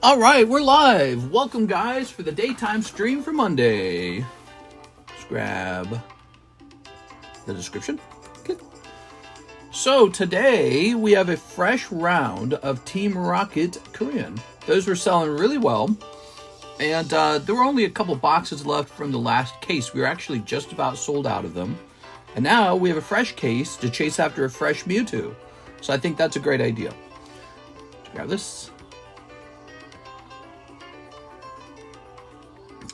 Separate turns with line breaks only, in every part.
All right, we're live. Welcome, guys, for the daytime stream for Monday. Let's grab the description. Okay. So today we have a fresh round of Team Rocket Korean. Those were selling really well, and there were only a couple boxes left from the last case. We were actually just about sold out of them, and now we have a fresh case to chase after a fresh Mewtwo. So I think that's a great idea. Let's grab this.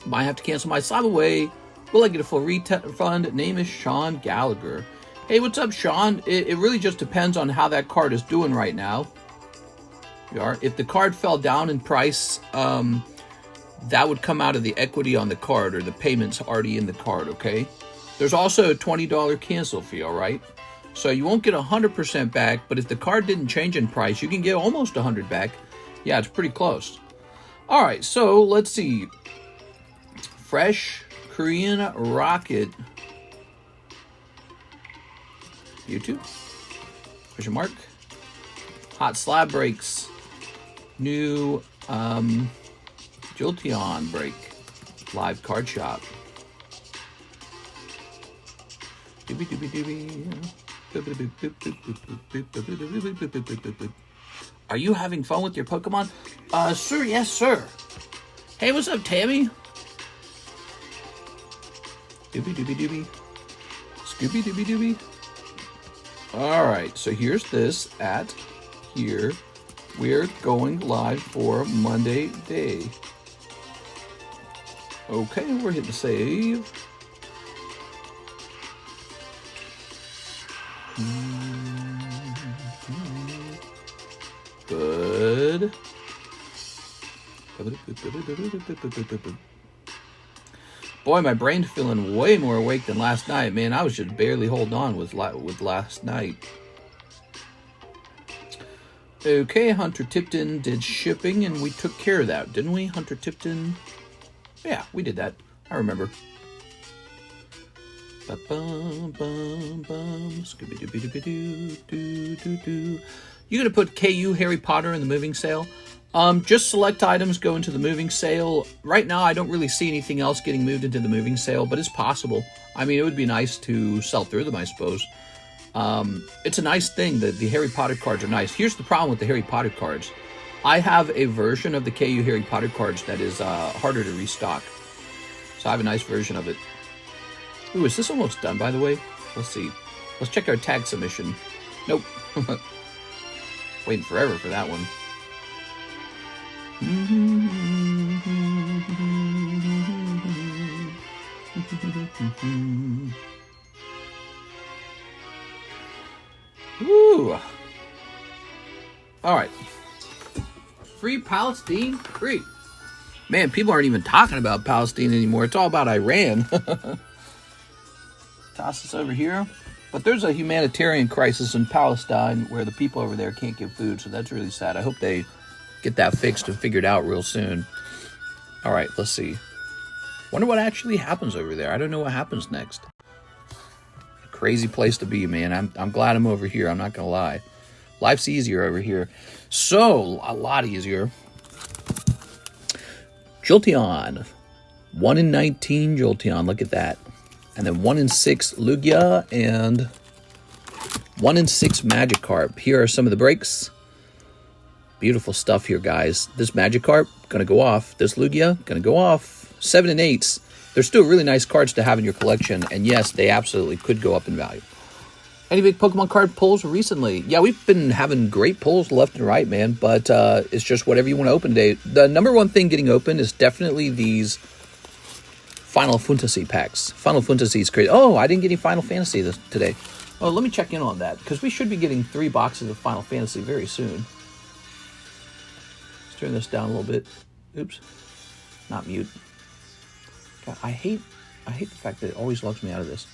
Might have to cancel my Slab away. Will I get a full refund? Name is Sean Gallagher. Hey, what's up, Sean? It really just depends on how that card is doing right now. If the card fell down in price, that would come out of the equity on the card or the payments already in the card, okay? There's also a $20 cancel fee, all right? So you won't get 100% back, but if the card didn't change in price, you can get almost 100 back. Yeah, it's pretty close. All right, so let's see. Fresh Korean Rocket. YouTube. Question mark. Hot Slab breaks. New Jolteon break. Live card shop. Doobie doobie doobie. Are you having fun with your Pokemon? Sir, yes, sir. Hey, what's up, Tammy? Doobie doobie doobie. Scooby doobie doobie. Alright, so here's this at here. We're going live for Monday day. Okay, we're hitting save. Good. Boy, my brain's feeling way more awake than last night, man. I was just barely holding on with last night. Okay, Hunter Tipton did shipping, and we took care of that, didn't we, Hunter Tipton? Yeah, we did that. I remember. You gonna put KU Harry Potter in the moving sale? Just select items go into the moving sale. Right now, I don't really see anything else getting moved into the moving sale, but it's possible. I mean, it would be nice to sell through them, I suppose. It's a nice thing that the Harry Potter cards are nice. Here's the problem with the Harry Potter cards. I have a version of the KU Harry Potter cards that is harder to restock. So I have a nice version of it. Ooh, is this almost done, by the way? Let's see. Let's check our tag submission. Nope. Waiting forever for that one. Woo! All right. Free Palestine? Free. Man, people aren't even talking about Palestine anymore. It's all about Iran. Toss this over here. But there's a humanitarian crisis in Palestine where the people over there can't get food, so that's really sad. I hope they get that fixed and figured out real soon. All right, let's see. Wonder what actually happens over there. I don't know what happens next. A crazy place to be, man. I'm glad I'm over here. I'm not gonna lie. Life's easier over here. So, a lot easier. Jolteon. 1 in 19 Jolteon. Look at that. And then 1 in 6 Lugia and 1 in 6 Magikarp. Here are some of the breaks. Beautiful stuff here, guys. This Magikarp, gonna go off. This Lugia, gonna go off. 7 and 8s. They're still really nice cards to have in your collection. And yes, they absolutely could go up in value. Any big Pokemon card pulls recently? Yeah, we've been having great pulls left and right, man. But it's just whatever you want to open today. The number one thing getting open is definitely these Final Fantasy packs. Final Fantasy is crazy. Oh, I didn't get any Final Fantasy today. Oh, let me check in on that, because we should be getting 3 boxes of Final Fantasy very soon. Let's turn this down a little bit. Oops. Not mute. God, I hate the fact that it always logs me out of this.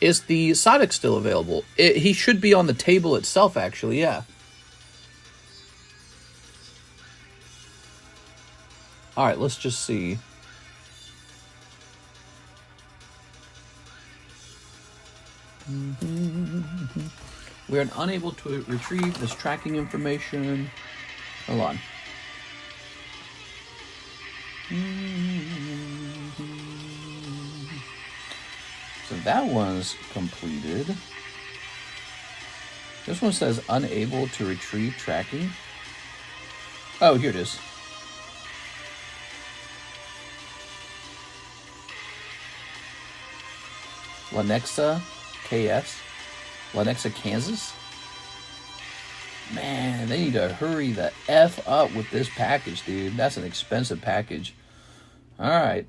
Is the Psyduck still available? He should be on the table itself, actually, yeah. Alright, let's just see. We are unable to retrieve this tracking information. Hold on. So that one's completed. This one says unable to retrieve tracking. Oh, here it is. Lenexa KS. Lenexa, Kansas. Man, they need to hurry the F up with this package, dude. That's an expensive package. All right.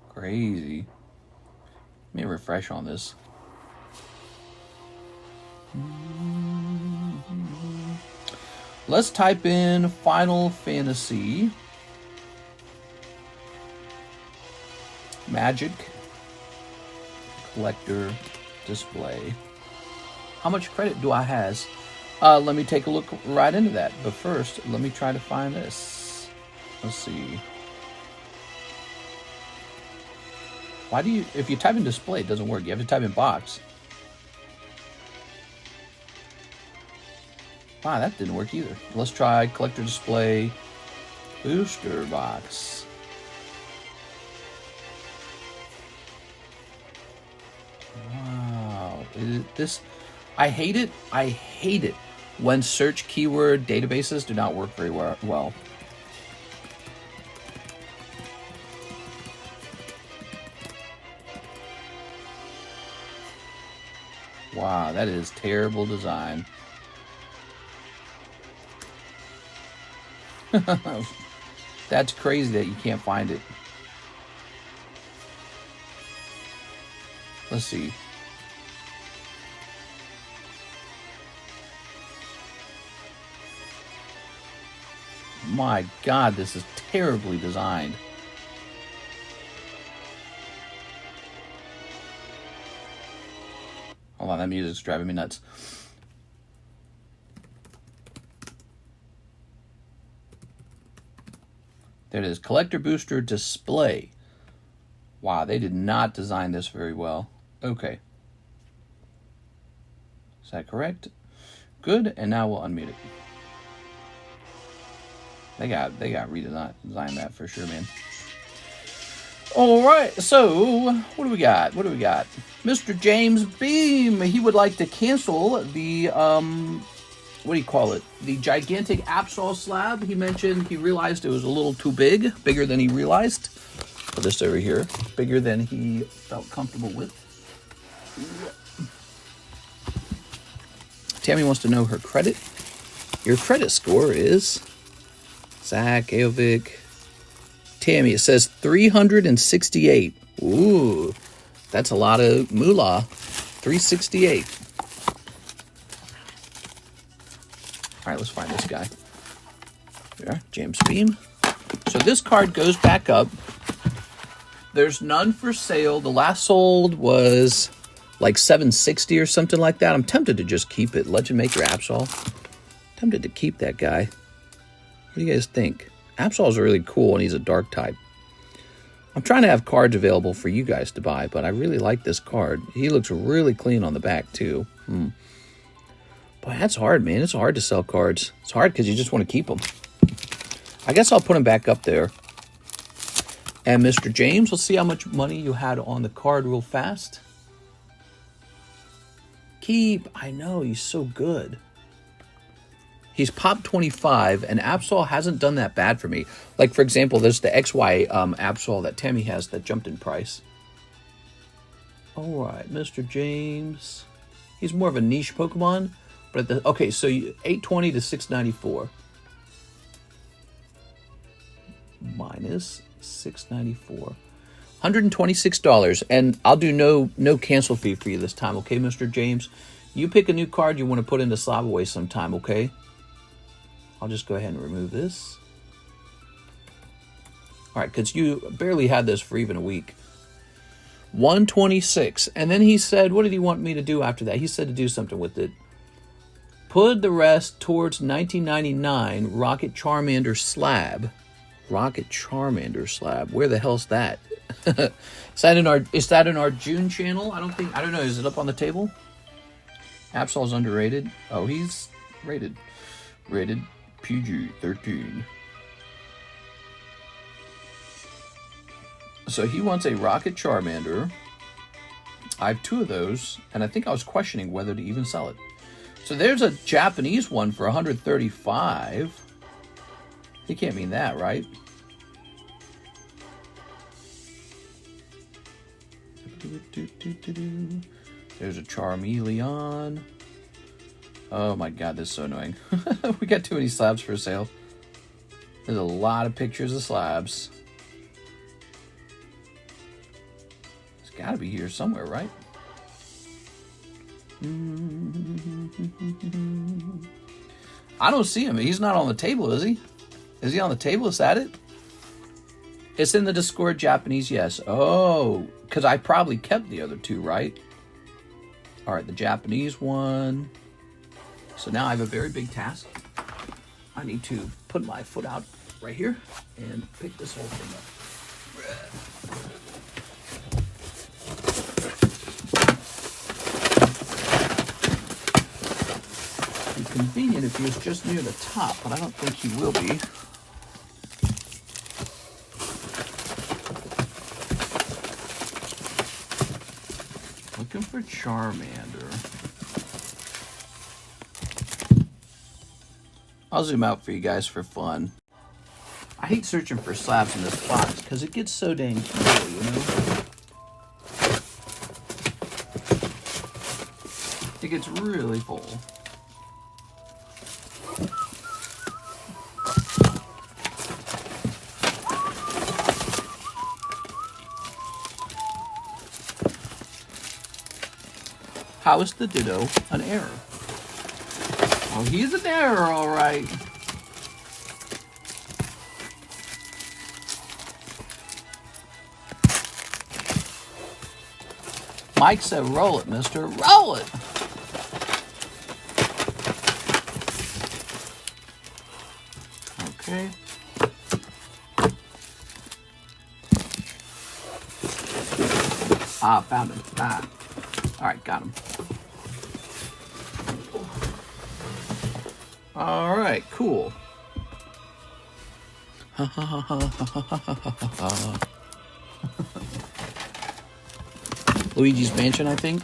Crazy. Let me refresh on this. Let's type in Final Fantasy Magic Collector Display. How much credit do I has? Let me take a look right into that. But first, let me try to find this. Let's see. Why do you, if you type in display, it doesn't work. You have to type in box. Wow, that didn't work either. Let's try collector display booster box. Wow, this, I hate it. I hate it when search keyword databases do not work very well. Wow, that is terrible design. That's crazy that you can't find it. Let's see. My God, this is terribly designed. Hold on, that music's driving me nuts. There it is, collector booster display. Wow, they did not design this very well. Okay. Is that correct? Good, and now we'll unmute it. They got redesigned that for sure, man. All right, so what do we got? What do we got? Mr. James Beam, he would like to cancel the, what do you call it? The gigantic Absol slab. He mentioned he realized it was a little too big, bigger than he realized. Put this over here, bigger than he felt comfortable with. Tammy wants to know her credit. Your credit score is, Zach, Aovic, Tammy, it says 368. Ooh, that's a lot of moolah. 368. All right, let's find this guy. There, James Beam. So this card goes back up. There's none for sale. The last sold was like 760 or something like that. I'm tempted to just keep it. Legend Maker Absol. Tempted to keep that guy. What do you guys think? Absol is really cool and he's a dark type. I'm trying to have cards available for you guys to buy, but I really like this card. He looks really clean on the back too. Boy, that's hard, man. It's hard to sell cards. It's hard because you just want to keep them. I guess I'll put him back up there. And Mr. James, let's see how much money you had on the card real fast. Keep. I know, he's so good. He's popped 25, and Absol hasn't done that bad for me. Like, for example, there's the XY Absol that Tammy has that jumped in price. All right, Mr. James. He's more of a niche Pokemon. But at the, okay, so 820 to 694. Minus 694. $126. And I'll do no cancel fee for you this time, okay, Mr. James? You pick a new card you want to put into Slab away sometime, okay? I'll just go ahead and remove this. All right, because you barely had this for even a week. 126. And then he said, what did he want me to do after that? He said to do something with it. Put the rest towards 1999 Rocket Charmander Slab. Rocket Charmander Slab. Where the hell's that? Is that in our June channel? I don't know. Is it up on the table? Absol's underrated. Oh, he's rated. Rated PG-13. So he wants a Rocket Charmander. I have 2 of those, and I think I was questioning whether to even sell it. So there's a Japanese one for 135. He can't mean that, right? There's a Charmeleon. Oh my god, this is so annoying. We got too many slabs for sale. There's a lot of pictures of slabs. It's gotta be here somewhere, right? I don't see him. He's not on the table, is he? Is he on the table? Is that it? It's in the Discord Japanese, yes. Oh, because I probably kept the other 2, right? All right, the Japanese one. So now I have a very big task. I need to put my foot out right here and pick this whole thing up. It'd be convenient if he was just near the top, but I don't think he will be. Looking for Charmander. I'll zoom out for you guys for fun. I hate searching for slabs in this box because it gets so dang full, you know? It gets really full. How is the Ditto an error? Oh, he's an error, all right. Mike said, roll it, mister. Roll it! Okay. Ah, found him. Ah. All right, got him. All right, cool. Luigi's Mansion, I think.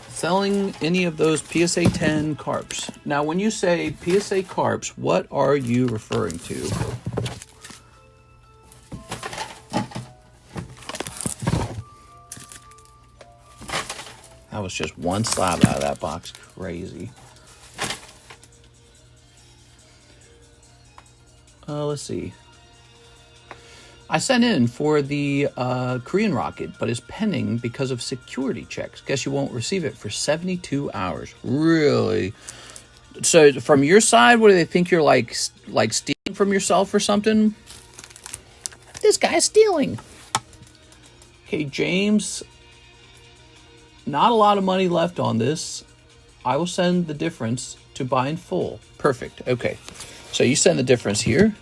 Selling any of those PSA 10 carps. Now, when you say PSA carps, what are you referring to? That was just one slab out of that box. Crazy. Let's see. I sent in for the Korean rocket, but it's pending because of security checks. Guess you won't receive it for 72 hours. Really? So from your side, what do they think you're like stealing from yourself or something? This guy's stealing. Okay, James. Not a lot of money left on this. I will send the difference to buy in full. Perfect. Okay. So you send the difference here.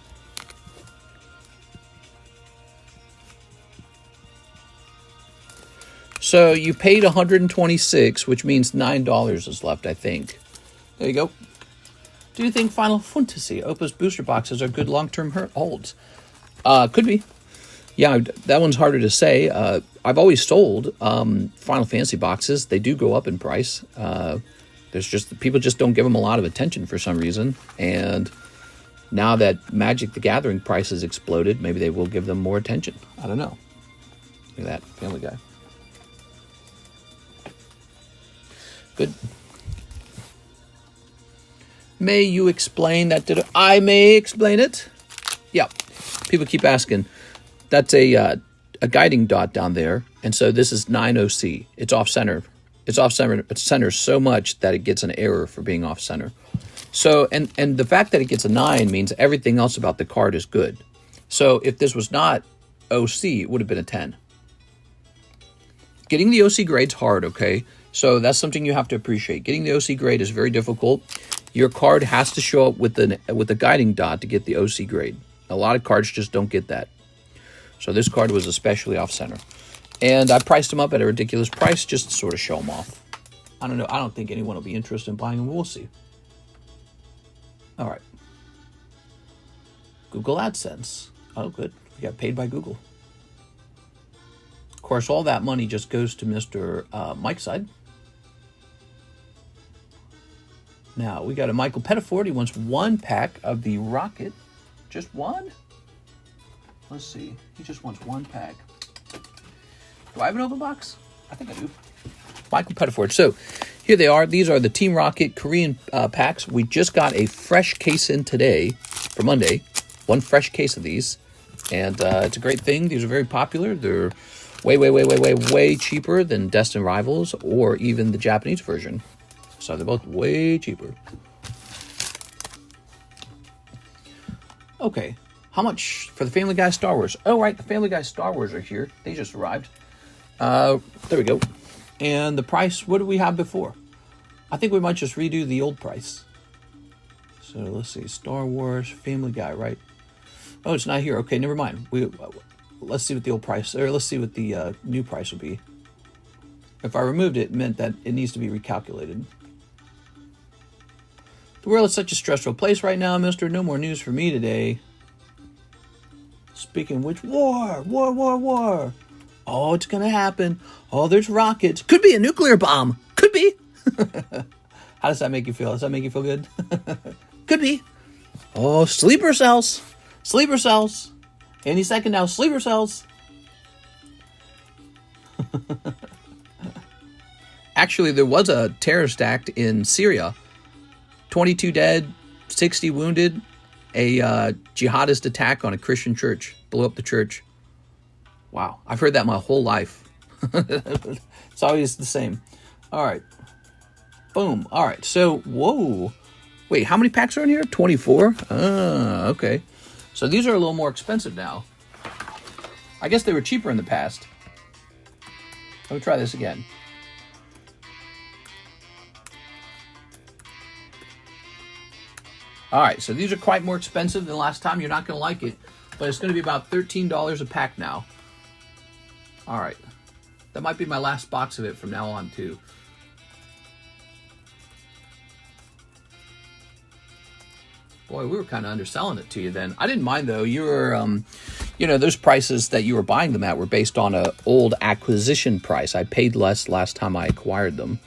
So you paid $126, which means $9 is left, I think. There you go. Do you think Final Fantasy Opus booster boxes are good long-term holds? Could be. Yeah, that one's harder to say. I've always sold Final Fantasy boxes. They do go up in price. There's just people just don't give them a lot of attention for some reason. And now that Magic the Gathering prices exploded, maybe they will give them more attention. I don't know. Look at that, Family Guy. Good. May you explain that? I may explain it. Yeah. People keep asking. That's a guiding dot down there, and so this is 9OC. It's off center. It's off center so much that it gets an error for being off center. So and the fact that it gets a 9 means everything else about the card is good. So if this was not OC, it would have been a 10. Getting the OC grade's hard, okay? So that's something you have to appreciate. Getting the OC grade is very difficult. Your card has to show up with a guiding dot to get the OC grade. A lot of cards just don't get that. So this card was especially off-center. And I priced them up at a ridiculous price just to sort of show them off. I don't know. I don't think anyone will be interested in buying them. We'll see. All right. Google AdSense. Oh, good. We got paid by Google. course, all that money just goes to Mr. Mike's side. Now, we got a Michael Pettiford. He wants 1 pack of the Rocket. Just 1? Let's see. He just wants 1 pack. Do I have an open box? I think I do. Michael Pettiford. So, here they are. These are the Team Rocket Korean packs. We just got a fresh case in today for Monday. 1 fresh case of these. And it's a great thing. These are very popular. They're way cheaper than Destined Rivals or even the Japanese version. So they're both way cheaper. Okay, how much for the Family Guy Star Wars? Oh, right, the Family Guy Star Wars are here. They just arrived. There we go. And the price, what did we have before? I think we might just redo the old price. So let's see, Star Wars, Family Guy, right? Oh, it's not here. Okay, never mind. Let's see what the old price, or let's see what the new price will be. If I removed it, it meant that it needs to be recalculated. The world is such a stressful place right now, mister. No more news for me today. Speaking of which, war. Oh, it's going to happen. Oh, there's rockets. Could be a nuclear bomb. Could be. How does that make you feel? Does that make you feel good? Could be. Oh, sleeper cells. Sleeper cells. Any second now, sleeper cells. Actually, there was a terrorist act in Syria. 22 dead, 60 wounded. A jihadist attack on a Christian church. Blew up the church. Wow, I've heard that my whole life. It's always the same. All right. Boom. All right, so, whoa. Wait, how many packs are in here? 24? Ah, okay. So these are a little more expensive now. I guess they were cheaper in the past. Let me try this again. All right, so these are quite more expensive than last time. You're not going to like it, but it's going to be about $13 a pack now. All right. That might be my last box of it from now on, too. Boy, we were kind of underselling it to you then. I didn't mind, though. You were, those prices that you were buying them at were based on an old acquisition price. I paid less last time I acquired them.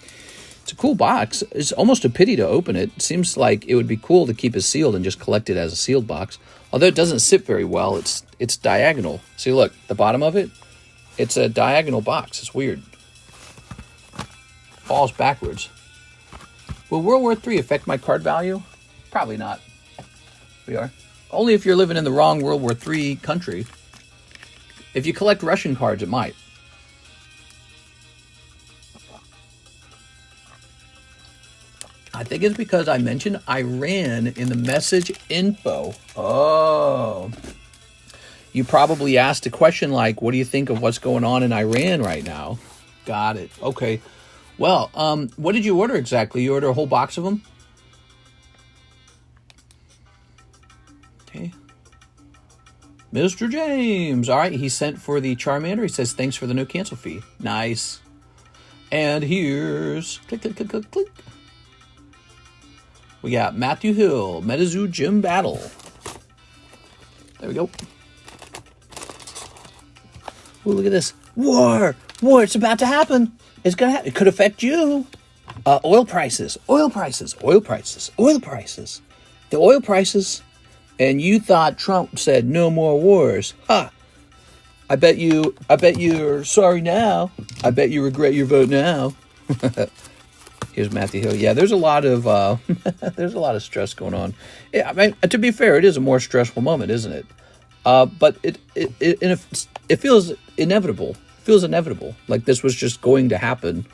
It's a cool box. It's almost a pity to open it. It seems like it would be cool to keep it sealed and just collect it as a sealed box. Although it doesn't sit very well, it's diagonal. See, look, the bottom of it, it's a diagonal box. It's weird. Falls backwards. Will World War III affect my card value? Probably not. We are. Only if you're living in the wrong World War III country. If you collect Russian cards, it might. I think it's because I mentioned Iran in the message info. Oh. You probably asked a question like, what do you think of what's going on in Iran right now? Got it. Okay. Well, what did you order exactly? You order a whole box of them? Okay. Mr. James. All right. He sent for the Charmander. He says, thanks for the no cancel fee. Nice. And here's... Click, click, click, click, click. We got Matthew Hill, Metazoo Gym Battle. There we go. Ooh, look at this. War! War, it's about to happen. It's gonna happen. It could affect you. Oil prices. The oil prices. And you thought Trump said no more wars. Ha! I bet you're sorry now. I bet you regret your vote now. Here's Matthew Hill. Yeah, there's a lot of stress going on. Yeah, I mean, to be fair, it is a more stressful moment, isn't it? But it feels inevitable. It feels inevitable. Like this was just going to happen.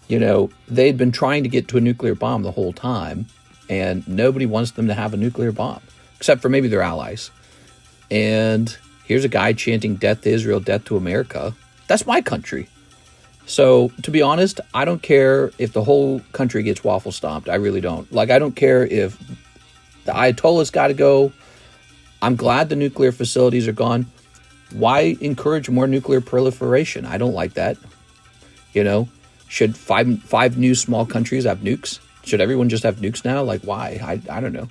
You know, they'd been trying to get to a nuclear bomb the whole time, and nobody wants them to have a nuclear bomb, except for maybe their allies. And here's a guy chanting "Death to Israel, Death to America." That's my country. So, to be honest, I don't care if the whole country gets waffle stomped. I really don't. Like, I don't care if the Ayatollah's got to go. I'm glad the nuclear facilities are gone. Why encourage more nuclear proliferation? I don't like that. You know, should five new small countries have nukes? Should everyone just have nukes now? Like, why? I don't know.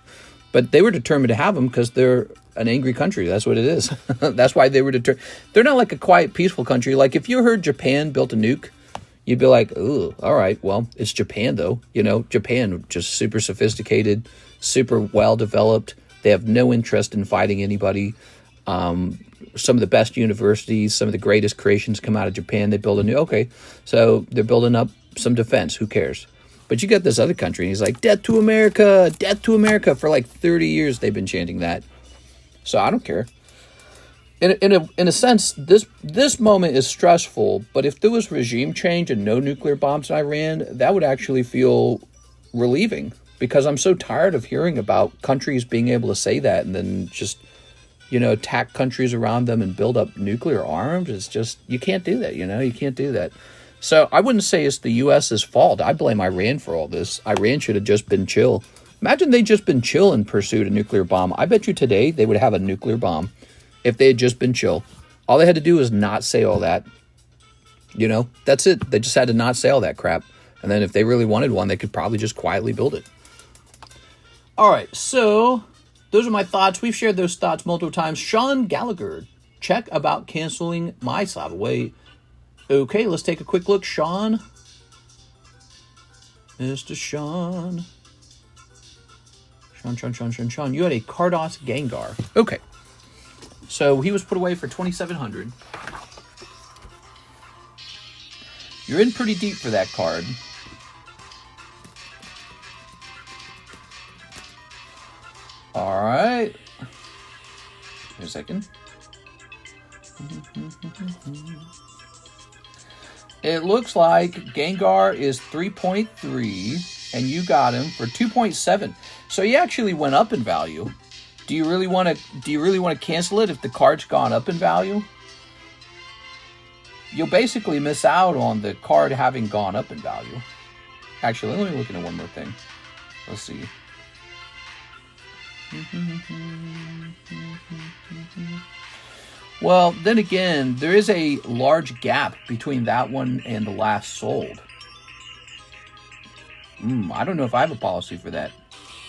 But they were determined to have them because they're an angry country. That's what it is. That's why they were determined. They're not like a quiet, peaceful country. Like if you heard Japan built a nuke, you'd be like, ooh, all right, well, it's Japan though. You know, Japan, just super sophisticated, super well developed. They have no interest in fighting anybody. Some of the best universities, some of the greatest creations come out of Japan. They build a new, okay, so they're building up some defense. Who cares? But you got this other country, and he's like, death to America, death to America. For like 30 years, they've been chanting that. So I don't care. In a sense, this moment is stressful, but if there was regime change and no nuclear bombs in Iran, that would actually feel relieving, because I'm so tired of hearing about countries being able to say that and then just, you know, attack countries around them and build up nuclear arms. It's just, you can't do that, you know, you can't do that. So I wouldn't say it's the U.S.'s fault. I blame Iran for all this. Iran should have just been chill. Imagine they'd just been chill and pursued a nuclear bomb. I bet you today they would have a nuclear bomb if they had just been chill. All they had to do was not say all that. You know, that's it. They just had to not say all that crap. And then if they really wanted one, they could probably just quietly build it. All right, so those are my thoughts. We've shared those thoughts multiple times. Sean Gallagher, check about canceling my slab away. Okay, let's take a quick look. Sean. Mr. Sean. Sean. You had a Carddass Gengar. Okay. So he was put away for $2,700. You're in pretty deep for that card. All right. Give me a second. It looks like Gengar is 3.3, and you got him for 2.7. So he actually went up in value. Do you really want to cancel it if the card's gone up in value? You'll basically miss out on the card having gone up in value. Actually, let me look into one more thing. Let's see. Well, then again, there is a large gap between that one and the last sold. I don't know if I have a policy for that.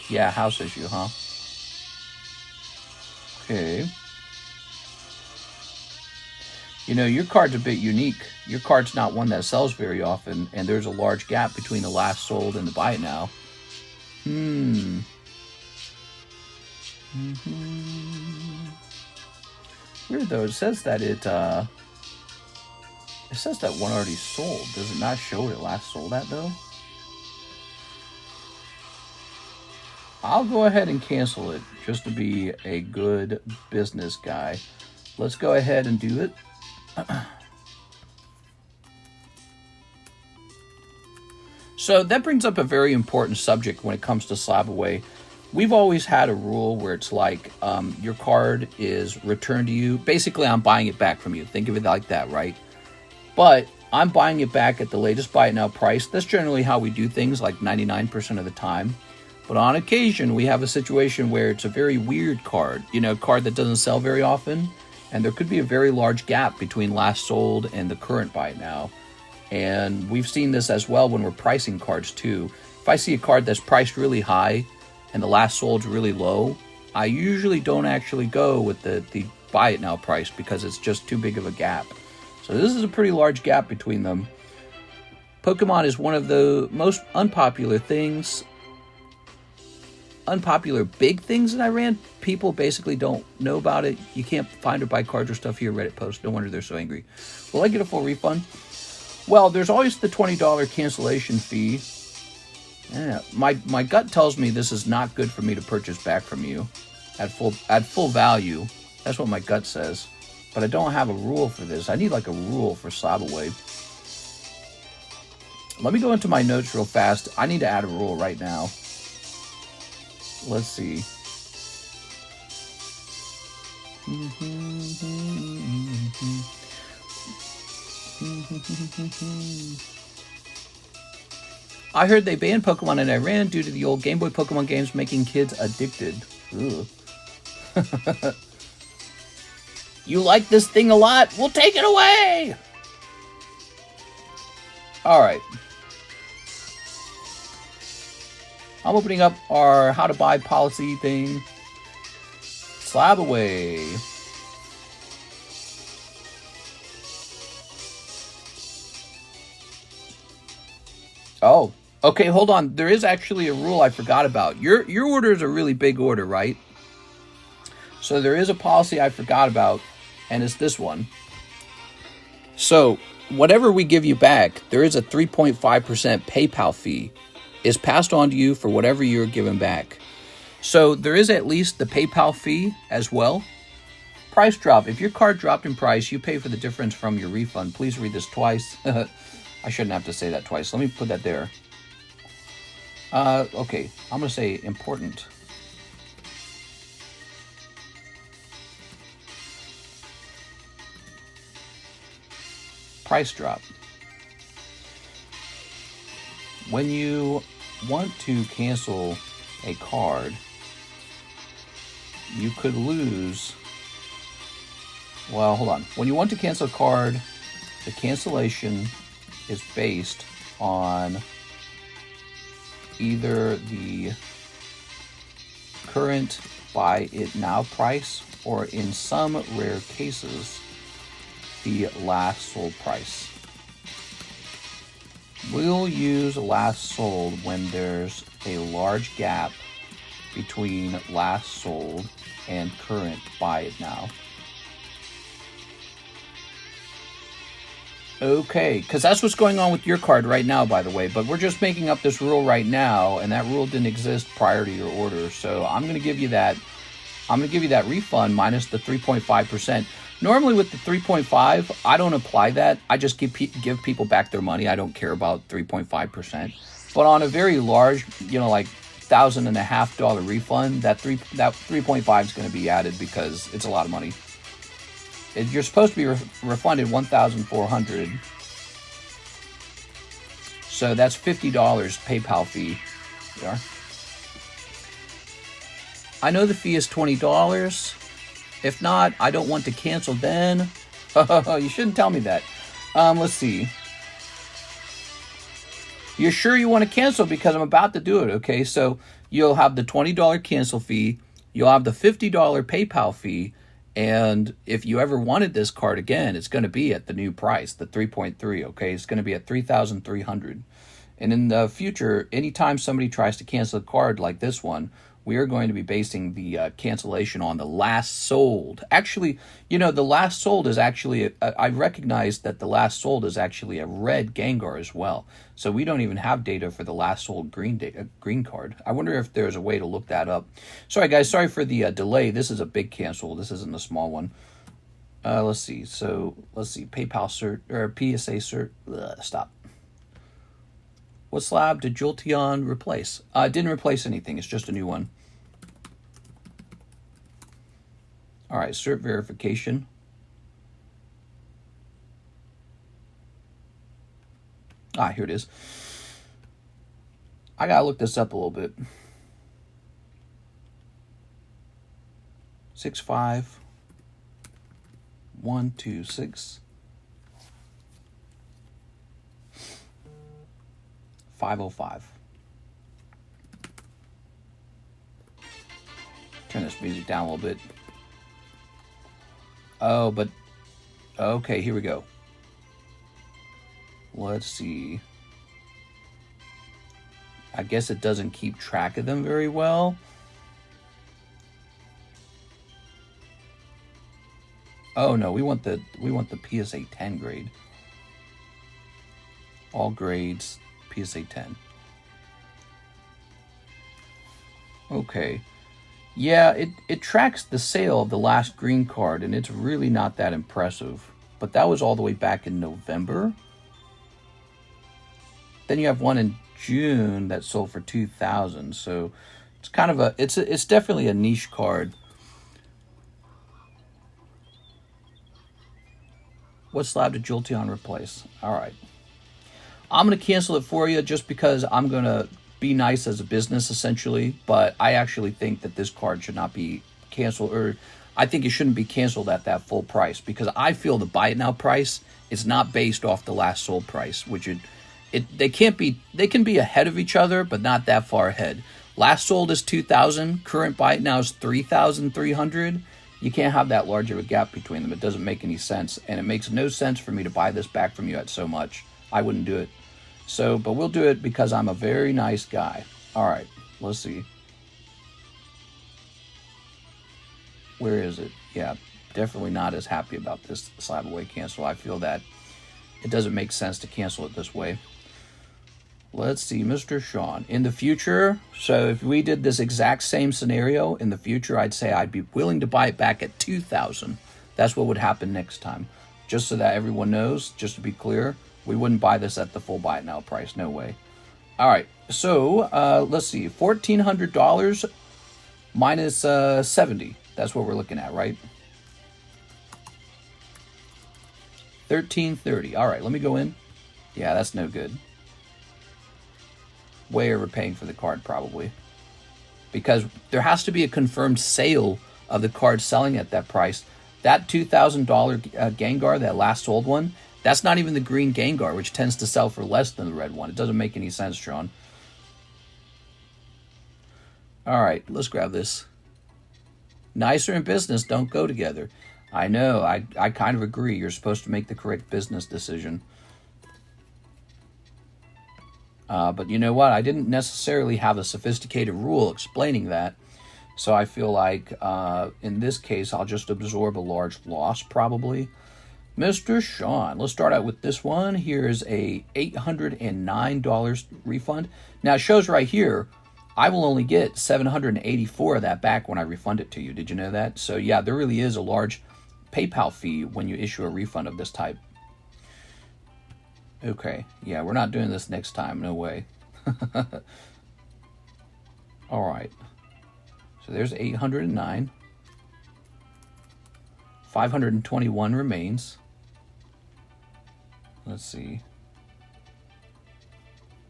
Yeah, house issue, huh? Okay. You know, your card's a bit unique. Your card's not one that sells very often, and there's a large gap between the last sold and the buy it now. Weird though, it says that it says that one already sold. Does it not show what it last sold at though? I'll go ahead and cancel it just to be a good business guy. Let's go ahead and do it. So that brings up a very important subject when it comes to slab away. We've always had a rule where it's like your card is returned to you. Basically, I'm buying it back from you. Think of it like that, right? But I'm buying it back at the latest buy it now price. That's generally how we do things, like 99% of the time. But on occasion, we have a situation where it's a very weird card, you know, a card that doesn't sell very often. And there could be a very large gap between last sold and the current buy it now. And we've seen this as well when we're pricing cards too. If I see a card that's priced really high and the last sold's really low, I usually don't actually go with the buy it now price because it's just too big of a gap. So this is a pretty large gap between them. Pokemon is one of the most unpopular things. Unpopular big things in Iran. People basically don't know about it. You can't find or buy cards or stuff here. Reddit posts. No wonder they're so angry. Will I get a full refund? Well, there's always the $20 cancellation fee. Yeah, my gut tells me this is not good for me to purchase back from you at full value. That's what my gut says. But I don't have a rule for this. I need like a rule for slab away. Let me go into my notes real fast. I need to add a rule right now. Let's see. I heard they banned Pokemon in Iran due to the old Game Boy Pokemon games making kids addicted. You like this thing a lot? We'll take it away! Alright. I'm opening up our how to buy policy thing. Slab away. Oh, okay, hold on. There is actually a rule I forgot about. Your order is a really big order, right? So there is a policy I forgot about, and it's this one. So whatever we give you back, there is a 3.5% PayPal fee is passed on to you for whatever you're giving back. So there is at least the PayPal fee as well. Price drop. If your card dropped in price, you pay for the difference from your refund. Please read this twice. I shouldn't have to say that twice. Let me put that there. Okay, I'm going to say important. Price drop. When you want to cancel a card, you could lose. Well, hold on. When you want to cancel a card, the cancellation is based on either the current buy it now price or, in some rare cases, the last sold price. We'll use last sold when there's a large gap between last sold and current buy it now. Okay, because that's what's going on with your card right now, by the way. But we're just making up this rule right now, and that rule didn't exist prior to your order. So I'm going to give you that. I'm going to give you that refund minus the 3.5%. Normally with the 3.5, I don't apply that. I just give people back their money. I don't care about 3.5%. But on a very large, like $1,500 refund, that 3.5 is going to be added because it's a lot of money. You're supposed to be refunded $1,400. So that's $50 PayPal fee. There. I know the fee is $20. If not, I don't want to cancel then. You shouldn't tell me that. Let's see. You're sure you want to cancel because I'm about to do it, okay? So you'll have the $20 cancel fee. You'll have the $50 PayPal fee. And if you ever wanted this card again, it's going to be at the new price, the 3.3, okay? It's going to be at $3,300. And in the future, anytime somebody tries to cancel a card like this one, we are going to be basing the cancellation on the last sold. Actually, the last sold is actually, I recognize that the last sold is actually a red Gengar as well. So we don't even have data for the last sold green card. I wonder if there's a way to look that up. Sorry, guys. Sorry for the delay. This is a big cancel. This isn't a small one. Let's see. So let's see. PayPal cert or PSA cert. Stop. What slab did Jolteon replace? It didn't replace anything. It's just a new one. All right, cert verification. Here it is. I gotta look this up a little bit. 65126 505. Turn this music down a little bit. Oh, but okay, here we go. Let's see. I guess it doesn't keep track of them very well. Oh no, we want the PSA 10 grade. All grades, PSA 10. Okay. Yeah, it tracks the sale of the last green card, and it's really not that impressive. But that was all the way back in November. Then you have one in June that sold for $2,000. So it's kind of it's definitely a niche card. What slab did Jolteon replace? All right. I'm going to cancel it for you just because I'm going to be nice as a business, essentially. But I actually think that this card should not be canceled, or I think it shouldn't be canceled at that full price, because I feel the buy it now price is not based off the last sold price, which they can be ahead of each other, but not that far ahead. Last sold is 2,000. Current buy now is 3,300. You can't have that large of a gap between them. It doesn't make any sense, and it makes no sense for me to buy this back from you at so much. I wouldn't do it. So, but we'll do it because I'm a very nice guy. All right, let's see. Where is it? Yeah, definitely not as happy about this slab away cancel. I feel that it doesn't make sense to cancel it this way. Let's see, Mr. Sean. In the future, so if we did this exact same scenario in the future, I'd say I'd be willing to buy it back at 2,000. That's what would happen next time. Just so that everyone knows, just to be clear, we wouldn't buy this at the full buy it now price. No way. All right, so let's see, $1,400 minus 70. That's what we're looking at, right? 1,330. All right, let me go in. Yeah, that's no good. Way overpaying for the card, probably. Because there has to be a confirmed sale of the card selling at that price. That $2,000 Gengar, that last sold one, that's not even the green Gengar, which tends to sell for less than the red one. It doesn't make any sense, Sean. All right, let's grab this. Nicer and business don't go together. I know, I kind of agree. You're supposed to make the correct business decision. But you know what? I didn't necessarily have a sophisticated rule explaining that. So I feel like in this case, I'll just absorb a large loss probably. Mr. Sean, let's start out with this one. Here's a $809 refund. Now it shows right here, I will only get $784 of that back when I refund it to you. Did you know that? So yeah, there really is a large PayPal fee when you issue a refund of this type. Okay, yeah, we're not doing this next time. No way. All right. So there's 809. 521 remains. Let's see.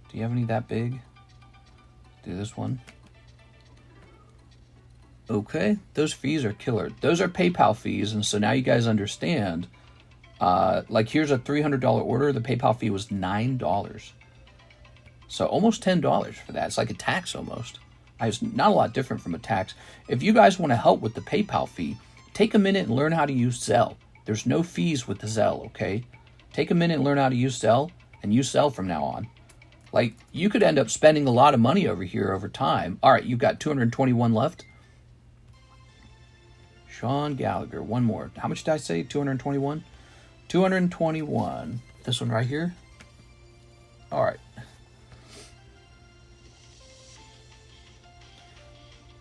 Do you have any that big? Do this one. Okay, those fees are killer. Those are PayPal fees, and so now you guys understand. Like here's a $300 order. The PayPal fee was $9. So almost $10 for that. It's like a tax almost. It's not a lot different from a tax. If you guys want to help with the PayPal fee, take a minute and learn how to use ZELLE. There's no fees with the ZELLE, okay? Take a minute and learn how to use ZELLE, and use ZELLE from now on. Like, you could end up spending a lot of money over here over time. All right, you've got 221 left. Sean Gallagher, one more. How much did I say? 221? 221. This one right here. All right.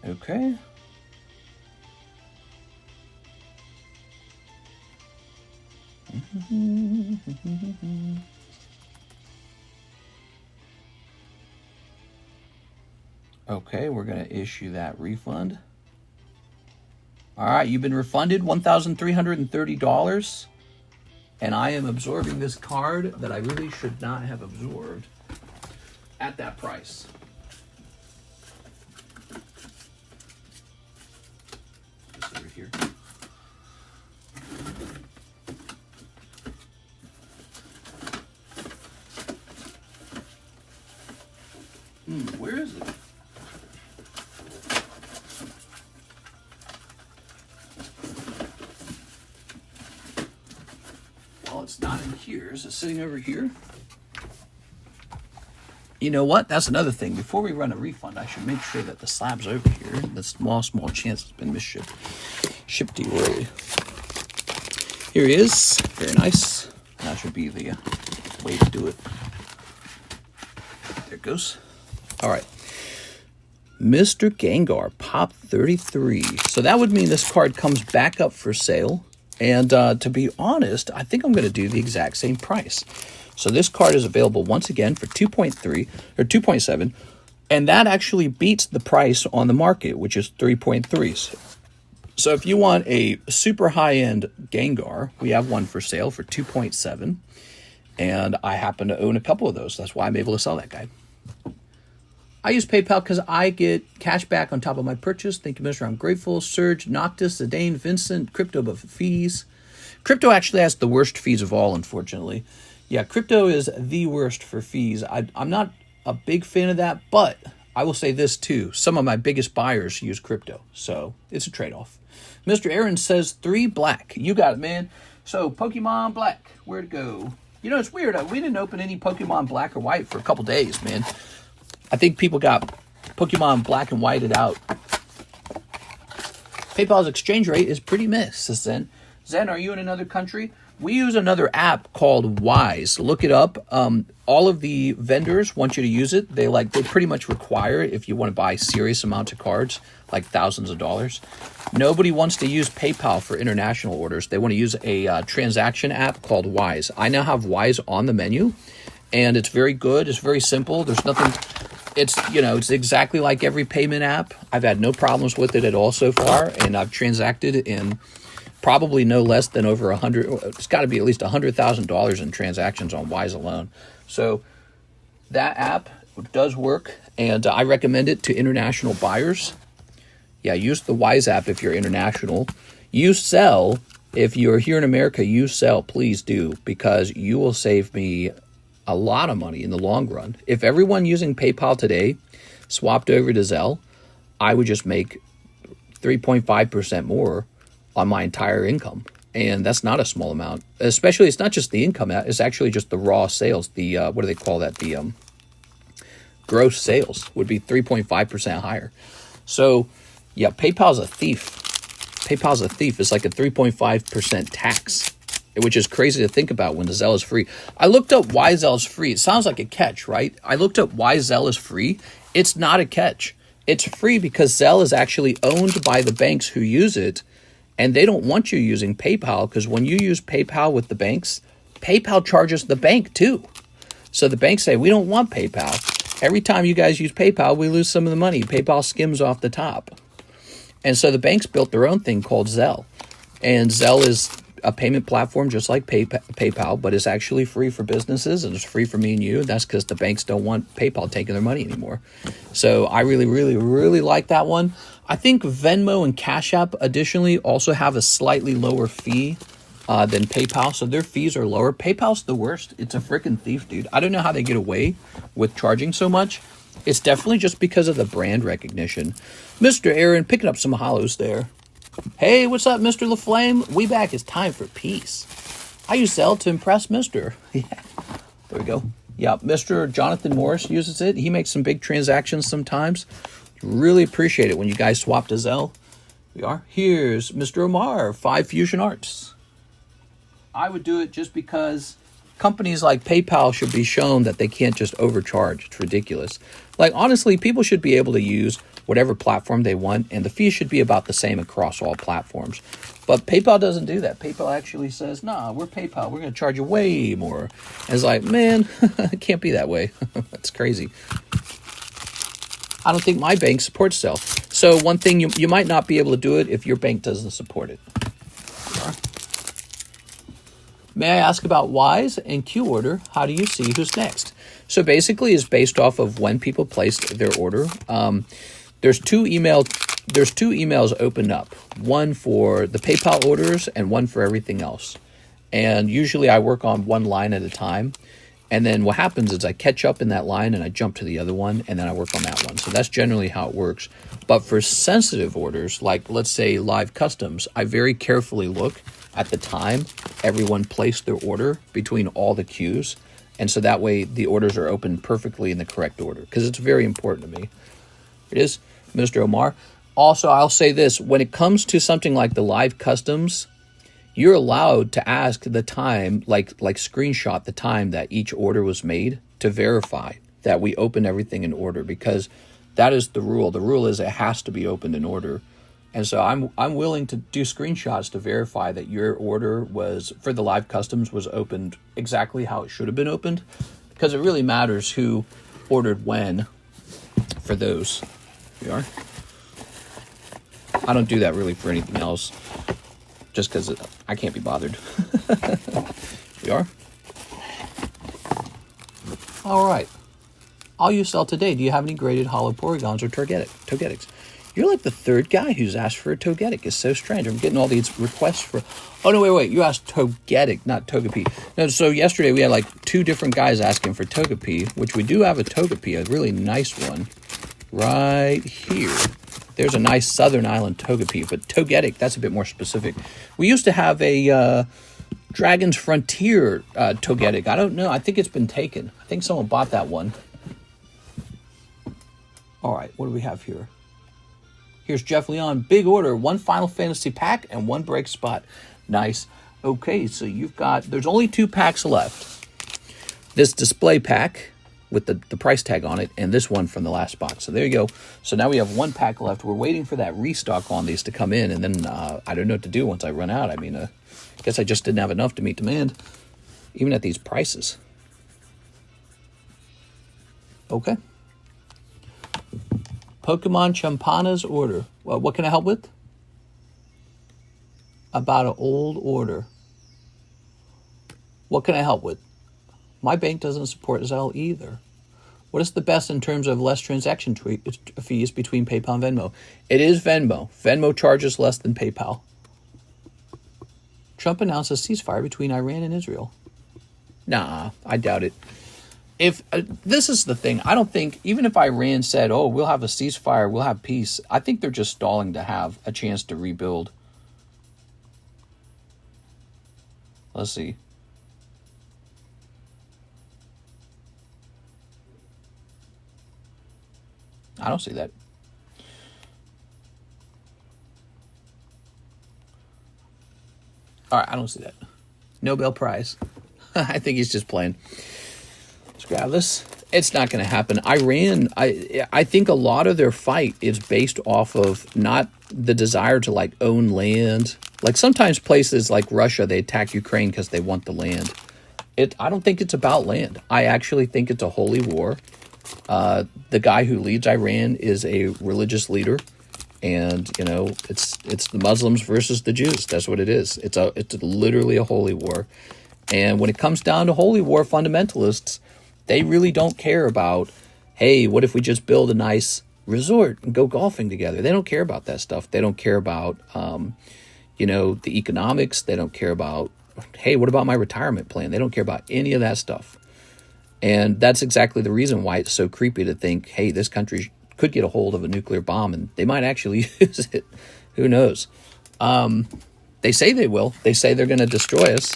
Okay. Okay, we're going to issue that refund. All right, you've been refunded $1,330. And I am absorbing this card that I really should not have absorbed at that price. This over here. Where is it? It's not in here. Is it sitting over here? You know what? That's another thing. Before we run a refund, I should make sure that the slab's over here. The small chance it's been misshipped. Shipped to you early. Here he is. Very nice. That should be the way to do it. There it goes. All right. Mr. Gengar, Pop 33. So that would mean this card comes back up for sale. And to be honest, I think I'm going to do the exact same price. So this card is available once again for 2.3 or 2.7, and that actually beats the price on the market, which is 3.3. So if you want a super high-end Gengar, we have one for sale for 2.7, and I happen to own a couple of those. That's why I'm able to sell that guy. I use PayPal because I get cash back on top of my purchase. Thank you, Mr. I'm grateful. Surge, Noctis, Zidane, Vincent, Crypto, but fees. Crypto actually has the worst fees of all, unfortunately. Yeah, crypto is the worst for fees. I'm not a big fan of that, but I will say this too. Some of my biggest buyers use crypto, so it's a trade-off. Mr. Aaron says 3 black. You got it, man. So Pokemon Black, where'd it go? You know, it's weird. We didn't open any Pokemon Black or White for a couple days, man. I think people got Pokemon Black and Whited out. PayPal's exchange rate is pretty miss, says Zen. Zen, are you in another country? We use another app called Weiss. Look it up. All of the vendors want you to use it. They pretty much require it if you want to buy serious amounts of cards, like thousands of dollars. Nobody wants to use PayPal for international orders. They want to use a transaction app called Weiss. I now have Weiss on the menu, and it's very good. It's very simple. There's nothing. It's exactly like every payment app. I've had no problems with it at all so far, and I've transacted in probably no less than over 100. It's got to be at least $100,000 in transactions on Weiss alone. So that app does work, and I recommend it to international buyers. Yeah, use the Weiss app if you're international. Use ZELLE if you're here in America. Use ZELLE, please do, because you will save me a lot of money in the long run. If everyone using PayPal today swapped over to ZELLE, I would just make 3.5% more on my entire income. And that's not a small amount. Especially, it's not just the income, it's actually just the raw sales. The, what do they call that? The gross sales would be 3.5% higher. So, yeah, PayPal's a thief. PayPal's a thief. It's like a 3.5% tax, which is crazy to think about when the ZELLE is free. I looked up why ZELLE is free. It sounds like a catch, right? I looked up why ZELLE is free. It's not a catch. It's free because ZELLE is actually owned by the banks who use it, and they don't want you using PayPal because when you use PayPal with the banks, PayPal charges the bank too. So the banks say, we don't want PayPal. Every time you guys use PayPal, we lose some of the money. PayPal skims off the top. And so the banks built their own thing called ZELLE. And ZELLE is a payment platform just like PayPal, but it's actually free for businesses and it's free for me and you. That's because the banks don't want PayPal taking their money anymore. So I really, really, really like that one. I think Venmo and CASHAPP additionally also have a slightly lower fee than PayPal. So their fees are lower. PayPal's the worst. It's a freaking thief, dude. I don't know how they get away with charging so much. It's definitely just because of the brand recognition. Mr. Aaron, picking up some hollows there. Hey, what's up, Mr. LaFlame? We back. It's time for peace. I use ZELLE to impress Mr. Yeah, there we go. Yeah, Mr. Jonathan Morris uses it. He makes some big transactions sometimes. Really appreciate it when you guys swap to ZELLE. We are. Here's Mr. Omar, 5 Fusion Arts. I would do it just because companies like PayPal should be shown that they can't just overcharge. It's ridiculous. Like, honestly, people should be able to use whatever platform they want, and the fees should be about the same across all platforms. But PayPal doesn't do that. PayPal actually says, nah, we're PayPal. We're going to charge you way more. And it's like, man, it can't be that way. That's crazy. I don't think my bank supports ZELLE. So one thing, you might not be able to do it if your bank doesn't support it. May I ask about Weiss and Q order? How do you see who's next? So basically it's based off of when people placed their order. There's two emails opened up, one for the PayPal orders and one for everything else. And usually I work on one line at a time. And then what happens is I catch up in that line and I jump to the other one and then I work on that one. So that's generally how it works. But for sensitive orders, like let's say live customs, I very carefully look at the time everyone placed their order between all the queues. And so that way the orders are opened perfectly in the correct order because it's very important to me. It is, Mr. Omar. Also, I'll say this, when it comes to something like the live customs, you're allowed to ask the time, like screenshot the time that each order was made to verify that we open everything in order because that is the rule. The rule is it has to be opened in order. And so I'm willing to do screenshots to verify that your order was, for the live customs, was opened exactly how it should have been opened because it really matters who ordered when for those. We are. I don't do that really for anything else just because I can't be bothered. We are. All right. I'll use ZELLE today. Do you have any graded hollow porygons or togetics? You're like the third guy who's asked for a Togetic. It's so strange. I'm getting all these requests for... Oh, no, wait. You asked Togetic, not Togepi. No, so yesterday we had like 2 different guys asking for Togepi, which we do have a Togepi, a really nice one, right here. There's a nice Southern Island Togepi, but Togetic, that's a bit more specific. We used to have a Dragon's Frontier Togetic. I don't know. I think it's been taken. I think someone bought that one. All right, what do we have here? Here's Jeff Leon, big order, 1 Final Fantasy pack and 1 break spot. Nice. Okay, so you've got, there's only 2 packs left. This display pack with the price tag on it, and this one from the last box. So there you go. So now we have 1 pack left. We're waiting for that restock on these to come in, and then I don't know what to do once I run out. I mean, I guess I just didn't have enough to meet demand, even at these prices. Okay. Pokemon Champana's order. Well, what can I help with? About an old order. What can I help with? My bank doesn't support ZELLE either. What is the best in terms of less transaction fees between PayPal and Venmo? It is Venmo. Venmo charges less than PayPal. Trump announced a ceasefire between Iran and Israel. Nah, I doubt it. If this is the thing, I don't think, even if Iran said, oh, we'll have a ceasefire, we'll have peace, I think they're just stalling to have a chance to rebuild. Let's see. I don't see that. All right, I don't see that. Nobel Prize. I think he's just playing. Let's grab this. It's not going to happen. Iran, I think a lot of their fight is based off of not the desire to like own land. Like sometimes places like Russia, they attack Ukraine because they want the land. I don't think it's about land. I actually think it's a holy war. The guy who leads Iran is a religious leader, and you know it's the Muslims versus the Jews. That's what it is. It's literally a holy war. And when it comes down to holy war fundamentalists, they really don't care about, hey, what if we just build a nice resort and go golfing together? They don't care about that stuff. They don't care about, the economics. They don't care about, hey, what about my retirement plan? They don't care about any of that stuff. And that's exactly the reason why it's so creepy to think, hey, this country could get a hold of a nuclear bomb and they might actually use it. Who knows? They say they will. They say they're going to destroy us.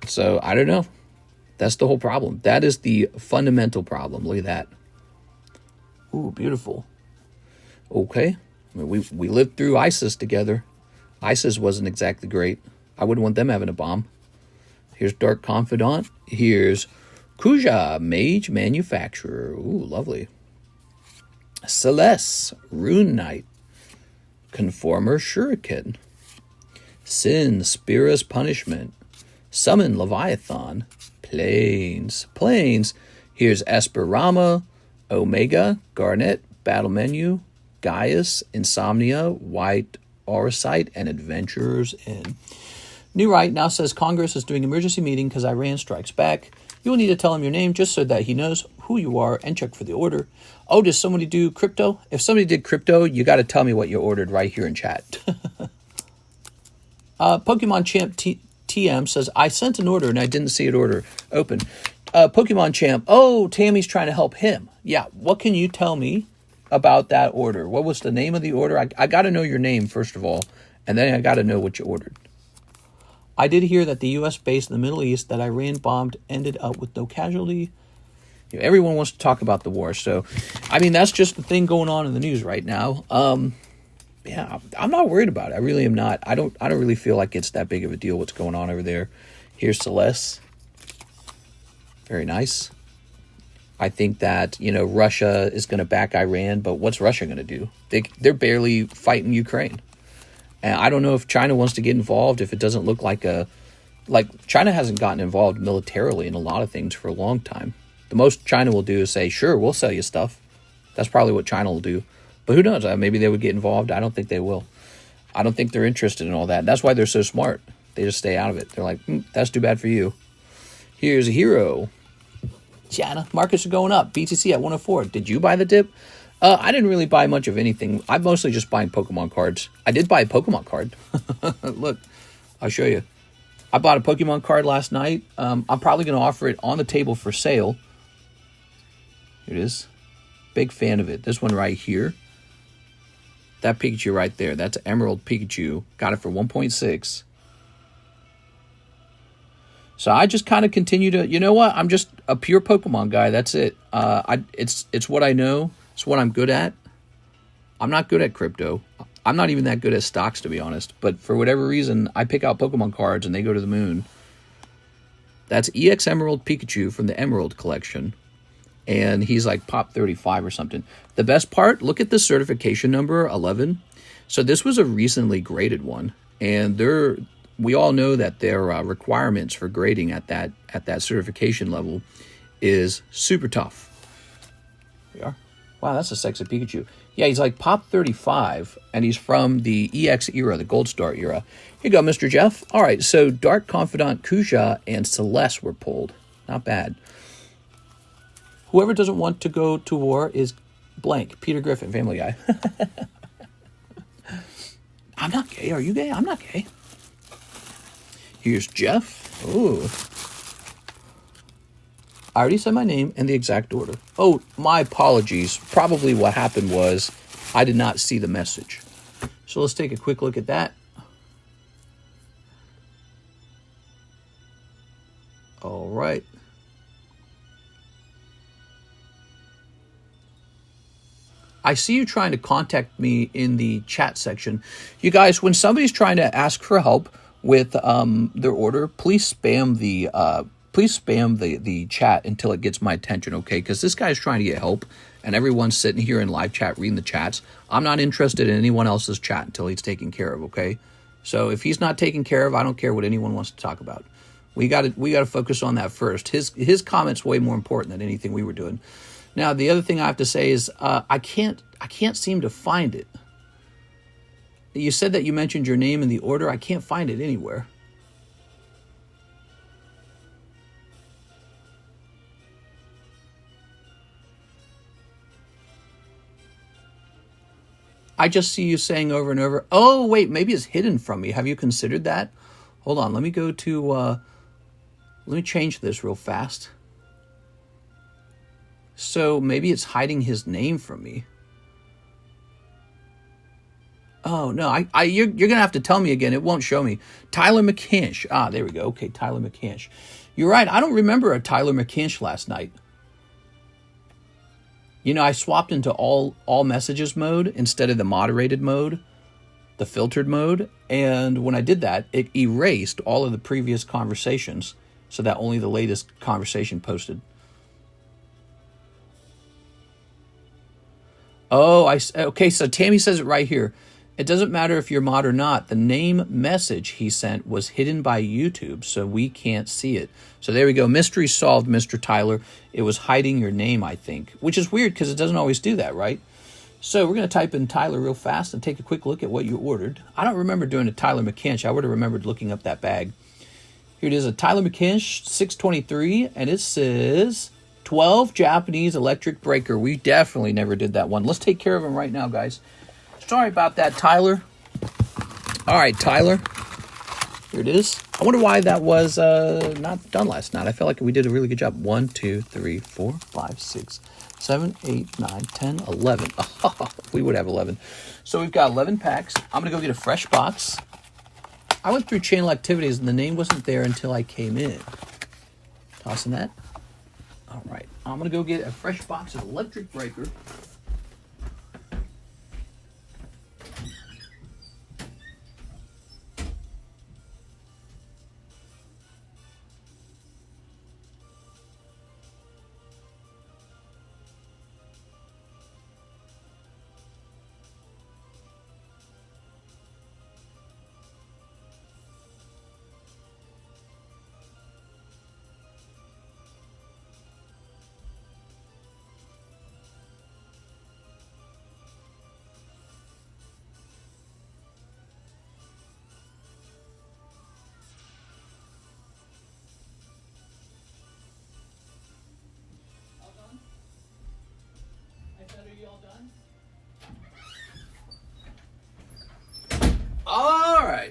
So I don't know. That's the whole problem. That is the fundamental problem. Look at that. Ooh, beautiful. Okay. I mean, we lived through ISIS together. ISIS wasn't exactly great. I wouldn't want them having a bomb. Here's Dark Confidant. Here's Kuja, Mage Manufacturer. Ooh, lovely. Celeste, Rune Knight. Conformer Shuriken. Sin, Spira's Punishment. Summon Leviathan. Plains. Here's Esperama, Omega, Garnet, Battle Menu, Gaius, Insomnia, White Auracite, and Adventurers in. New Right now says Congress is doing emergency meeting because Iran strikes back. You will need to tell him your name just so that he knows who you are and check for the order. Oh, does somebody do crypto? If somebody did crypto, you got to tell me what you ordered right here in chat. Pokemon Champ TM says, I sent an order and I didn't see it open. Pokemon Champ, oh, Tammy's trying to help him. Yeah, what can you tell me about that order? What was the name of the order? I got to know your name, first of all, and then I got to know what you ordered. I did hear that the U.S. base in the Middle East that Iran bombed ended up with no casualty. You know, everyone wants to talk about the war, so, I mean, that's just the thing going on in the news right now. Yeah, I'm not worried about it. I really am not. I don't really feel like it's that big of a deal what's going on over there. Here's Celeste. Very nice. I think that, Russia is going to back Iran, but what's Russia going to do? They're barely fighting Ukraine. And I don't know if China wants to get involved, if it doesn't look like China hasn't gotten involved militarily in a lot of things for a long time. The most China will do is say, sure, we'll sell you stuff. That's probably what China will do. But who knows? Maybe they would get involved. I don't think they will. I don't think they're interested in all that. That's why they're so smart. They just stay out of it. They're like, that's too bad for you. Here's a hero. China. Markets are going up. BTC at 104. Did you buy the dip? I didn't really buy much of anything. I'm mostly just buying Pokemon cards. I did buy a Pokemon card. Look, I'll show you. I bought a Pokemon card last night. I'm probably going to offer it on the table for sale. Here it is. Big fan of it. This one right here. That Pikachu right there. That's Emerald Pikachu. Got it for 1.6. So I just kind of continue to, you know what? I'm just a pure Pokemon guy. That's it. It's what I know. It's what I'm good at. I'm not good at crypto. I'm not even that good at stocks, to be honest. But for whatever reason, I pick out Pokemon cards and they go to the moon. That's EX Emerald Pikachu from the Emerald collection. And he's like pop 35 or something. The best part, look at the certification number, 11. So this was a recently graded one. And we all know that their requirements for grading at that certification level is super tough. Here we are. Wow, that's a sexy Pikachu. Yeah, he's like pop 35, and he's from the EX era, the Gold Star era. Here you go, Mr. Jeff. All right, so Dark Confidant Kuja and Celeste were pulled. Not bad. Whoever doesn't want to go to war is blank. Peter Griffin, Family Guy. I'm not gay. Are you gay? I'm not gay. Here's Jeff. Ooh. I already said my name and the exact order. Oh, my apologies. Probably what happened was I did not see the message. So let's take a quick look at that. All right. I see you trying to contact me in the chat section. You guys, when somebody's trying to ask for help with their order, please spam the chat until it gets my attention, okay? Because this guy's trying to get help, and everyone's sitting here in live chat reading the chats. I'm not interested in anyone else's chat until he's taken care of, okay? So if he's not taken care of, I don't care what anyone wants to talk about. We got to focus on that first. His comment's way more important than anything we were doing. Now, the other thing I have to say is I can't seem to find it. You said that you mentioned your name in the order. I can't find it anywhere. I just see you saying over and over, oh, wait, maybe it's hidden from me. Have you considered that? Hold on, let me go to, let me change this real fast. So maybe it's hiding his name from me. Oh, no, you're going to have to tell me again. It won't show me. Tyler McCansh. Ah, there we go. Okay, Tyler McCansh. You're right. I don't remember a Tyler McCansh last night. You know, I swapped into all messages mode instead of the moderated mode, the filtered mode. And when I did that, it erased all of the previous conversations so that only the latest conversation posted. Oh, okay, so Tammy says it right here. It doesn't matter if you're mod or not. The name message he sent was hidden by YouTube, so we can't see it. So there we go. Mystery solved, Mr. Tyler. It was hiding your name, I think, which is weird because it doesn't always do that, right? So we're going to type in Tyler real fast and take a quick look at what you ordered. I don't remember doing a Tyler McCansh. I would have remembered looking up that bag. Here it is, a Tyler McCansh 623, and it says 12 Japanese electric breaker. We definitely never did that one. Let's take care of him right now, guys. Sorry about that, Tyler. All right, Tyler. Here it is. I wonder why that was not done last night. I felt like we did a really good job. 1, 2, 3, 4, 5, 6, 7, 8, 9, 10, 11. Oh, we would have 11. So we've got 11 packs. I'm going to go get a fresh box. I went through channel activities, and the name wasn't there until I came in. Tossing that. All right. I'm going to go get a fresh box of electric breaker.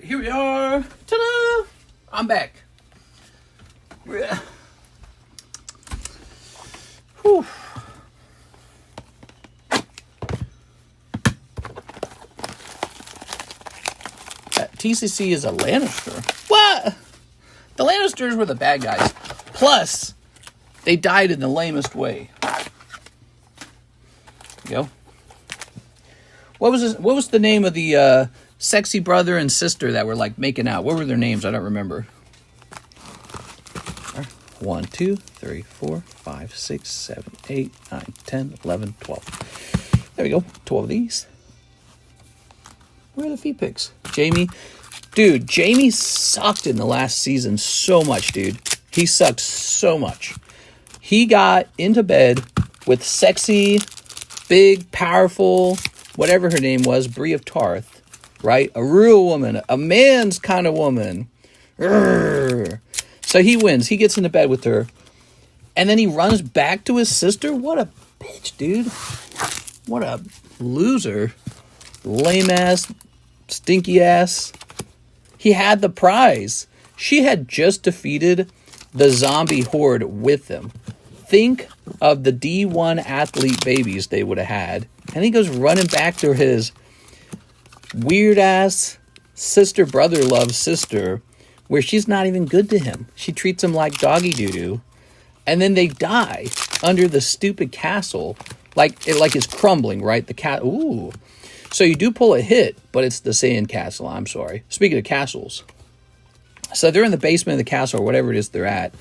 here we are. Ta-da! I'm back. Whew. TCC is a Lannister. What? The Lannisters were the bad guys. Plus, they died in the lamest way. There you go. What was the name of the sexy brother and sister that were like making out? What were their names? I don't remember. 1, 2, 3, 4, 5, 6, 7, 8, 9, 10, 11, 12. There we go. 12 of these. Where are the feet pics? Jamie. Dude, Jamie sucked in the last season so much, dude. He sucked so much. He got into bed with sexy, big, powerful, whatever her name was, Bree of Tarth, right? A real woman, a man's kind of woman. Urgh. So he wins. He gets into bed with her. And then he runs back to his sister? What a bitch, dude. What a loser. Lame ass, stinky ass. He had the prize. She had just defeated the zombie horde with him. Think of the D1 athlete babies they would have had. And he goes running back to his weird ass sister brother love sister, where she's not even good to him. She treats him like doggy doo-doo. And then they die under the stupid castle. Like it's crumbling, right? Ooh. So you do pull a hit, but it's the sand castle. I'm sorry. Speaking of castles. So they're in the basement of the castle or whatever it is they're at.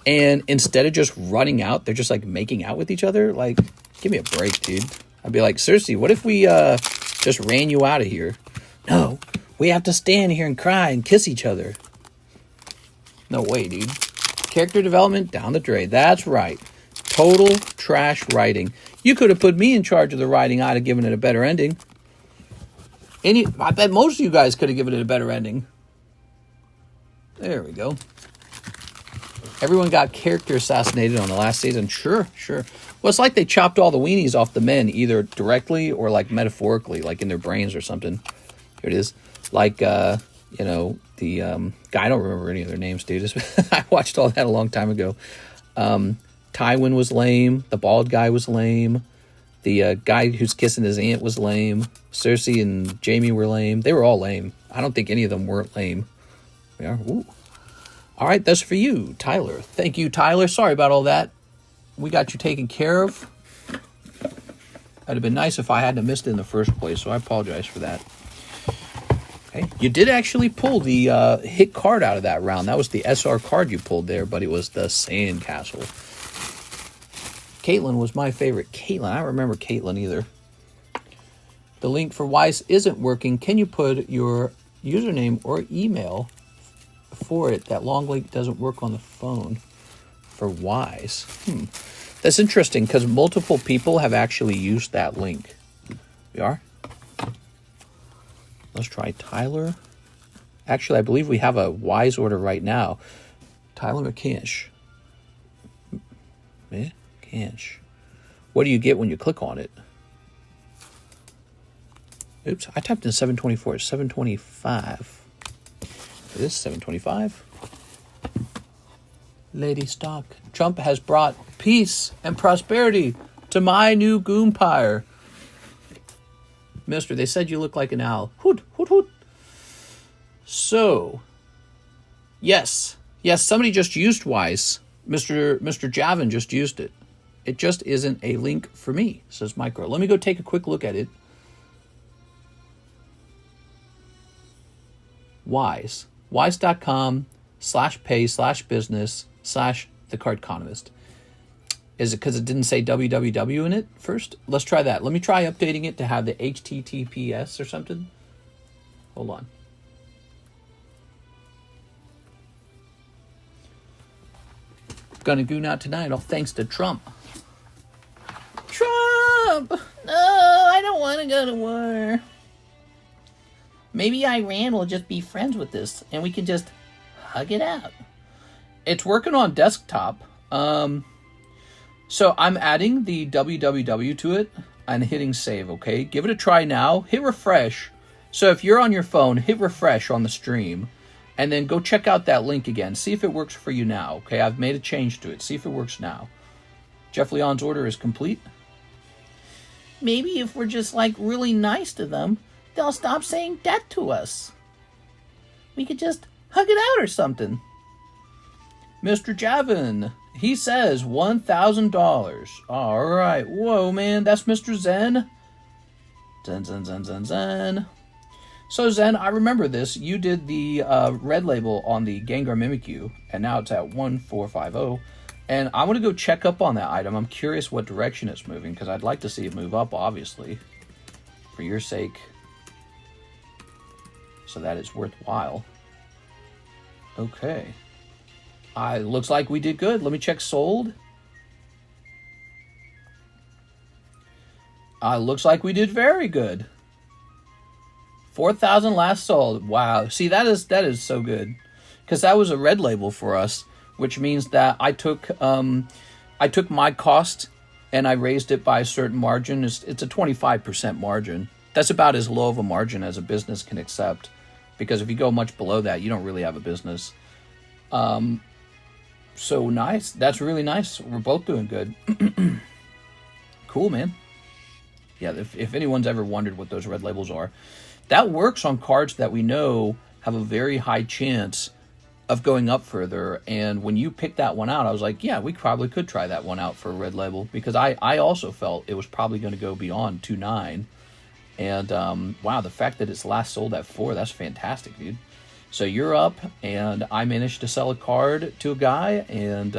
And instead of just running out, they're just like making out with each other. Like, give me a break, dude. I'd be like, seriously, what if we just ran you out of here? No, we have to stand here and cry and kiss each other. No way, dude. Character development down the drain. That's right. Total trash writing. You could have put me in charge of the writing. I'd have given it a better ending. I bet most of you guys could have given it a better ending. There we go. Everyone got character assassinated on the last season. Sure. Well, it's like they chopped all the weenies off the men, either directly or like metaphorically, like in their brains or something. Here it is. Like, the guy, I don't remember any of their names, dude. I watched all that a long time ago. Tywin was lame. The bald guy was lame. The guy who's kissing his aunt was lame. Cersei and Jamie were lame. They were all lame. I don't think any of them weren't lame. Yeah. Ooh. All right, that's for you, Tyler. Thank you, Tyler. Sorry about all that. We got you taken care of. It'd have been nice if I hadn't missed it in the first place, so I apologize for that. Okay. You did actually pull the hit card out of that round. That was the SR card you pulled there, but it was the Sand Castle. Caitlin was my favorite. Caitlin, I don't remember Caitlin either. The link for Weiss isn't working. Can you put your username or email for it? That long link doesn't work on the phone for Weiss. That's interesting because multiple people have actually used that link. We are? Let's try Tyler. Actually, I believe we have a Weiss order right now. Tyler McCansh. What do you get when you click on it? Oops, I typed in 724. It's 725. It is 725. Lady Stock. Trump has brought peace and prosperity to my new Goompire. Mister, they said you look like an owl. Hoot, hoot, hoot. So, yes, somebody just used Weiss. Mr. Javin just used it. It just isn't a link for me, says Micro. Let me go take a quick look at it. Weiss. Weiss.com/pay/business/TheCardconomist. Is it because it didn't say www in it first? Let's try that. Let me try updating it to have the HTTPS or something. Hold on. Gonna goon out tonight, all thanks to Trump. Trump! No, I don't want to go to war. Maybe Iran will just be friends with this, and we can just hug it out. It's working on desktop. So I'm adding the www to it and hitting save, okay? Give it a try now. Hit refresh, So if you're on your phone, hit refresh on the stream, and then go check out that link again. See if it works for you now, okay? I've made a change to it. See if it works now. Jeff Leon's order is complete. Maybe if we're just, like, really nice to them, they'll stop saying that to us. We could just hug it out or something. Mr. Javin, he says $1,000. All right. Whoa, man. That's Mr. Zen. Zen. So, Zen, I remember this. You did the red label on the Gengar Mimikyu, and now it's at 1450. And I want to go check up on that item. I'm curious what direction it's moving, because I'd like to see it move up, obviously, for your sake, so that it's worthwhile. Okay. Looks like we did good. Let me check sold. Looks like we did very good. 4,000 last sold. Wow. See, that is so good, because that was a red label for us, which means that I took my cost and I raised it by a certain margin. It's a 25% margin. That's about as low of a margin as a business can accept, because if you go much below that, you don't really have a business. So nice. That's really nice. We're both doing good. Cool, man. Yeah, if anyone's ever wondered what those red labels are, that works on cards that we know have a very high chance of going up further. And when you picked that one out, I was like, yeah, we probably could try that one out for a red label, because I also felt it was probably going to go beyond 2.9. And wow, the fact that it's last sold at 4, that's fantastic, dude. So you're up, and I managed to sell a card to a guy, and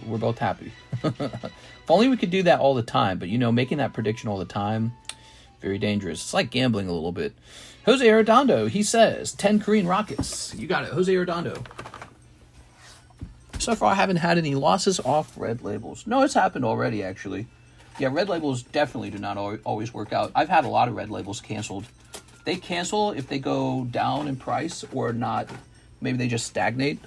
we're both happy. If only we could do that all the time, but, you know, making that prediction all the time, very dangerous. It's like gambling a little bit. Jose Arredondo, he says, 10 Korean Rockets. You got it, Jose Arredondo. So far, I haven't had any losses off red labels. No, it's happened already, actually. Yeah, red labels definitely do not always work out. I've had a lot of red labels canceled. They cancel if they go down in price or not. Maybe they just stagnate.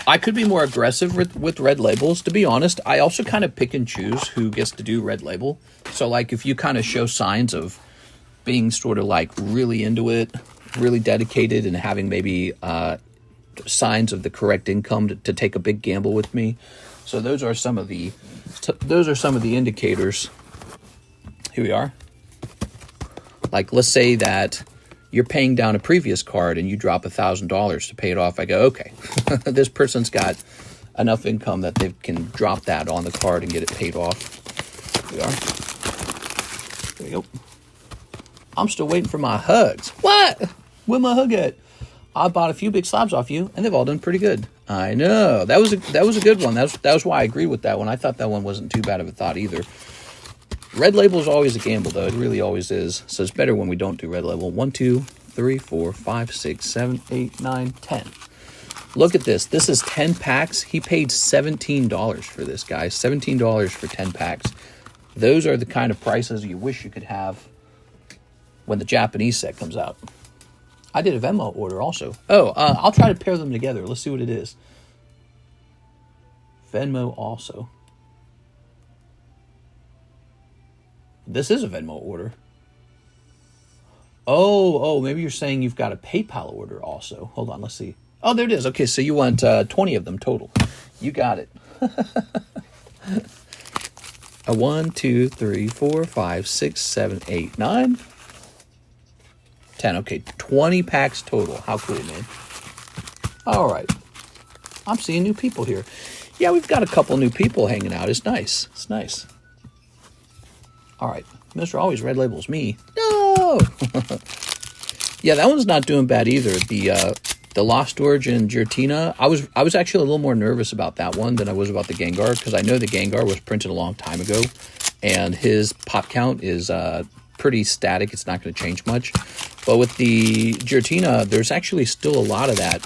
I could be more aggressive with red labels, to be honest. I also kind of pick and choose who gets to do red label. So, like, if you kind of show signs of being sort of, like, really into it, really dedicated, and having maybe signs of the correct income to take a big gamble with me. So those are some of the indicators. Here we are. Like, let's say that you're paying down a previous card and you drop $1,000 to pay it off. I go, okay, this person's got enough income that they can drop that on the card and get it paid off. Here we are. There we go. I'm still waiting for my hugs. What? Where my hug at? I bought a few big slabs off you, and they've all done pretty good. I know. That was a good one. That was why I agree with that one. I thought that one wasn't too bad of a thought either. Red label is always a gamble, though. It really always is. So it's better when we don't do red label. 1, 2, 3, 4, 5, 6, 7, 8, 9, 10. Look at this. This is 10 packs. He paid $17 for this, guys. $17 for 10 packs. Those are the kind of prices you wish you could have when the Japanese set comes out. I did a Venmo order also. Oh, I'll try to pair them together. Let's see what it is. Venmo also. This is a Venmo order. Oh, maybe you're saying you've got a PayPal order also. Hold on, let's see. Oh, there it is. Okay, so you want 20 of them total. You got it. 1, 2, 3, 4, 5, 6, 7, 8, 9, 10. Okay, 20 packs total. How cool, man. All right. I'm seeing new people here. Yeah, we've got a couple new people hanging out. It's nice. It's nice. All right. Mr. Always Red Labels me. No! Yeah, that one's not doing bad either. The Lost Origin Jolteon. I was actually a little more nervous about that one than I was about the Gengar, because I know the Gengar was printed a long time ago, and his pop count is pretty static. It's not going to change much. But with the Jolteon, there's actually still a lot of that.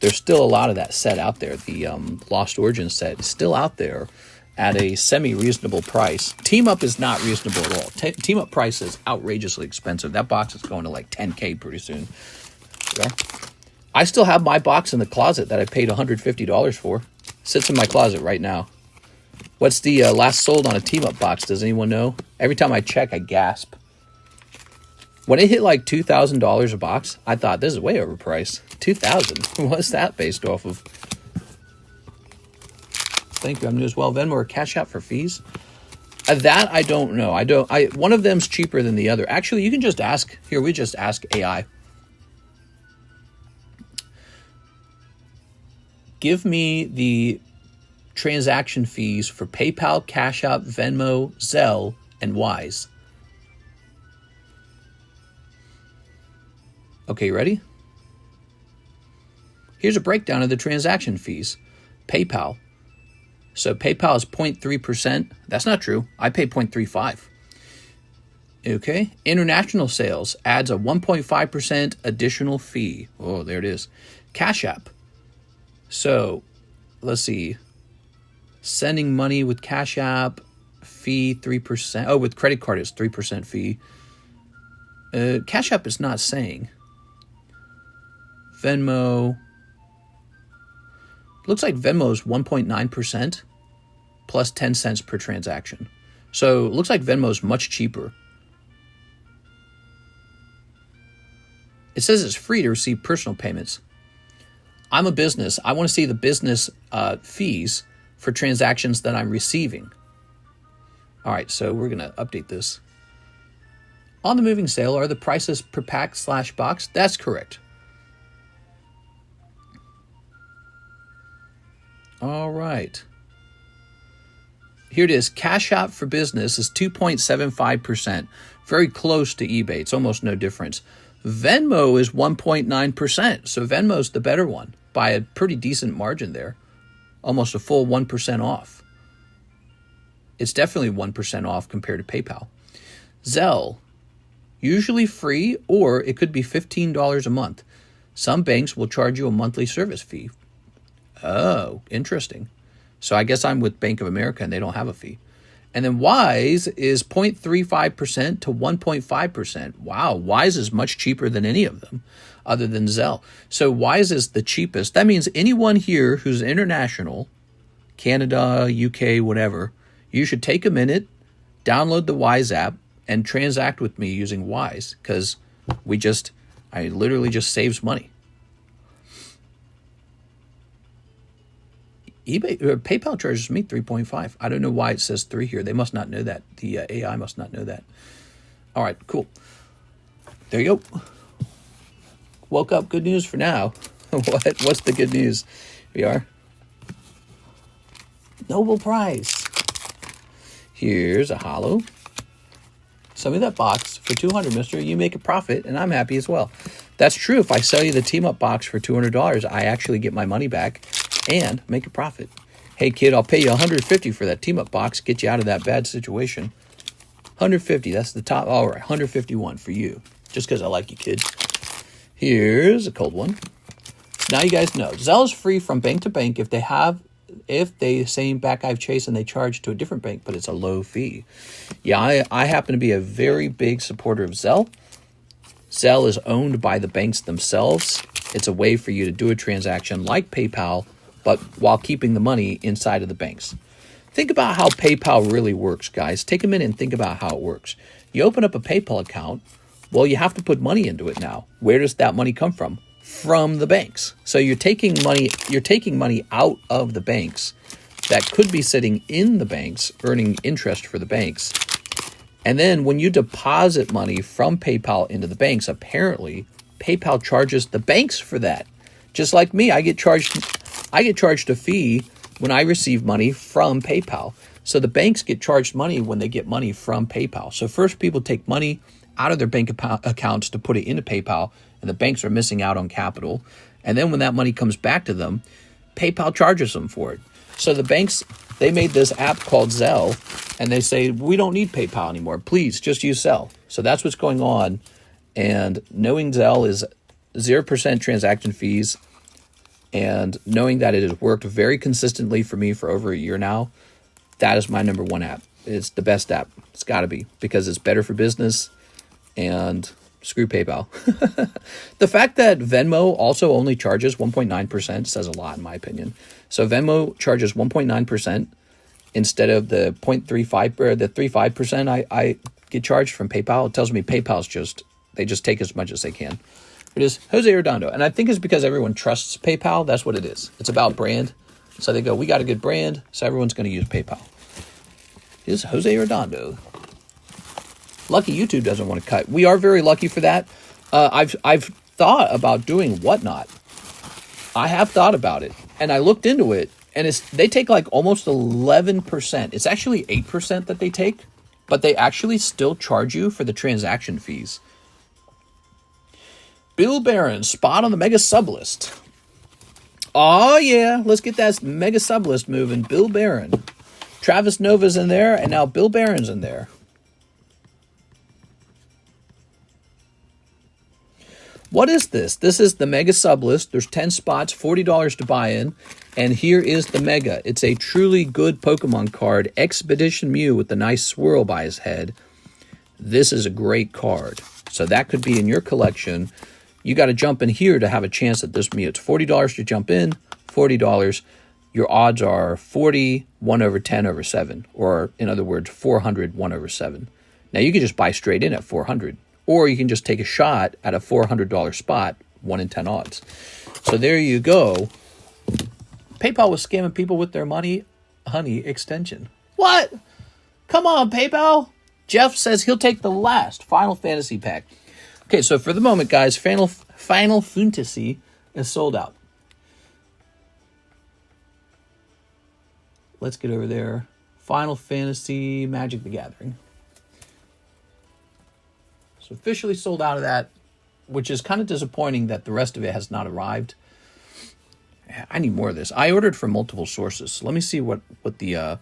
There's still a lot of that set out there. The Lost Origin set is still out there at a semi-reasonable price. Team Up is not reasonable at all. Team Up price is outrageously expensive. That box is going to like $10K pretty soon. Yeah. I still have my box in the closet that I paid $150 for. Sits in my closet right now. What's the last sold on a Team Up box? Does anyone know? Every time I check, I gasp. When it hit like $2,000 a box, I thought this is way overpriced. $2,000. What's that based off of? Thank you. I'm new as well. Venmo or Cash App for fees? That I don't know. One of them's cheaper than the other. Actually, you can just ask. Here, we just ask AI. Give me the transaction fees for PayPal, Cash App, Venmo, ZELLE, and Weiss. Okay, ready? Here's a breakdown of the transaction fees. PayPal. So PayPal is 0.3%. That's not true. I pay 0.35. Okay. International sales adds a 1.5% additional fee. Oh, there it is. Cash App. So let's see. Sending money with Cash App, fee 3%. Oh, with credit card, it's 3% fee. Cash App is not saying. Venmo. Looks like Venmo is 1.9% plus 10 cents per transaction. So it looks like Venmo is much cheaper. It says it's free to receive personal payments. I'm a business. I want to see the business fees for transactions that I'm receiving. All right, so we're going to update this. On the moving sale, are the prices per pack/box? That's correct. All right. Here it is. Cash App for business is 2.75%. Very close to eBay. It's almost no difference. Venmo is 1.9%. So Venmo's the better one by a pretty decent margin there. Almost a full 1% off. It's definitely 1% off compared to PayPal. ZELLE, usually free, or it could be $15 a month. Some banks will charge you a monthly service fee. Oh, interesting. So I guess I'm with Bank of America and they don't have a fee. And then Weiss is 0.35% to 1.5%. Wow, Weiss is much cheaper than any of them other than ZELLE. So Weiss is the cheapest. That means anyone here who's international, Canada, UK, whatever, you should take a minute, download the Weiss app, and transact with me using Weiss, because I literally just saves money. PayPal charges me 3.5. I don't know why it says 3 here. They must not know that. The AI must not know that. All right, cool. There you go. Woke up. Good news for now. What's the good news? We are Nobel Prize. Here's a holo. Send me that box for $200, mister. You make a profit, and I'm happy as well. That's true. If I sell you the team-up box for $200, I actually get my money back and make a profit. Hey, kid, I'll pay you $150 for that team-up box, get you out of that bad situation. $150, that's the top. All right, $151 for you, just because I like you, kid. Here's a cold one. Now you guys know. ZELLE is free from bank to bank if they same back I've chased and they charge to a different bank, but it's a low fee. Yeah, I happen to be a very big supporter of ZELLE. ZELLE is owned by the banks themselves. It's a way for you to do a transaction like PayPal, but while keeping the money inside of the banks. Think about how PayPal really works, guys. Take a minute and think about how it works. You open up a PayPal account. Well, you have to put money into it now. Where does that money come from? From the banks. So you're taking money out of the banks that could be sitting in the banks, earning interest for the banks. And then when you deposit money from PayPal into the banks, apparently PayPal charges the banks for that. Just like me, I get charged a fee when I receive money from PayPal. So the banks get charged money when they get money from PayPal. So first people take money out of their bank accounts to put it into PayPal, and the banks are missing out on capital. And then when that money comes back to them, PayPal charges them for it. So the banks, they made this app called ZELLE, and they say, we don't need PayPal anymore. Please, just use ZELLE. So that's what's going on. And knowing ZELLE is 0% transaction fees, and knowing that it has worked very consistently for me for over a year now, that is my number one app. It's the best app. It's got to be, because it's better for business, and screw PayPal. The fact that Venmo also only charges 1.9% says a lot, in my opinion. So Venmo charges 1.9% instead of the 0.35 or the 3.5% I get charged from PayPal. It tells me PayPal's just They just take as much as they can. It is Jose Redondo. And I think it's because everyone trusts PayPal. That's what it is. It's about brand. So they go, we got a good brand, so everyone's going to use PayPal. It is Jose Redondo. Lucky YouTube doesn't want to cut. We are very lucky for that. I've thought about doing Whatnot. I have thought about it. And I looked into it. And they take like almost 11%. It's actually 8% that they take. But they actually still charge you for the transaction fees. Bill Barron, spot on the mega sub list. Oh, yeah. Let's get that mega sub list moving. Bill Barron. Travis Nova's in there, and now Bill Barron's in there. What is this? This is the mega sub list. There's 10 spots, $40 to buy in. And here is the mega. It's a truly good Pokemon card. Expedition Mew with the nice swirl by his head. This is a great card. So that could be in your collection. You got to jump in here to have a chance at this Mew. It's $40 to jump in, $40. Your odds are 40, 1 over 10 over 7. Or, in other words, 400, 1 over 7. Now, you can just buy straight in at 400. Or you can just take a shot at a $400 spot, 1 in 10 odds. So there you go. PayPal was scamming people with their money, honey, extension. What? Come on, PayPal. Jeff says he'll take the last Final Fantasy pack. Okay, so for the moment, guys, Final Fantasy is sold out. Let's get over there. Final Fantasy Magic the Gathering. So officially sold out of that, which is kind of disappointing that the rest of it has not arrived. I need more of this. I ordered from multiple sources. So let me see what the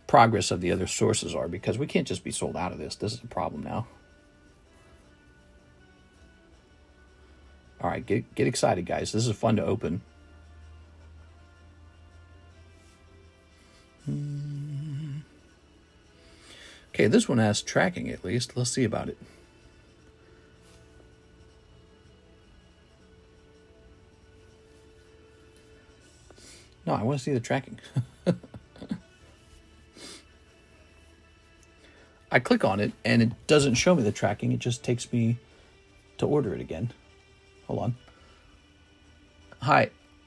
progress of the other sources are, because we can't just be sold out of this. This is a problem now. All right, get excited, guys. This is fun to open. Okay, this one has tracking at least. Let's see about it. No, I want to see the tracking. I click on it, and it doesn't show me the tracking. It just takes me to order it again. Hold on.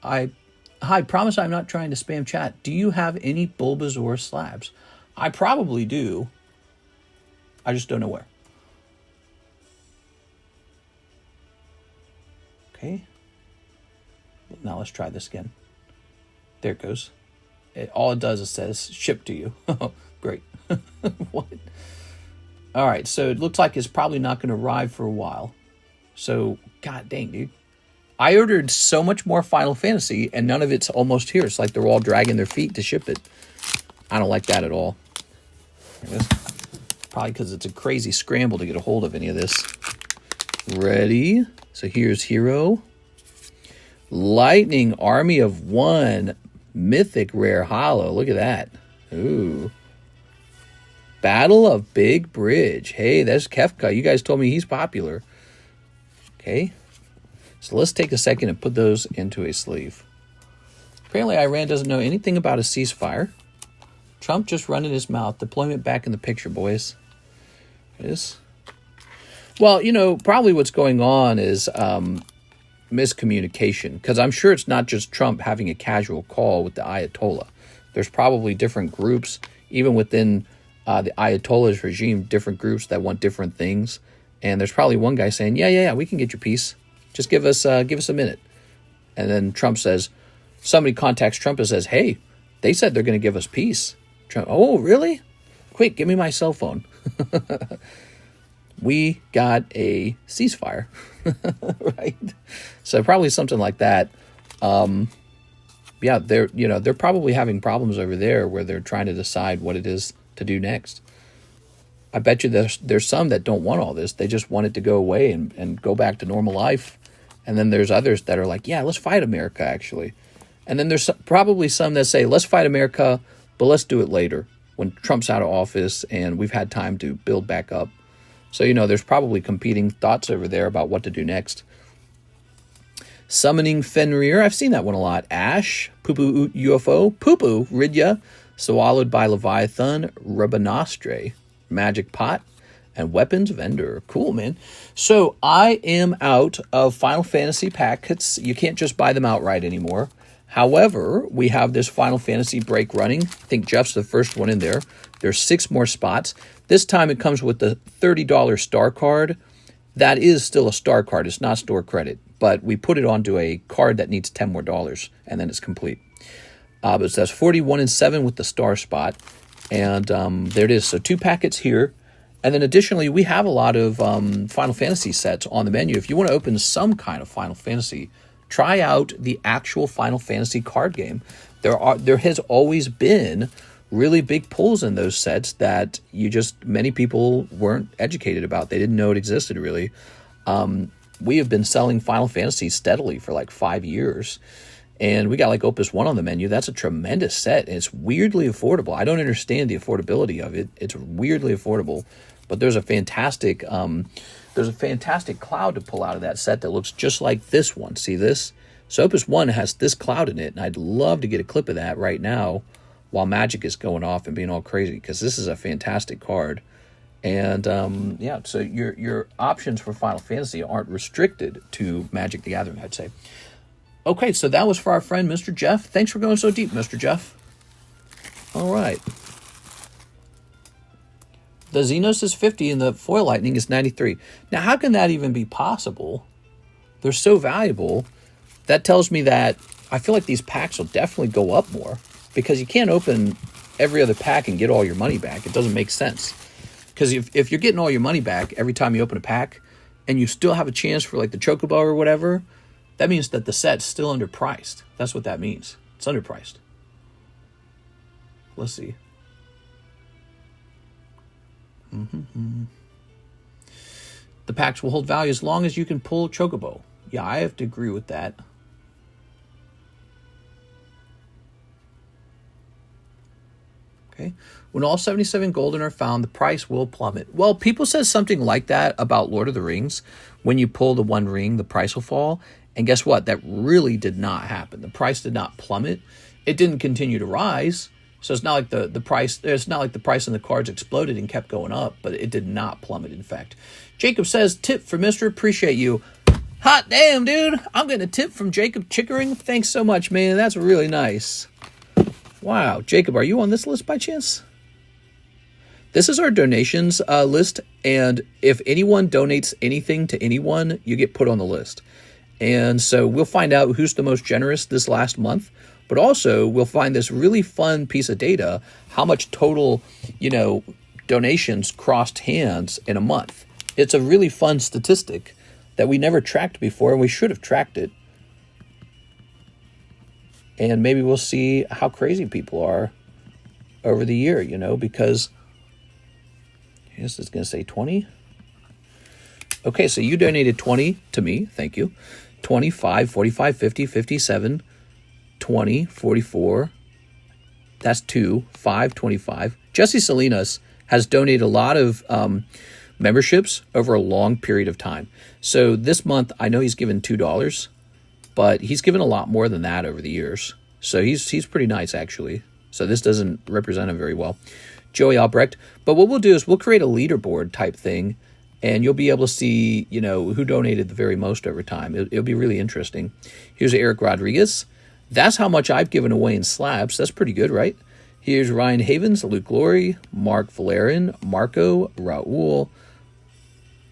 Hi, promise I'm not trying to spam chat. Do you have any Bulbasaur slabs? I probably do. I just don't know where. Okay. Now let's try this again. There it goes. All it does is says ship to you. Great. What? All right, so it looks like it's probably not going to arrive for a while. So, god dang, dude. I ordered so much more Final Fantasy, and none of it's almost here. It's like they're all dragging their feet to ship it. I don't like that at all. Probably because it's a crazy scramble to get a hold of any of this. Ready? So here's Hero. Lightning Army of One. Mythic Rare Hollow. Look at that. Ooh. Battle of Big Bridge. Hey, that's Kefka. You guys told me he's popular. Okay. So let's take a second and put those into a sleeve. Apparently Iran doesn't know anything about a ceasefire. Trump just running his mouth. Deployment back in the picture, boys. Yes. Well, you know, probably what's going on is miscommunication, because I'm sure it's not just Trump having a casual call with the Ayatollah. There's probably different groups, even within the Ayatollah's regime, different groups that want different things. And there's probably one guy saying, yeah, we can get your peace. Just give us a minute. And then Trump says, somebody contacts Trump and says, hey, they said they're going to give us peace. Trump, oh, really? Quick, give me my cell phone. We got a ceasefire, right? So probably something like that. Yeah, they're probably having problems over there where they're trying to decide what it is to do next. I bet you there's some that don't want all this. They just want it to go away and go back to normal life. And then there's others that are like, yeah, let's fight America, actually. And then there's probably some that say, let's fight America, but let's do it later when Trump's out of office and we've had time to build back up. So, there's probably competing thoughts over there about what to do next. Summoning Fenrir. I've seen that one a lot. Ash, Poo-Poo UFO, Poo-Poo Ridya, Swallowed by Leviathan, Rabanastre, Magic Pot, And weapons vendor. Cool, man. So I am out of Final Fantasy packets. You can't just buy them outright anymore. However, we have this Final Fantasy break running. I think Jeff's the first one in there. There's 6 more spots. This time it comes with the $30 star card. That is still a star card. It's not store credit. But we put it onto a card that needs $10 more, and then it's complete. But it says 41 and 7 with the star spot. And there it is. So 2 packets here. And then additionally, we have a lot of Final Fantasy sets on the menu. If you want to open some kind of Final Fantasy, try out the actual Final Fantasy card game. There has always been really big pulls in those sets that many people weren't educated about. They didn't know it existed, really. We have been selling Final Fantasy steadily for like 5 years. And we got like Opus 1 on the menu. That's a tremendous set. And it's weirdly affordable. I don't understand the affordability of it. It's weirdly affordable. But there's a fantastic cloud to pull out of that set that looks just like this one. See this? So Opus 1 has this cloud in it. And I'd love to get a clip of that right now while Magic is going off and being all crazy. Because this is a fantastic card. And yeah, so your options for Final Fantasy aren't restricted to Magic the Gathering, I'd say. Okay, so that was for our friend, Mr. Jeff. Thanks for going so deep, Mr. Jeff. All right. The Xenos is 50 and the Foil Lightning is 93. Now, how can that even be possible? They're so valuable. That tells me that I feel like these packs will definitely go up more because you can't open every other pack and get all your money back. It doesn't make sense. Because if you're getting all your money back every time you open a pack and you still have a chance for like the Chocobo or whatever, that means that the set's still underpriced. That's what that means. It's underpriced. Let's see. The packs will hold value as long as you can pull Chocobo. Yeah, I have to agree with that. Okay. When all 77 golden are found, the price will plummet. Well, people said something like that about Lord of the Rings. When you pull the one ring, the price will fall. And guess what? That really did not happen. The price did not plummet. It didn't continue to rise. So it's not like the price. It's not like the price on the cards exploded and kept going up, but it did not plummet. In fact, Jacob says, "Tip for Mister. Appreciate you." Hot damn, dude! I'm getting a tip from Jacob Chickering. Thanks so much, man. That's really nice. Wow, Jacob, are you on this list by chance? This is our donations list, and if anyone donates anything to anyone, you get put on the list. And so we'll find out who's the most generous this last month, but also we'll find this really fun piece of data, how much total, donations crossed hands in a month. It's a really fun statistic that we never tracked before, and we should have tracked it. And maybe we'll see how crazy people are over the year, because this is going to say 20. Okay, so you donated 20 to me. Thank you. 25, 45, 50, 57, 20, 44. That's 2, 5, 25. Jesse Salinas has donated a lot of memberships over a long period of time. So this month, I know he's given $2, but he's given a lot more than that over the years. So he's pretty nice, actually. So this doesn't represent him very well. Joey Albrecht. But what we'll do is we'll create a leaderboard type thing, and you'll be able to see, who donated the very most over time. It'll be really interesting. Here's Eric Rodriguez. That's how much I've given away in slabs. That's pretty good, right? Here's Ryan Havens, Luke Laurie, Mark Valerian, Marco, Raul.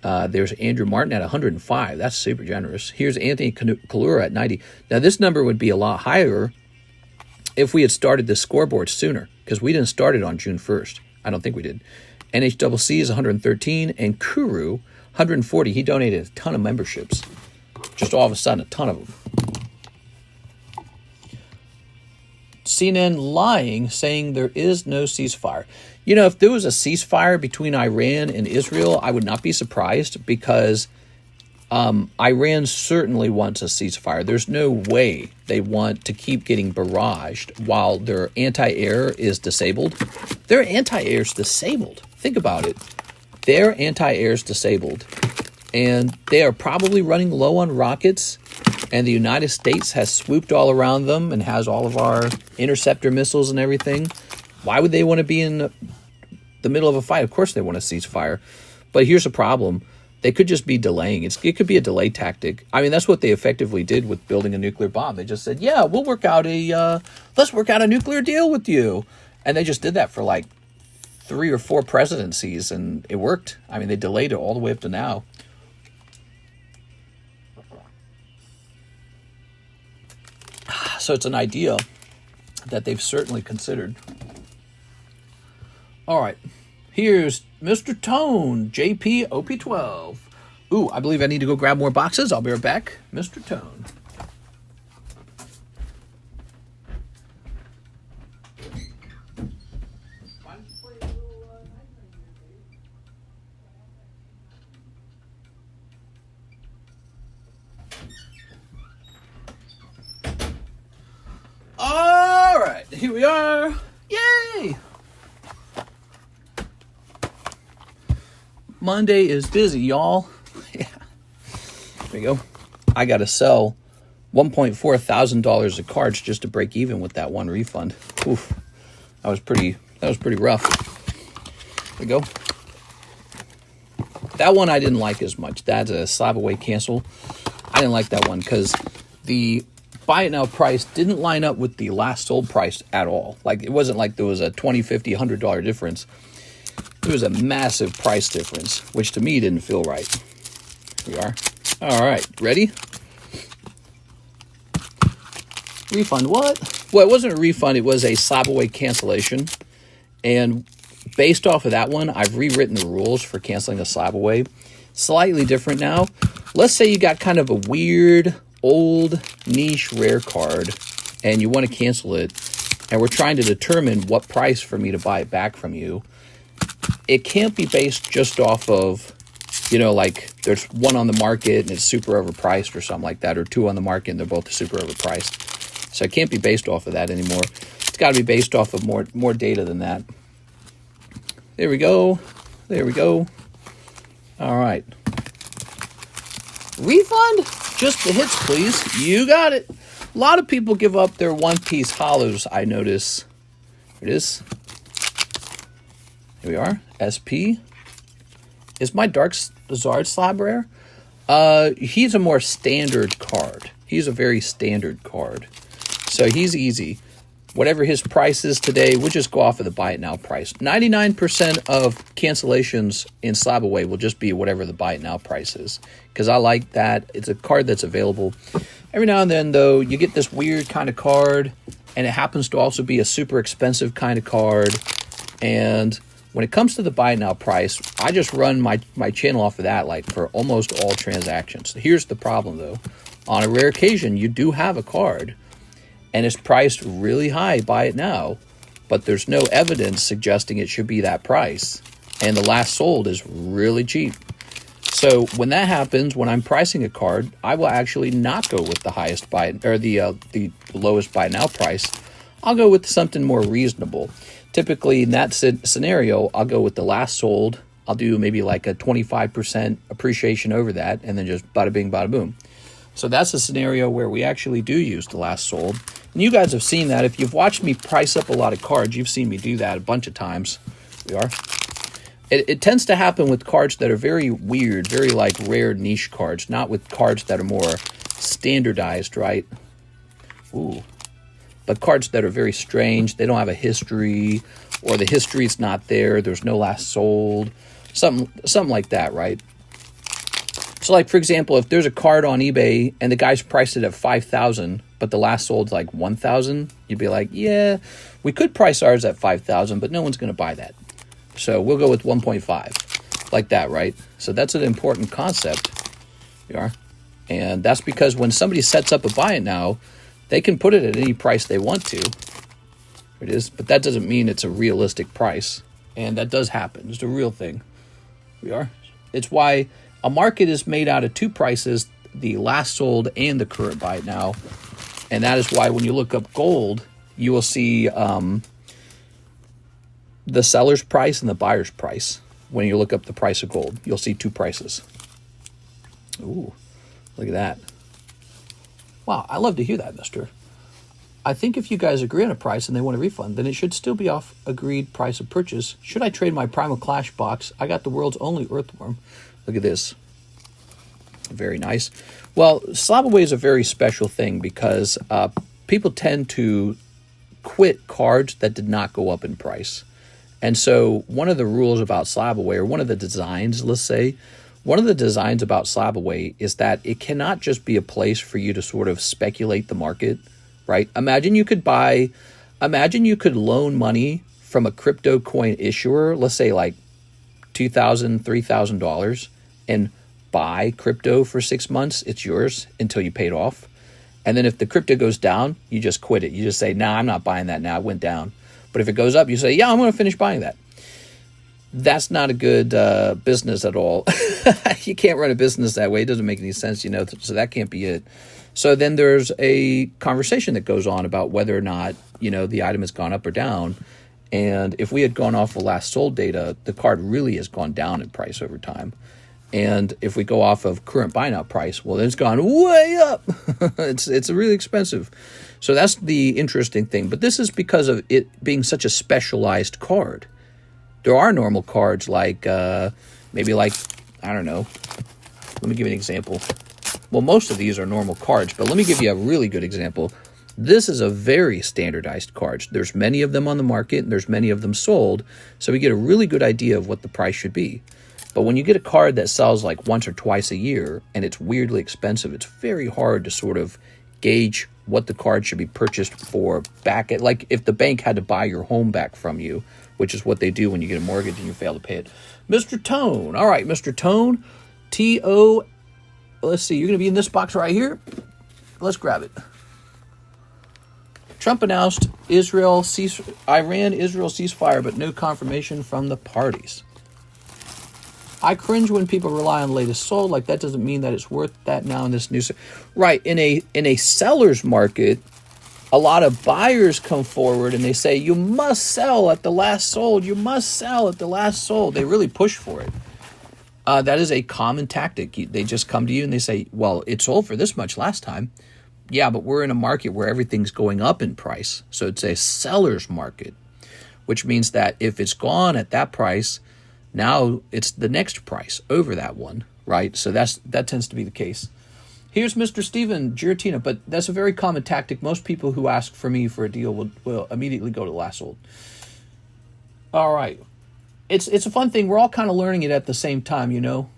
There's Andrew Martin at 105. That's super generous. Here's Anthony Kalura at 90. Now, this number would be a lot higher if we had started this scoreboard sooner, because we didn't start it on June 1st. I don't think we did. NHCC is 113, and Kuru, 140. He donated a ton of memberships. Just all of a sudden, a ton of them. CNN lying, saying there is no ceasefire. If there was a ceasefire between Iran and Israel, I would not be surprised, because Iran certainly wants a ceasefire. There's no way they want to keep getting barraged while their anti-air is disabled. Their anti-air is disabled. Think about it. Their anti-air is disabled, and they are probably running low on rockets, and the United States has swooped all around them and has all of our interceptor missiles and everything. Why would they want to be in the middle of a fight? Of course they want a ceasefire. But here's the problem. They could just be delaying. It could be a delay tactic. I mean, that's what they effectively did with building a nuclear bomb. They just said, yeah, we'll work out let's work out a nuclear deal with you. And they just did that for like 3 or 4 presidencies, and it worked. I mean, they delayed it all the way up to now. So it's an idea that they've certainly considered. All right, here's Mr. Tone, JP OP12. Ooh, I believe I need to go grab more boxes. I'll be right back. Mr. Tone. All right, here we are. Yay! Monday is busy, y'all. Yeah. There we go. I got to sell $1.4 thousand of cards just to break even with that one refund. Oof. That was pretty rough. There we go. That one I didn't like as much. That's a slab away cancel. I didn't like that one because the buy it now price didn't line up with the last sold price at all. Like, it wasn't like there was a $20, $50, $100 difference. There was a massive price difference, which to me didn't feel right. Here we are. All right, ready? Refund what? Well, it wasn't a refund. It was a slab away cancellation. And based off of that one, I've rewritten the rules for canceling a slab away. Slightly different now. Let's say you got kind of a weird, old, niche, rare card, and you want to cancel it, and we're trying to determine what price for me to buy it back from you. It can't be based just off of, you know, like there's one on the market and it's super overpriced or something like that, or 2 on the market and they're both super overpriced. So it can't be based off of that anymore. It's got to be based off of more data than that. There we go. There we go. All right. Refund? Just the hits, please. You got it. A lot of people give up their one-piece hollows, I notice. Here it is. Here we are. SP. Is my Dark Zard Slab rare? He's a more standard card. He's a very standard card. So he's easy. Whatever his price is today, we'll just go off of the buy it now price. 99% of cancellations in Slab Away will just be whatever the buy it now price is. Because I like that. It's a card that's available. Every now and then, though, you get this weird kind of card, and it happens to also be a super expensive kind of card. And when it comes to the buy it now price, I just run my channel off of that, like, for almost all transactions. Here's the problem, though. On a rare occasion, you do have a card, and it's priced really high, buy it now, but there's no evidence suggesting it should be that price. And the last sold is really cheap. So when that happens, when I'm pricing a card, I will actually not go with the highest buy, or the lowest buy now price. I'll go with something more reasonable. Typically in that scenario, I'll go with the last sold. I'll do maybe like a 25% appreciation over that, and then just bada bing, bada boom. So that's a scenario where we actually do use the last sold. And you guys have seen that. If you've watched me price up a lot of cards, you've seen me do that a bunch of times. We are. It tends to happen with cards that are very weird, very like rare niche cards, not with cards that are more standardized, right? Ooh. But cards that are very strange, they don't have a history, or the history's not there, there's no last sold, something like that, right? So like, for example, if there's a card on eBay and the guy's priced it at $5,000, but the last sold's like $1,000, you'd be like, yeah, we could price ours at $5,000, but no one's going to buy that. So we'll go with 1.5, like that, right? So that's an important concept. You are. And that's because when somebody sets up a buy it now, they can put it at any price they want to. It is, but that doesn't mean it's a realistic price. And that does happen. It's a real thing. We are. It's why a market is made out of 2 prices, the last sold and the current buy it now. And that is why when you look up gold, you will see the seller's price and the buyer's price. When you look up the price of gold, you'll see 2 prices. Ooh, look at that. Wow, I love to hear that, mister. I think if you guys agree on a price and they want a refund, then it should still be off agreed price of purchase. Should I trade my Primal Clash box? I got the world's only Earthworm. Look at this. Very nice. Well, slab away is a very special thing because people tend to quit cards that did not go up in price. And so one of the rules about slab away, or one of the designs, let's say, one of the designs about slab away is that it cannot just be a place for you to sort of speculate the market, right? Imagine you could loan money from a crypto coin issuer, let's say like $2,000, $3,000, and buy crypto for 6 months. It's yours until you pay it off. And then if the crypto goes down, you just quit it. You just say, nah, I'm not buying that now. It went down. But if it goes up, you say, yeah, I'm going to finish buying that. That's not a good business at all. You can't run a business that way. It doesn't make any sense, you know, so that can't be it. So then there's a conversation that goes on about whether or not, you know, the item has gone up or down. And if we had gone off of last sold data, the card really has gone down in price over time. And if we go off of current buy now price, well, then it's gone way up. It's really expensive. So that's the interesting thing. But this is because of it being such a specialized card. There are normal cards like, maybe like, I don't know. Let me give you an example. Well, most of these are normal cards, but let me give you a really good example. This is a very standardized card. There's many of them on the market, and there's many of them sold, so we get a really good idea of what the price should be. But when you get a card that sells like once or twice a year, and it's weirdly expensive, it's very hard to sort of gauge what the card should be purchased for back at, like if the bank had to buy your home back from you, which is what they do when you get a mortgage and you fail to pay it. Mr. Tone. All right, Mr. Tone. T-O. Let's see. You're going to be in this box right here. Let's grab it. Trump announced Iran-Israel ceasefire, but no confirmation from the parties. I cringe when people rely on latest sold. Like, that doesn't mean that it's worth that now in this news. Right. In a seller's market, a lot of buyers come forward and they say, you must sell at the last sold. You must sell at the last sold. They really push for it. That is a common tactic. They just come to you and they say, well, it sold for this much last time. Yeah, but we're in a market where everything's going up in price. So it's a seller's market, which means that if it's gone at that price, now it's the next price over that one, right? So that tends to be the case. Here's Mr. Steven Giratina, but that's a very common tactic. Most people who ask for me for a deal will immediately go to last sold. All right. It's a fun thing. We're all kind of learning it at the same time, you know.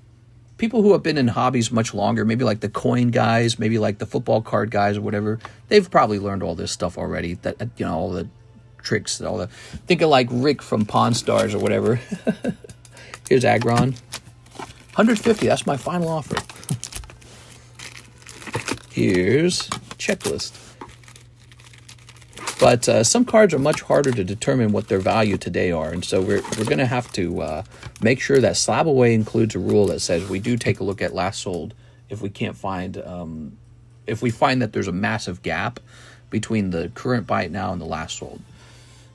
People who have been in hobbies much longer, maybe like the coin guys, maybe like the football card guys or whatever, they've probably learned all this stuff already. That, you know, all the tricks, all the, think of like Rick from Pawn Stars or whatever. Here's Agron. 150, that's my final offer. Here's checklist. But some cards are much harder to determine what their value today are, and so we're going to have to make sure that slab away includes a rule that says we do take a look at last sold if we can't find if we find that there's a massive gap between the current buy it now and the last sold.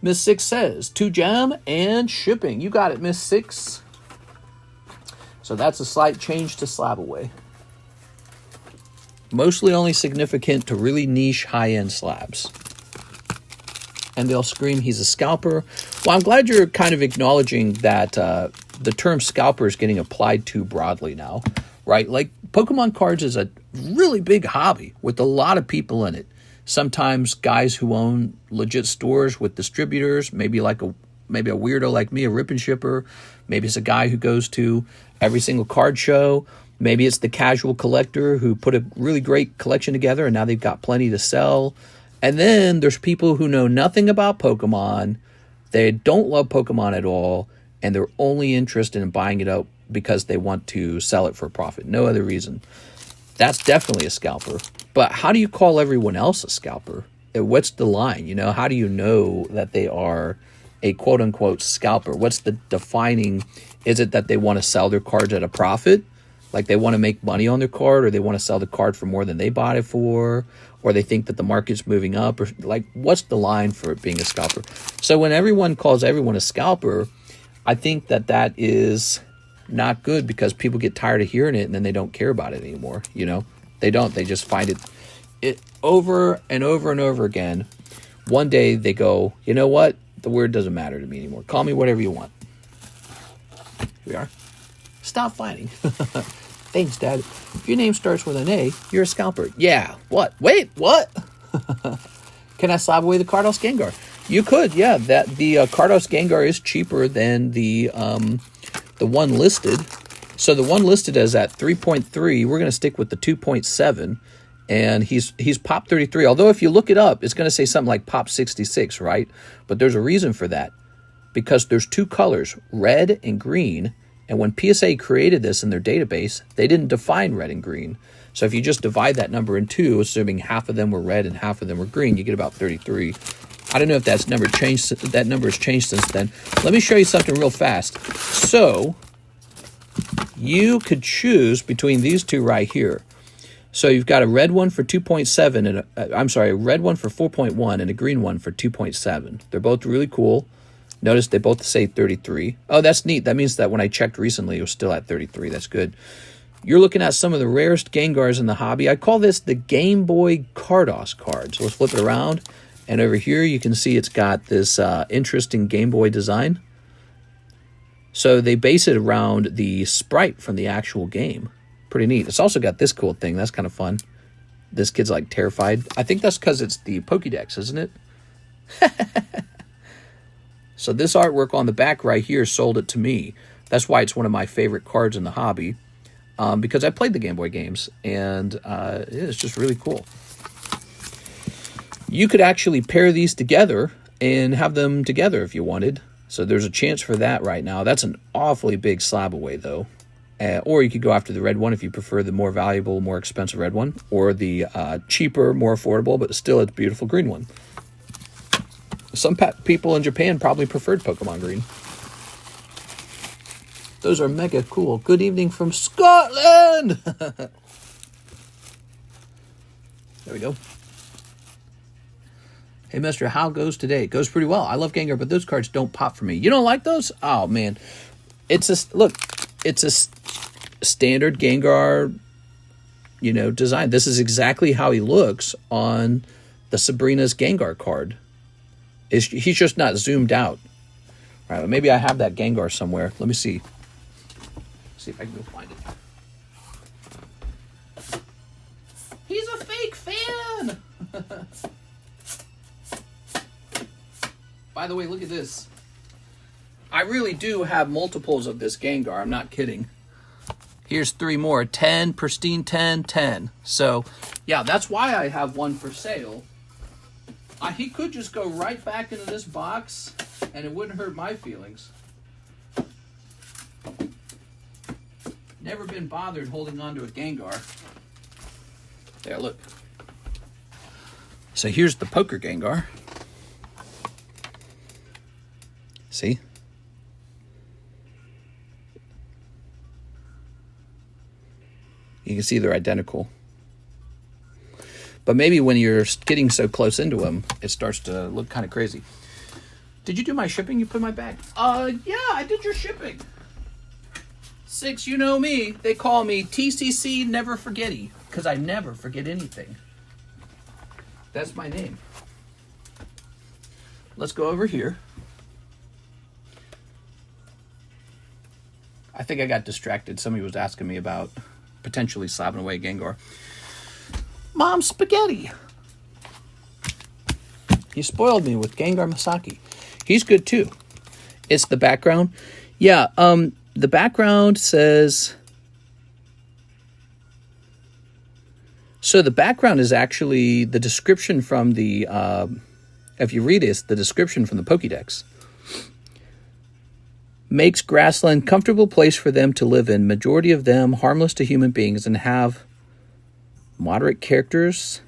Miss Six says 2 gem and shipping. You got it, Miss Six. So that's a slight change to slab away. Mostly only significant to really niche high-end slabs. And they'll scream he's a scalper. Well, I'm glad you're kind of acknowledging that the term scalper is getting applied too broadly now, right? Like, Pokemon cards is a really big hobby with a lot of people in it. Sometimes guys who own legit stores with distributors, maybe a weirdo like me, a rip and shipper. Maybe it's a guy who goes to every single card show. Maybe it's the casual collector who put a really great collection together and now they've got plenty to sell. And then there's people who know nothing about Pokemon. They don't love Pokemon at all, and they're only interested in buying it up because they want to sell it for a profit. No other reason. That's definitely a scalper. But how do you call everyone else a scalper? What's the line? You know, how do you know that they are a quote-unquote scalper? What's the defining? Is it that they want to sell their cards at a profit? Like they want to make money on their card, or they want to sell the card for more than they bought it for, or they think that the market's moving up, or like, what's the line for it being a scalper? So when everyone calls everyone a scalper, I think that is not good because people get tired of hearing it and then they don't care about it anymore. You know, they don't. They just find it over and over and over again. one day they go, you know what? The word doesn't matter to me anymore. Call me whatever you want. Here we are. Stop fighting. Thanks, Dad. If your name starts with an A, you're a scalper. Yeah. What? Wait, what? Can I slab away the Carddass Gengar? You could, yeah. The Carddass Gengar is cheaper than the one listed. So the one listed is at 3.3. We're going to stick with the 2.7. And he's pop 33. Although if you look it up, it's going to say something like pop 66, right? But there's a reason for that. Because there's two colors, red and green. And when PSA created this in their database, they didn't define red and green. So if you just divide that number in two, assuming half of them were red and half of them were green, you get about 33. I don't know if that number has changed since then. Let me show you something real fast. So you could choose between these two right here. So you've got a red one for 2.7 and a red one for 4.1 and a green one for 2.7. They're both really cool. Notice they both say 33. Oh, that's neat. That means that when I checked recently, it was still at 33. That's good. You're looking at some of the rarest Gengars in the hobby. I call this the Game Boy Carddass card. So let's flip it around. And over here, you can see it's got this interesting Game Boy design. So they base it around the sprite from the actual game. Pretty neat. It's also got this cool thing. That's kind of fun. This kid's like terrified. I think that's because it's the Pokédex, isn't it? So this artwork on the back right here sold it to me. That's why it's one of my favorite cards in the hobby. Because I played the Game Boy games. And it's just really cool. You could actually pair these together and have them together if you wanted. So there's a chance for that right now. That's an awfully big slab away, though. Or you could go after the red one if you prefer the more valuable, more expensive red one. Or the cheaper, more affordable, but still a beautiful green one. Some people in Japan probably preferred Pokemon Green. Those are mega cool. Good evening from Scotland! There we go. Hey, mister, how goes today? It goes pretty well. I love Gengar, but those cards don't pop for me. You don't like those? Oh, man. It's a standard Gengar, design. This is exactly how he looks on the Sabrina's Gengar card. He's just not zoomed out. All right, maybe I have that Gengar somewhere. Let me see. See if I can go find it. He's a fake fan! By the way, look at this. I really do have multiples of this Gengar. I'm not kidding. Here's 3 more. 10, pristine 10, 10. So, yeah, that's why I have one for sale. He could just go right back into this box, and it wouldn't hurt my feelings. Never been bothered holding on to a Gengar. There, look. So here's the poker Gengar. See? You can see they're identical. But maybe when you're getting so close into them, it starts to look kind of crazy. Did you do my shipping? You put in my bag? Yeah, I did your shipping. 6, you know me. They call me TCC Never Forgetty, because I never forget anything. That's my name. Let's go over here. I think I got distracted. Somebody was asking me about potentially slapping away Gengar. Mom Spaghetti. You spoiled me with Gengar Masaki. He's good too. It's the background. Yeah, the background says... So the background is actually the description from the... if you read it, the description from the Pokédex. Makes grassland comfortable place for them to live in. Majority of them harmless to human beings and have moderate characters.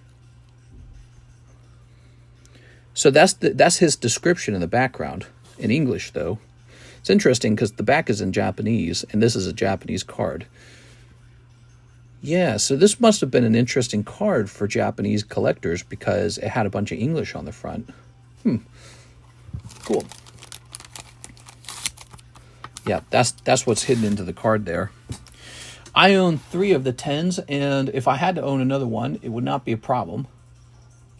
So that's his description in the background. In English, though. It's interesting because the back is in Japanese, and this is a Japanese card. Yeah, so this must have been an interesting card for Japanese collectors because it had a bunch of English on the front. Cool. Yeah, that's what's hidden into the card there. I own 3 of the 10s, and if I had to own another one, it would not be a problem.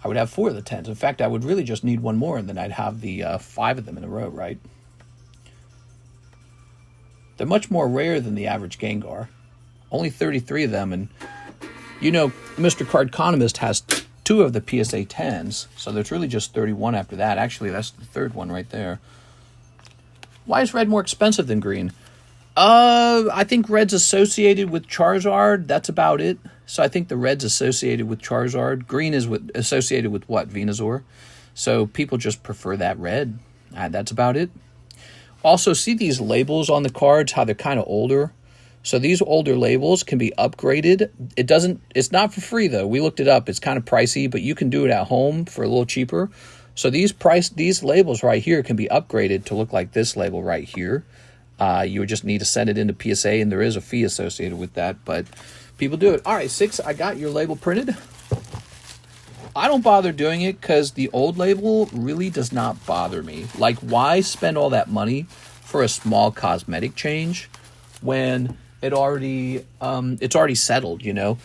I would have 4 of the 10s. In fact, I would really just need 1 more, and then I'd have the 5 of them in a row, right? They're much more rare than the average Gengar. Only 33 of them, and you know, Mr. Cardconomist has 2 of the PSA 10s, so there's really just 31 after that. Actually, that's the 3rd one right there. Why is red more expensive than green? I think red's associated with Charizard. That's about it. So I think the red's associated with Charizard. Green is associated with what? Venusaur. So people just prefer that red. That's about it. Also, see these labels on the cards, how they're kind of older? So these older labels can be upgraded. It's not for free though. We looked it up. It's kind of pricey, but you can do it at home for a little cheaper. So these labels right here can be upgraded to look like this label right here. You would just need to send it into PSA, and there is a fee associated with that, but people do it. All right, 6, I got your label printed. I don't bother doing it because the old label really does not bother me. Like, why spend all that money for a small cosmetic change when it's already settled, you know?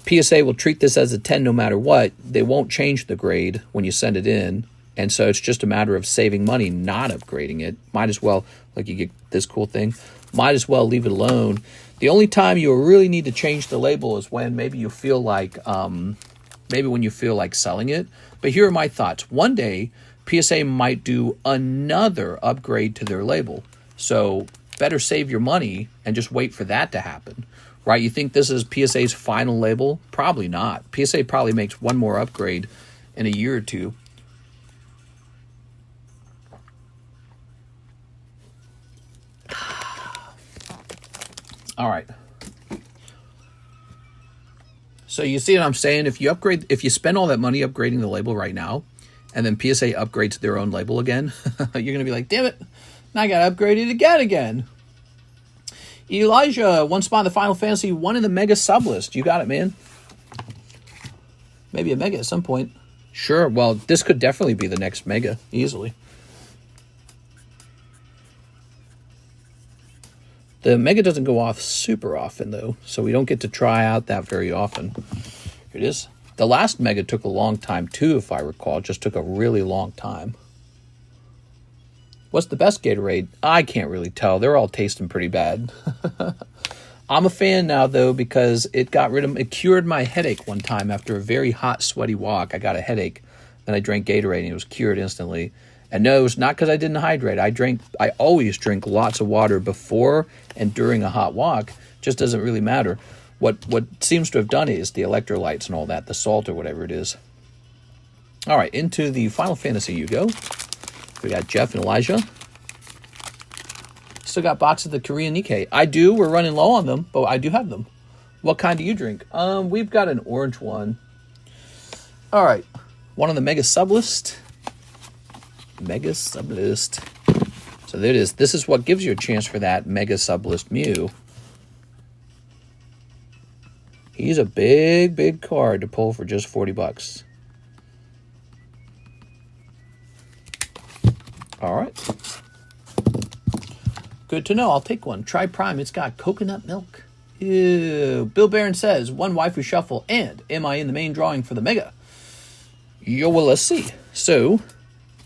PSA will treat this as a 10 no matter what. They won't change the grade when you send it in. And so it's just a matter of saving money, not upgrading it. Might as well, like you get this cool thing, might as well leave it alone. The only time you really need to change the label is when maybe you feel like, when you feel like selling it. But here are my thoughts. One day, PSA might do another upgrade to their label. So better save your money and just wait for that to happen. Right? You think this is PSA's final label? Probably not. PSA probably makes 1 more upgrade in a year or 2. All right. So you see what I'm saying? If you spend all that money upgrading the label right now, and then PSA upgrades their own label again, you're going to be like, damn it, now I got to upgrade it again. Elijah, 1 spot in the Final Fantasy, 1 in the Mega Sublist. You got it, man. Maybe a Mega at some point. Sure, well, this could definitely be the next Mega, easily. The Mega doesn't go off super often, though, so we don't get to try out that very often. Here it is. The last Mega took a long time, too, if I recall. It just took a really long time. What's the best Gatorade? I can't really tell. They're all tasting pretty bad. I'm a fan now, though, because it cured my headache one time after a very hot, sweaty walk. I got a headache. Then I drank Gatorade, and it was cured instantly. And no, it's not because I didn't hydrate. I always drink lots of water before and during a hot walk. Just doesn't really matter. What seems to have done is the electrolytes and all that, the salt or whatever it is. All right, into the Final Fantasy you go. We got Jeff and Elijah. Still got boxes of the Korean Nikke. I do. We're running low on them, but I do have them. What kind do you drink? We've got an orange one. All right. 1 on the Mega Sublist. Mega Sublist. So there it is. This is what gives you a chance for that Mega Sublist Mew. He's a big, big card to pull for just 40 bucks. All right. Good to know. I'll take one. Try Prime. It's got coconut milk. Ew. Bill Barron says, 1 waifu shuffle, and am I in the main drawing for the Mega? Yo, well, let's see. So,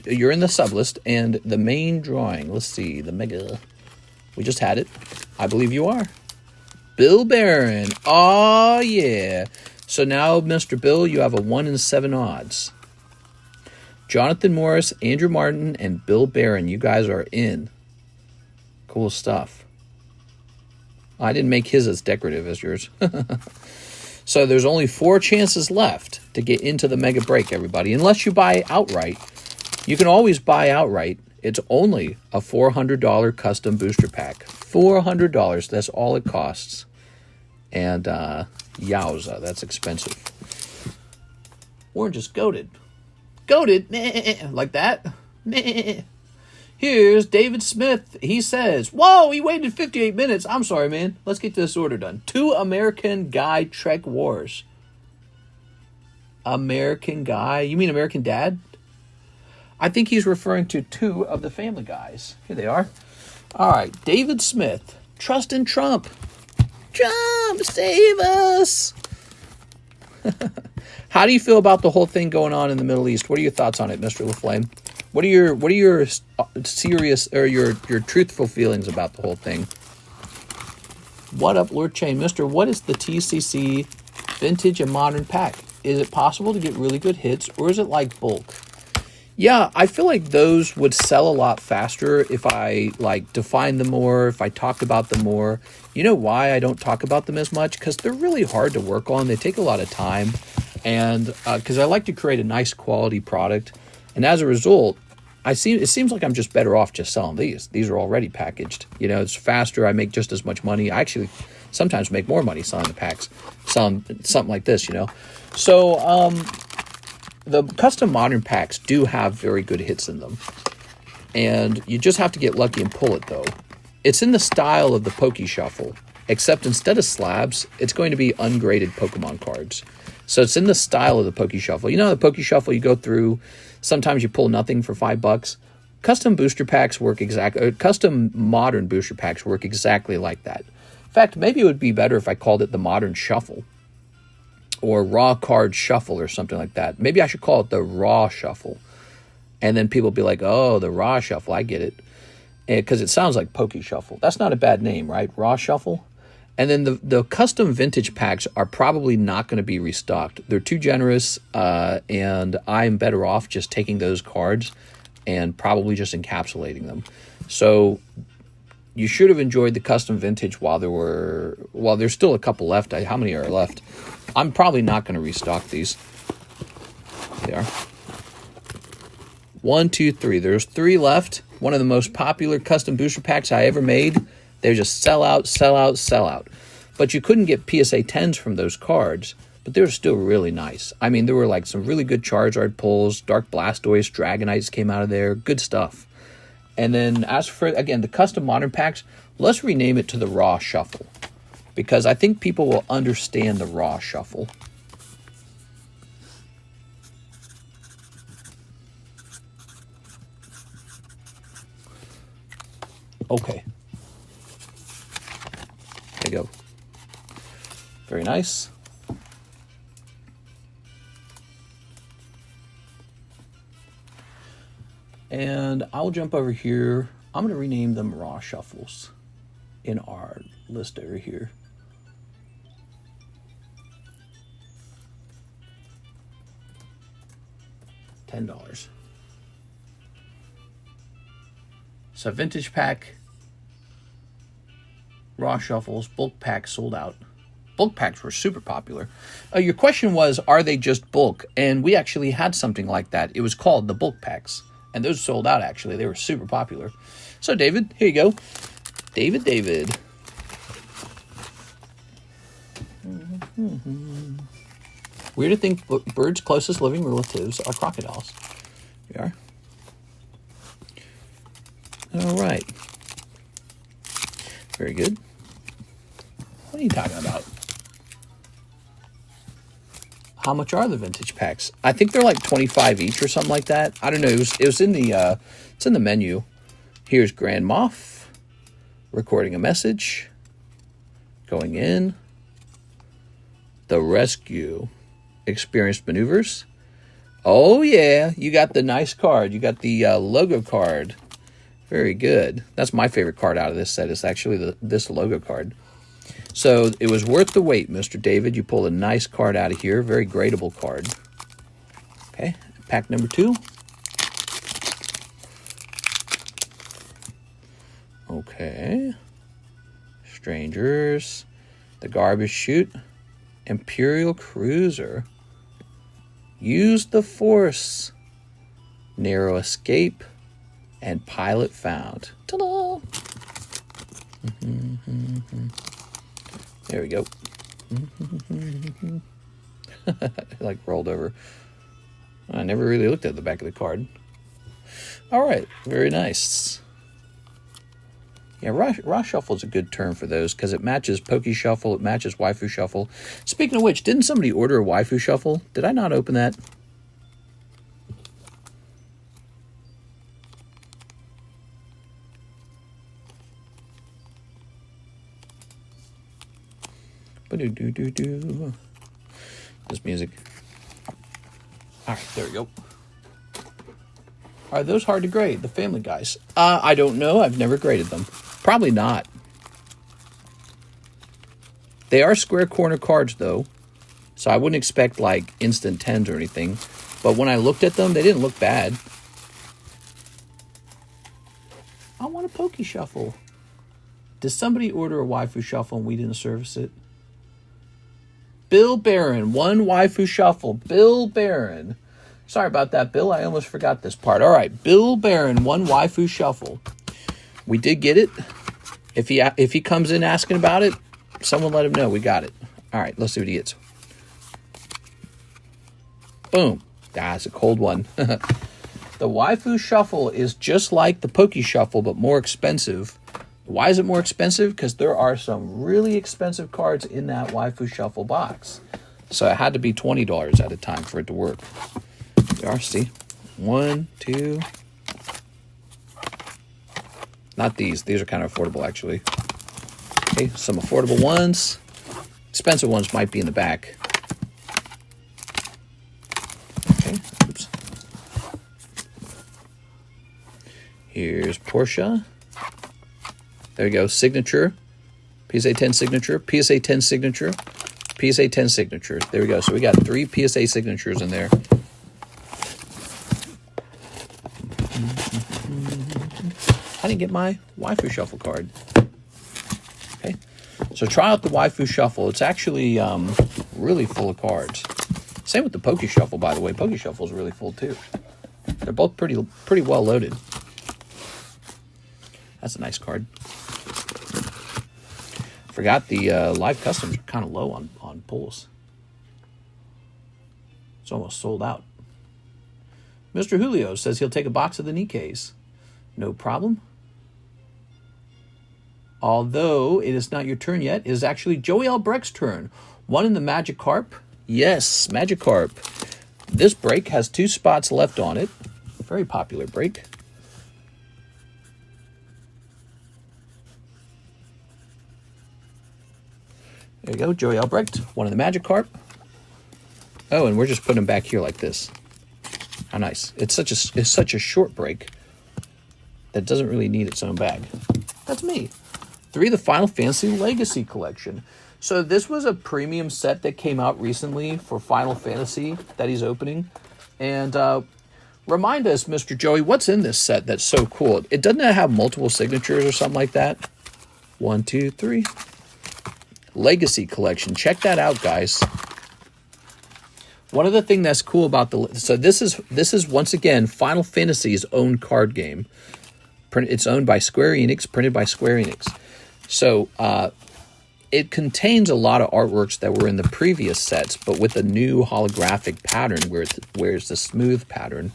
you're in the sublist, and the main drawing. Let's see. The Mega. We just had it. I believe you are. Bill Barron. Oh, yeah. So now, Mr. Bill, you have a 1 in 7 odds. Jonathan Morris, Andrew Martin, and Bill Barron. You guys are in. Cool stuff. I didn't make his as decorative as yours. So there's only 4 chances left to get into the Mega Break, everybody. Unless you buy outright. You can always buy outright. It's only a $400 custom booster pack. $400. That's all it costs. And yowza, that's expensive. Orange is goated. Goated, meh, like that. Meh. Here's David Smith. He says, whoa, he waited 58 minutes. I'm sorry, man. Let's get this order done. 2 American Guy Trek Wars. American Guy? You mean American Dad? I think he's referring to 2 of the Family Guys. Here they are. All right, David Smith. Trust in Trump. Trump, save us. How do you feel about the whole thing going on in the Middle East? What are your thoughts on it, Mr. LaFlame? What are your serious or your truthful feelings about the whole thing? What up, Lord Chain? Mister, what is the TCC Vintage and Modern Pack? Is it possible to get really good hits, or is it like bulk? Yeah, I feel like those would sell a lot faster if I like defined them more, if I talked about them more. You know why I don't talk about them as much? Because they're really hard to work on. They take a lot of time, and because I like to create a nice quality product, and as a result, it seems like I'm just better off just selling these. These are already packaged. You know, it's faster. I make just as much money. I actually sometimes make more money selling the packs, selling something like this. You know, so the custom modern packs do have very good hits in them, and you just have to get lucky and pull it, though. It's in the style of the Poke Shuffle, except instead of slabs, it's going to be ungraded Pokemon cards. So it's in the style of the Poke Shuffle. You know, the Poke Shuffle, you go through, sometimes you pull nothing for $5. Custom booster packs work custom modern booster packs work exactly like that. In fact, maybe it would be better if I called it the Modern Shuffle, or Raw Card Shuffle or something like that. Maybe I should call it the Raw Shuffle. And then people be like, oh, the Raw Shuffle, I get it. Because it sounds like Poke Shuffle. That's not a bad name, right? Raw Shuffle. And then the custom vintage packs are probably not going to be restocked. They're too generous, and I'm better off just taking those cards and probably just encapsulating them. So you should have enjoyed the custom vintage while there's still a couple left. How many are left? I'm probably not going to restock these. They are. 1, 2, 3. There's 3 left. One of the most popular custom booster packs I ever made. They just sell out, sell out, sell out. But you couldn't get PSA 10s from those cards, but they were still really nice. I mean, there were like some really good Charizard pulls. Dark Blastoise, Dragonites came out of there. Good stuff. And then as for, again, the custom modern packs, let's rename it to the Raw Shuffle, because I think people will understand the Raw Shuffle. Okay. There you go. Very nice. And I'll jump over here. I'm going to rename them Raw Shuffles in our list over here. $10. So vintage pack, Raw Shuffles, bulk packs sold out. Bulk packs were super popular. Your question was, are they just bulk? And we actually had something like that. It was called the bulk packs. And those sold out, actually. They were super popular. So, David, here you go. David. Weird to think birds' closest living relatives are crocodiles. We are. All right. Very good. What are you talking about? How much are the vintage packs? I think they're like 25 each or something like that. I don't know. It was in the it's in the menu. Here's Grand Moff recording a message. Going in. The Rescue. Experienced Maneuvers. Oh yeah, you got the nice card. You got the logo card. Very good. That's my favorite card out of this set. Is actually this logo card. So it was worth the wait, Mr. David. You pulled a nice card out of here. Very gradable card. Okay, pack number 2. Okay. Strangers. The Garbage Chute. Imperial Cruiser. Use the Force. Narrow Escape. And Pilot Found. Ta-da! There we go. Like rolled over. I never really looked at the back of the card. All right, very nice. Yeah, Raw Shuffle is a good term for those because it matches Poke Shuffle, it matches Waifu Shuffle. Speaking of which, didn't somebody order a Waifu Shuffle? Did I not open that? This music. All right, there we go. Are those hard to grade, the Family Guys? I don't know. I've never graded them. Probably not. They are square corner cards, though, so I wouldn't expect, like, instant 10s or anything. But when I looked at them, they didn't look bad. I want a Poke Shuffle. Did somebody order a Waifu Shuffle and we didn't service it? Bill Barron, one Waifu Shuffle. Bill Barron. Sorry about that, Bill. I almost forgot this part. All right, Bill Barron, one Waifu Shuffle. We did get it. If he comes in asking about it, someone let him know we got it. All right, let's see what he gets. Boom. That's a cold one. The Waifu Shuffle is just like the Poke Shuffle, but more expensive. Why is it more expensive? Because there are some really expensive cards in that Waifu Shuffle box. So it had to be $20 at a time for it to work. There are, see? 1, 2. Not these. These are kind of affordable, actually. Okay, some affordable ones. Expensive ones might be in the back. Okay, oops. Here's Portia. There you go. Signature. PSA 10 signature. PSA 10 signature. PSA 10 signature. There we go. So we got 3 PSA signatures in there. I didn't get my Waifu Shuffle card. Okay. So try out the Waifu Shuffle. It's actually really full of cards. Same with the Poke Shuffle, by the way. Poke Shuffle is really full, too. They're both pretty well loaded. That's a nice card. Forgot the live customs are kind of low on pulls. It's almost sold out. Mr. Julio says he'll take a box of the Nikkes. No problem. Although it is not your turn yet, it is actually Joey Albrecht's turn. One in the Magikarp. Yes, Magikarp. This break has 2 spots left on it. Very popular break. There you go, Joey Albrecht. One in the Magikarp. Oh, and we're just putting them back here like this. How nice. It's such a short break that doesn't really need its own bag. That's me. 3 of the Final Fantasy Legacy Collection. So this was a premium set that came out recently for Final Fantasy that he's opening. And remind us, Mr. Joey, what's in this set that's so cool? It doesn't have multiple signatures or something like that. 1, 2, 3. Legacy Collection. Check that out, guys. One of the things that's cool about so this is once again Final Fantasy's own card game. It's owned by Square Enix, printed by Square Enix. So it contains a lot of artworks that were in the previous sets, but with a new holographic pattern where it's the smooth pattern.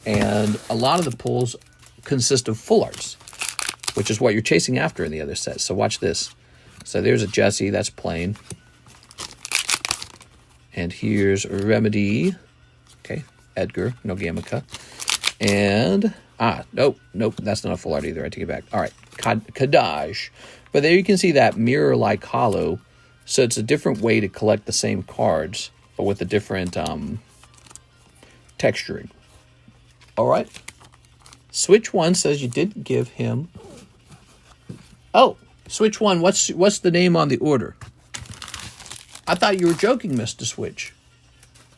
And a lot of the pulls consist of full arts, which is what you're chasing after in the other sets. So watch this. So there's a Jessie, that's plain. And here's Remedy. Okay, Edgar, no Gamaka. And, nope, that's not a full art either. I take it back. All right, Kadash. But there you can see that mirror-like hollow. So it's a different way to collect the same cards, but with a different texturing. All right. Switch 1 says you didn't give him... Oh, Switch 1, what's the name on the order? I thought you were joking, Mr. Switch.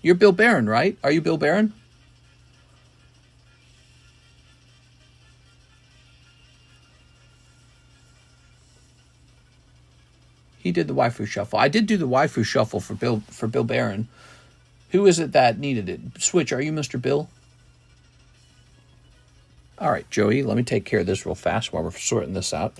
You're Bill Barron, right? Are you Bill Barron? He did the Waifu Shuffle. I did do the Waifu Shuffle for Bill Barron. Who is it that needed it? Switch, are you Mr. Bill? All right, Joey, let me take care of this real fast while we're sorting this out.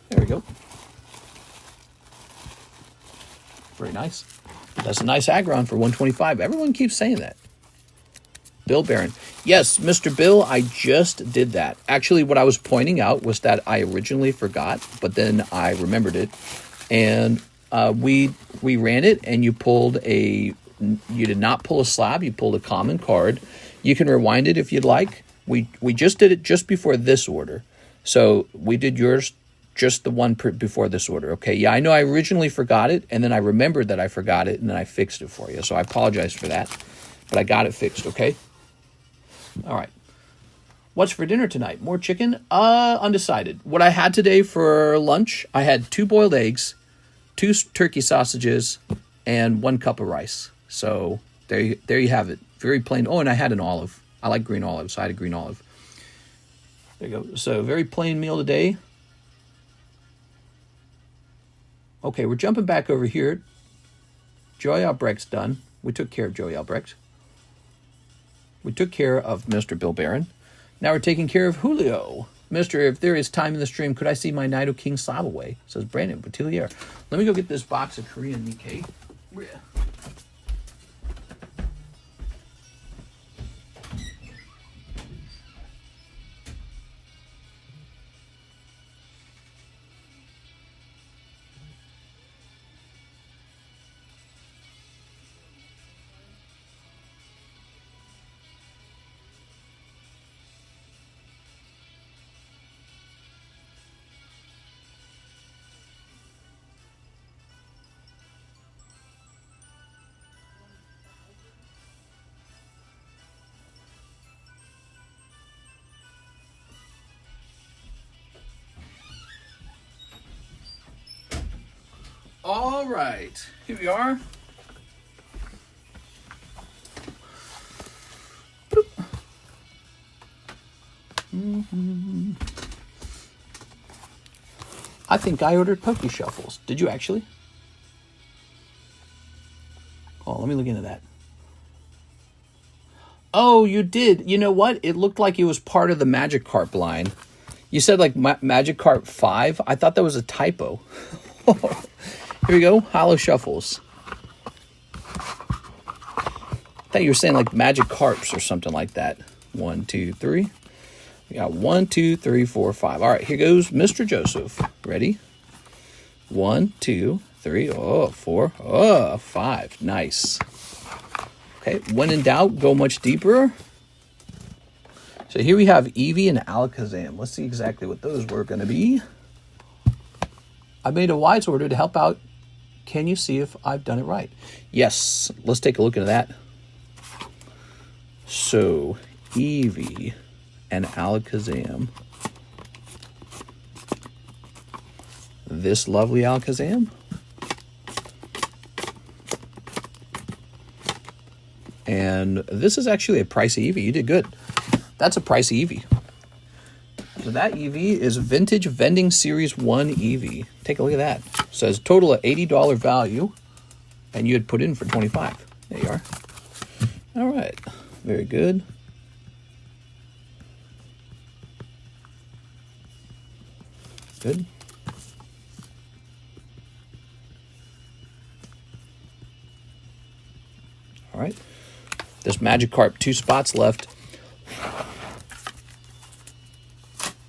There we go. Very nice. That's a nice Aggron for 125. Everyone keeps saying that. Bill Barron. Yes, Mr. Bill, I just did that. Actually, what I was pointing out was that I originally forgot, but then I remembered it. And we ran it, and you did not pull a slab, you pulled a common card. You can rewind it if you'd like. We just did it just before this order. So we did yours just the one before this order, okay? Yeah, I know I originally forgot it, and then I remembered that I forgot it, and then I fixed it for you. So I apologize for that, but I got it fixed, okay? All right. What's for dinner tonight? More chicken? Undecided. What I had today for lunch, I had 2 boiled eggs, 2 turkey sausages, and 1 cup of rice. So there you have it. Very plain. Oh, and I had an olive. I like green olives, so I had a green olive. There you go. So very plain meal today. Okay, we're jumping back over here. Joey Albrecht's done. We took care of Joey Albrecht. We took care of Mr. Bill Barron. Now we're taking care of Julio. Mister, if there is time in the stream, could I see my Nido King Slab away? Says Brandon Boutillier. Let me go get this box of Korean Nikke. All right, here we are. I think I ordered Poke Shuffles. Did you actually? Oh, let me look into that. Oh, you did. You know what? It looked like it was part of the Magikarp line. You said like Magikarp 5. I thought that was a typo. Here we go, Hollow Shuffles. I thought you were saying like Magikarps or something like that. 1, 2, 3. We got 1, 2, 3, 4, 5. All right, here goes Mr. Joseph. Ready? 1, 2, 3. Oh, 4. Oh, 5. Nice. Okay, when in doubt, go much deeper. So here we have Eevee and Alakazam. Let's see exactly what those were going to be. I made a Weiss order to help out. Can you see if I've done it right? Yes, let's take a look at that. So, Eevee and Alakazam. This lovely Alakazam. And this is actually a pricey Eevee. You did good. That's a pricey Eevee. So that Eevee is Vintage Vending Series 1 Eevee. Take a look at that. Says total of $80 value, and you had put in for $25. There you are. All right. Very good. Good. All right. This Magikarp, 2 spots left.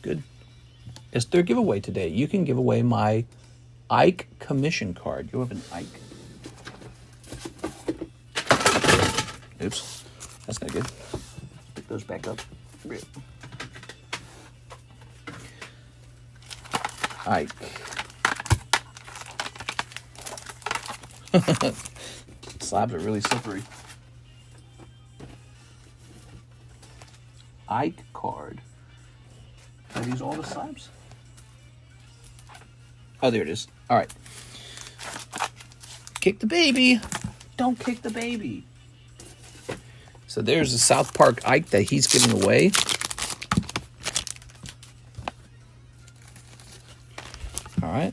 Good. It's their giveaway today. You can give away my Ike commission card. You have an Ike. Oops. That's not good. Pick those back up. Ike. Slabs are really slippery. Ike card. Are these all the slabs? Oh, there it is. All right. Kick the baby. Don't kick the baby. So there's the South Park Ike that he's giving away. All right.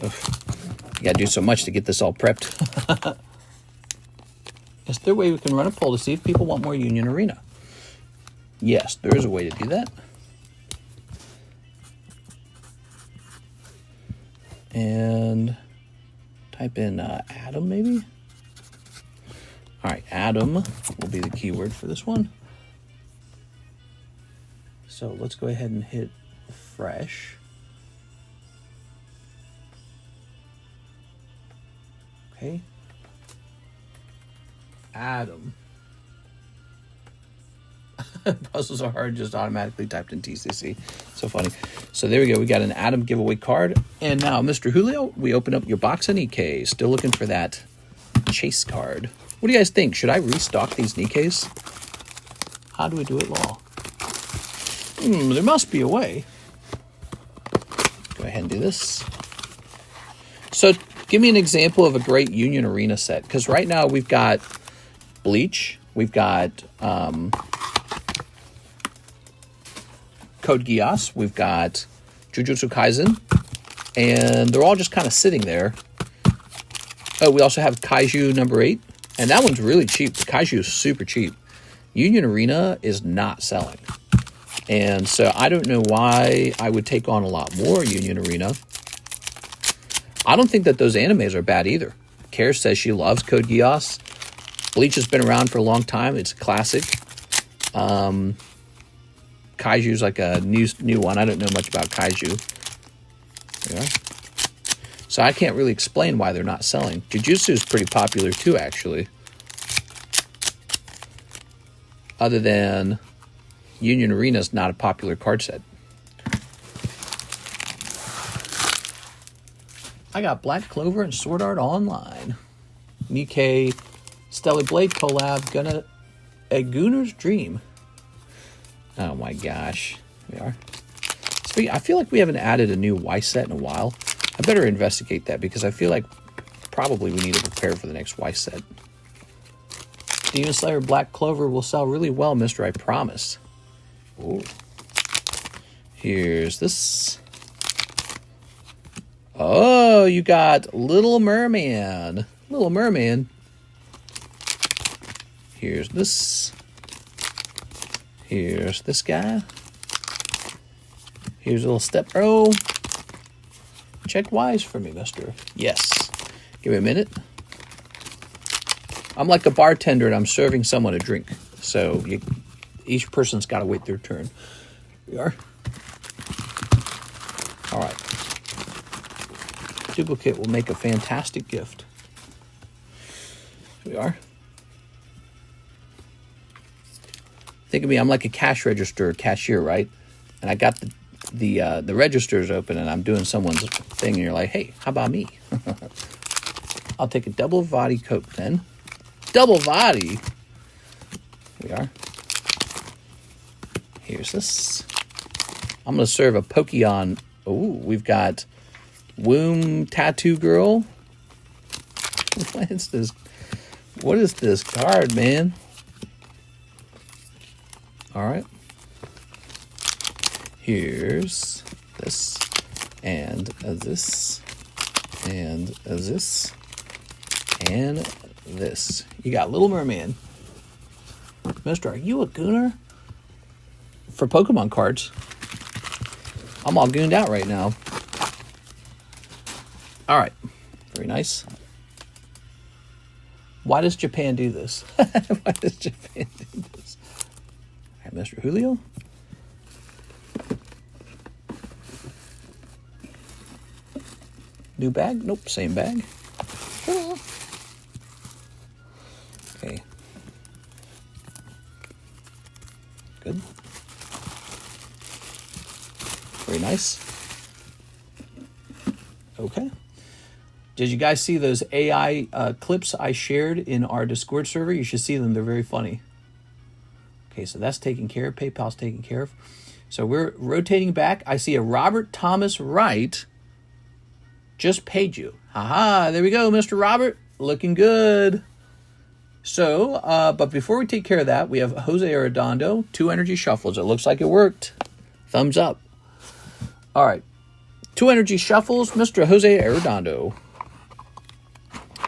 You gotta do so much to get this all prepped. Is there a way we can run a poll to see if people want more Union Arena? Yes, there is a way to do that. And type in Adam, maybe? All right, Adam will be the keyword for this one. So let's go ahead and hit fresh. Okay. Adam. Puzzles are hard, just automatically typed in TCC. So funny. So there we go. We got an Adam giveaway card. And now, Mr. Julio, we open up your box of Nikke. Still looking for that chase card. What do you guys think? Should I restock these Nikkes? How do we do it, Law? There must be a way. Go ahead and do this. So give me an example of a great Union Arena set. Because right now we've got Bleach. We've got Code Geass. We've got Jujutsu Kaisen. And they're all just kind of sitting there. Oh, we also have Kaiju number 8. And that one's really cheap. The Kaiju is super cheap. Union Arena is not selling. And so I don't know why I would take on a lot more Union Arena. I don't think that those animes are bad either. Kara says she loves Code Geass. Bleach has been around for a long time. It's a classic. Kaiju's like a new one. I don't know much about Kaiju. Yeah. So I can't really explain why they're not selling. Jujutsu is pretty popular too, actually. Other than Union Arena is not a popular card set. I got Black Clover and Sword Art Online. Nikke, Stellar Blade collab, gonna a Gunner's Dream. Oh my gosh, we are. I feel like we haven't added a new Weiss set in a while. I better investigate that because I feel like probably we need to prepare for the next Weiss set. Demon Slayer Black Clover will sell really well, mister, I promise. Ooh. Here's this. Oh, you got Little Merman. Little Merman. Here's this. Here's this guy. Here's a little step bro. Check Weiss for me, mister. Yes. Give me a minute. I'm like a bartender and I'm serving someone a drink. So each person's got to wait their turn. Here we are. All right. Duplicate will make a fantastic gift. Here we are. Think of me, I'm like a cash register cashier, right? And I got the registers open and I'm doing someone's thing and you're like, hey, how about me? I'll take a double body Coke then. Double body. Here we are. Here's this. I'm going to serve a Pokemon. Oh, we've got Womb Tattoo Girl. What is this? What is this card, man? All right. Here's this. And this. And this. And this. You got Little Merman. Mister, are you a gooner? For Pokemon cards. I'm all gooned out right now. All right. Very nice. Why does Japan do this? Why does Japan do this? All right, Mr. Julio. New bag? Nope, same bag. Okay. Good. Very nice. Okay. Did you guys see those AI clips I shared in our Discord server? You should see them. They're very funny. Okay, so that's taken care of. PayPal's taken care of. So we're rotating back. I see a Robert Thomas Wright just paid you. Haha, there we go, Mr. Robert. Looking good. So, but before we take care of that, we have Jose Arredondo, 2 energy shuffles. It looks like it worked. Thumbs up. All right. 2 energy shuffles, Mr. Jose Arredondo.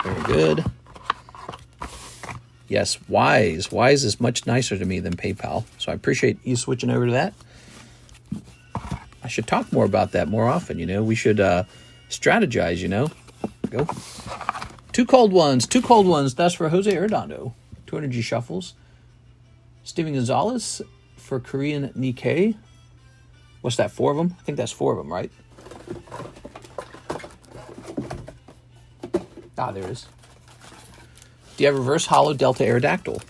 Very good. Yes, Weiss. Weiss is much nicer to me than PayPal. So I appreciate you switching over to that. I should talk more about that more often, you know. We should strategize, you know. Go. 2 cold ones. 2 cold ones. That's for Jose Arredondo. 2 energy shuffles. Steven Gonzalez for Korean Nikke. What's that, 4 of them? I think that's 4 of them, right? Ah, there it is. Do you have reverse hollow Delta Aerodactyl?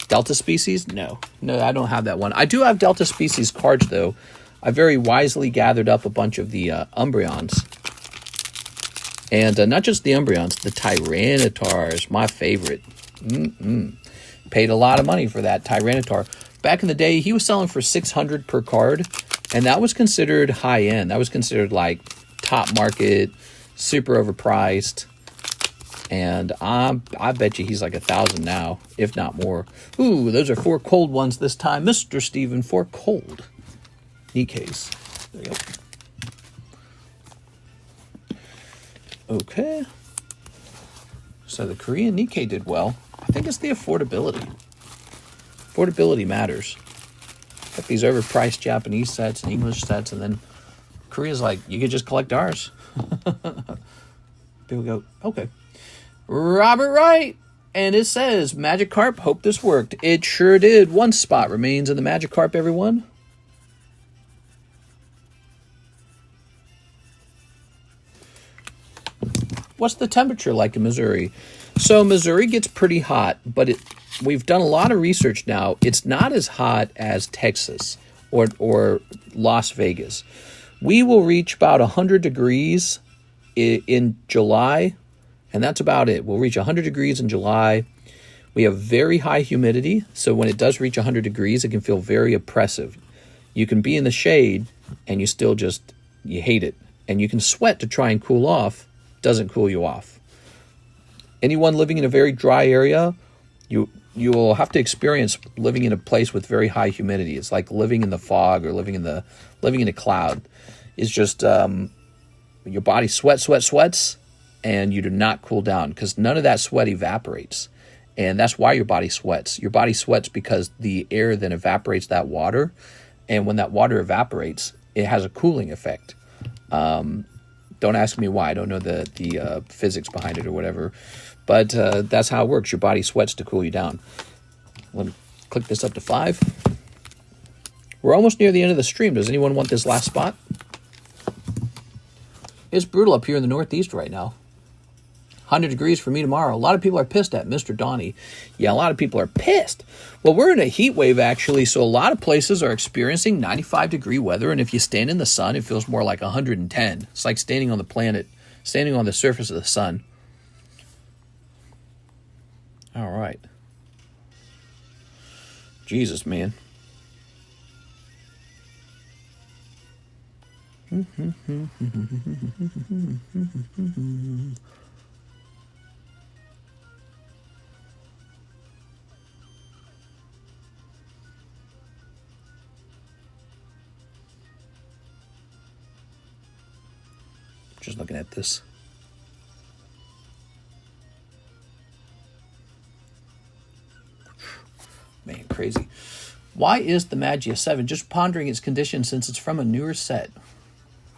Delta Species? No. No, I don't have that one. I do have Delta Species cards, though. I very wisely gathered up a bunch of the Umbreons. And not just the Umbreons, the Tyrannitars, my favorite. Paid a lot of money for that Tyranitar. Back in the day, he was selling for $600 per card, and that was considered high-end. That was considered, like, top market, super overpriced. And I bet you he's like $1,000 now, if not more. Ooh, those are 4 cold ones this time. Mr. Steven, 4 cold Nikkes. There you go. Okay. So the Korean Nikke did well. I think it's the affordability. Affordability matters. Got these overpriced Japanese sets and English sets, and then Korea's like, you could just collect ours. People go, okay. Robert Wright, and it says, Magikarp, hope this worked. It sure did. 1 spot remains in the Magikarp, everyone. What's the temperature like in Missouri? So Missouri gets pretty hot, but we've done a lot of research now. It's not as hot as Texas or Las Vegas. We will reach about 100 degrees in July, and that's about it. We'll reach 100 degrees in July. We have very high humidity, so when it does reach 100 degrees, it can feel very oppressive. You can be in the shade, and you still you hate it. And you can sweat to try and cool off. Doesn't cool you off. Anyone living in a very dry area, you will have to experience living in a place with very high humidity. It's like living in the fog or living in a cloud. It's just your body sweats, and you do not cool down because none of that sweat evaporates. And that's why your body sweats. Your body sweats because the air then evaporates that water. And when that water evaporates, it has a cooling effect. Don't ask me why. I don't know the physics behind it or whatever. But that's how it works. Your body sweats to cool you down. Let me click this up to 5. We're almost near the end of the stream. Does anyone want this last spot? It's brutal up here in the Northeast right now. 100 degrees for me tomorrow. A lot of people are pissed at Mr. Donnie. Yeah, a lot of people are pissed. Well, we're in a heat wave, actually, so a lot of places are experiencing 95-degree weather, and if you stand in the sun, it feels more like 110. It's like standing on the planet, standing on the surface of the sun. All right. Jesus, man. Just looking at this. Man, crazy. Why is the Magia 7 just pondering its condition since it's from a newer set?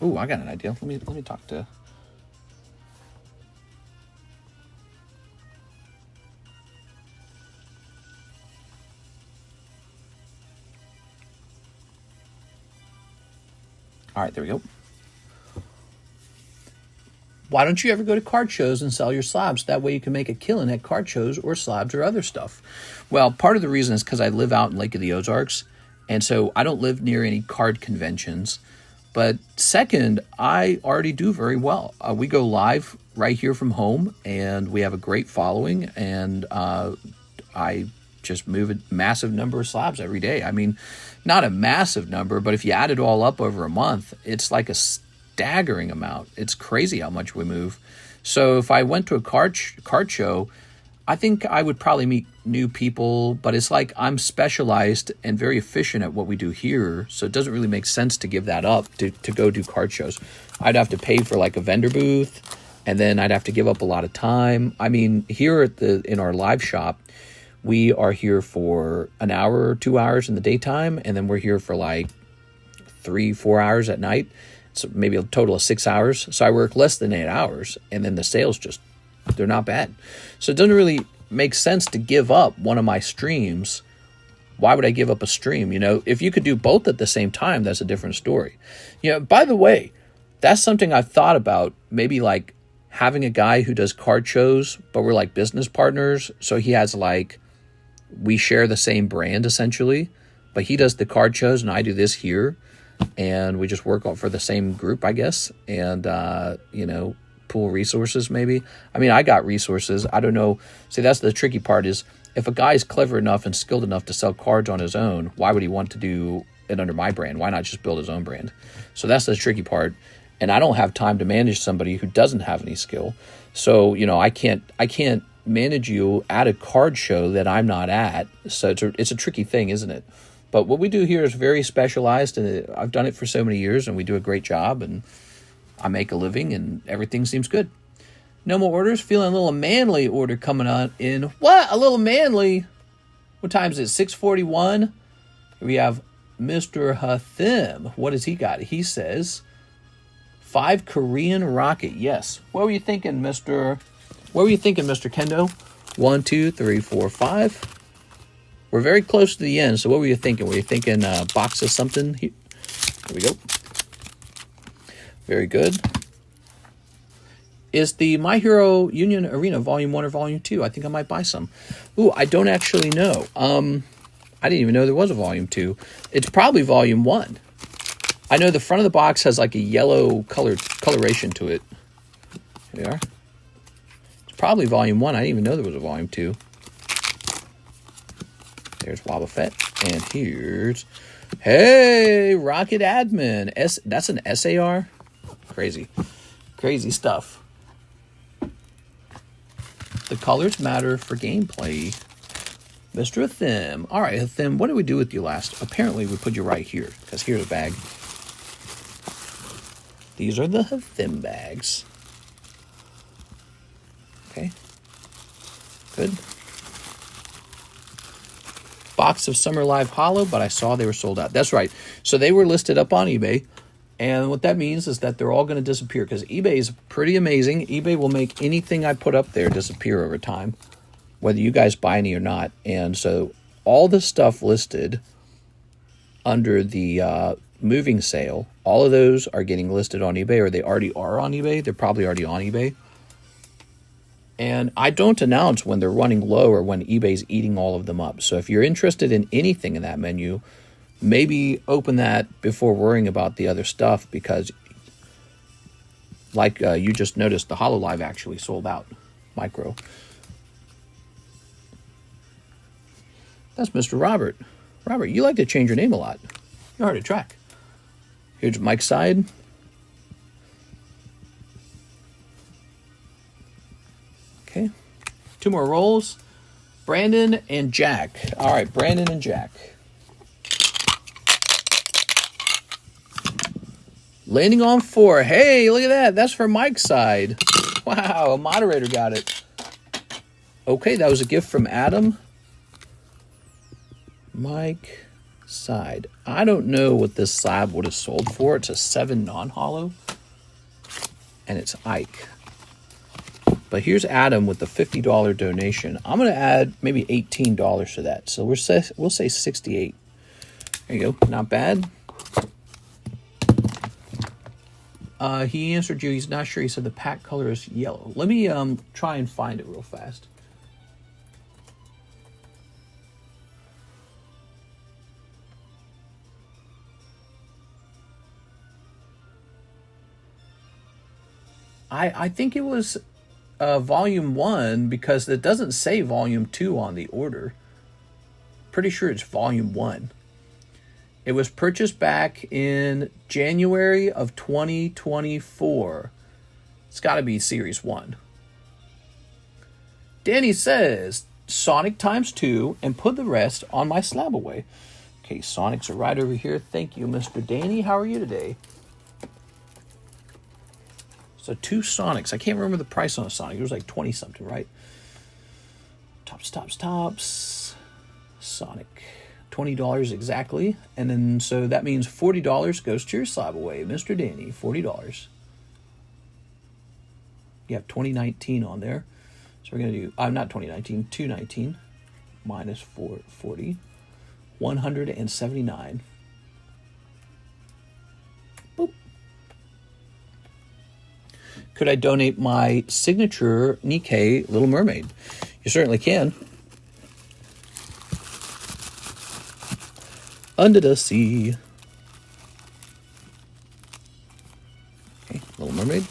Ooh, I got an idea. Let me talk to... All right, there we go. Why don't you ever go to card shows and sell your slabs? That way you can make a killing at card shows or slabs or other stuff. Well, part of the reason is because I live out in Lake of the Ozarks, and so I don't live near any card conventions. But second, I already do very well. We go live right here from home, and we have a great following, and I just move a massive number of slabs every day. I mean, not a massive number, but if you add it all up over a month, it's like a staggering amount. It's crazy how much we move. So if I went to a card show, I think I would probably meet new people, but it's like I'm specialized and very efficient at what we do here, so it doesn't really make sense to give that up to go do card shows. I'd have to pay for like a vendor booth, and then I'd have to give up a lot of time. I mean, here in our live shop, we are here for an hour or 2 hours in the daytime, and then we're here for like 3-4 hours at night. So maybe a total of 6 hours. So I work less than 8 hours, and then the sales they're not bad. So it doesn't really make sense to give up one of my streams. Why would I give up a stream? You know, if you could do both at the same time, that's a different story. You know, by the way, that's something I've thought about, maybe like having a guy who does card shows, but we're like business partners. So he has like, we share the same brand essentially, but he does the card shows and I do this here. And we just work for the same group, I guess. And, you know, pool resources maybe. I mean, I got resources. I don't know. See, that's the tricky part is if a guy's clever enough and skilled enough to sell cards on his own, why would he want to do it under my brand? Why not just build his own brand? So that's the tricky part. And I don't have time to manage somebody who doesn't have any skill. So, you know, I can't manage you at a card show that I'm not at. So it's a tricky thing, isn't it? But what we do here is very specialized, and I've done it for so many years, and we do a great job, and I make a living, and everything seems good. No more orders. Feeling a little manly order coming on in. What? A little manly? What time is it? 6:41. We have Mr. Hathim. What has he got? He says 5 Korean rocket. Yes. What were you thinking, Mr. Kendo? 1, 2, 3, 4, 5. We're very close to the end. So what were you thinking? Were you thinking box of something? Here we go. Very good. Is the My Hero Union Arena Volume 1 or Volume 2? I think I might buy some. Ooh, I don't actually know. I didn't even know there was a Volume 2. It's probably Volume 1. I know the front of the box has like a yellow coloration to it. Here we are. It's probably Volume 1. I didn't even know there was a Volume 2. There's Wobble Fett. And here's... Hey, Rocket Admin. That's an SAR? Crazy. Crazy stuff. The colors matter for gameplay. Mr. Hathim. All right, Hathim, what did we do with you last? Apparently, we put you right here, because here's a bag. These are the Hathim bags. Okay. Good. Box of Summer Live Hollow, but I saw they were sold out. That's right. So they were listed up on eBay. And what that means is that they're all going to disappear because eBay is pretty amazing. eBay will make anything I put up there disappear over time, whether you guys buy any or not. And so all the stuff listed under the moving sale, all of those are getting listed on eBay, or they already are on eBay. They're probably already on eBay. And I don't announce when they're running low or when eBay's eating all of them up. So if you're interested in anything in that menu, maybe open that before worrying about the other stuff, because like you just noticed, the HoloLive actually sold out. Micro. That's Mr. Robert. Robert, you like to change your name a lot. You're hard to track. Here's Mike's side. Okay. 2 more rolls. Brandon and Jack. All right, Brandon and Jack. Landing on 4. Hey, look at that. That's for Mike's side. Wow, a moderator got it. Okay, that was a gift from Adam. Mike side. I don't know what this slab would have sold for. It's a 7 non-hollow. And it's Ike. But here's Adam with the $50 donation. I'm going to add maybe $18 to that. So we'll say 68. There you go. Not bad. He answered you. He's not sure. He said the pack color is yellow. Let me try and find it real fast. I think it was Volume 1 because it doesn't say Volume 2 on the order. Pretty sure it's Volume 1. It was purchased back in January of 2024. It's got to be Series 1. Danny says, Sonic ×2 and put the rest on my slab away. Okay, Sonics are right over here. Thank you, Mr. Danny. How are you today? So 2 Sonics. I can't remember the price on a Sonic. It was like 20 something, right? Tops. Sonic. $20 exactly. And then, so that means $40 goes to your slab away. Mr. Danny, $40. You have 2019 on there. So we're going to do, not 2019, 219 minus 440. 179. Could I donate my signature Nikke Little Mermaid? You certainly can. Under the sea. Okay, Little Mermaid.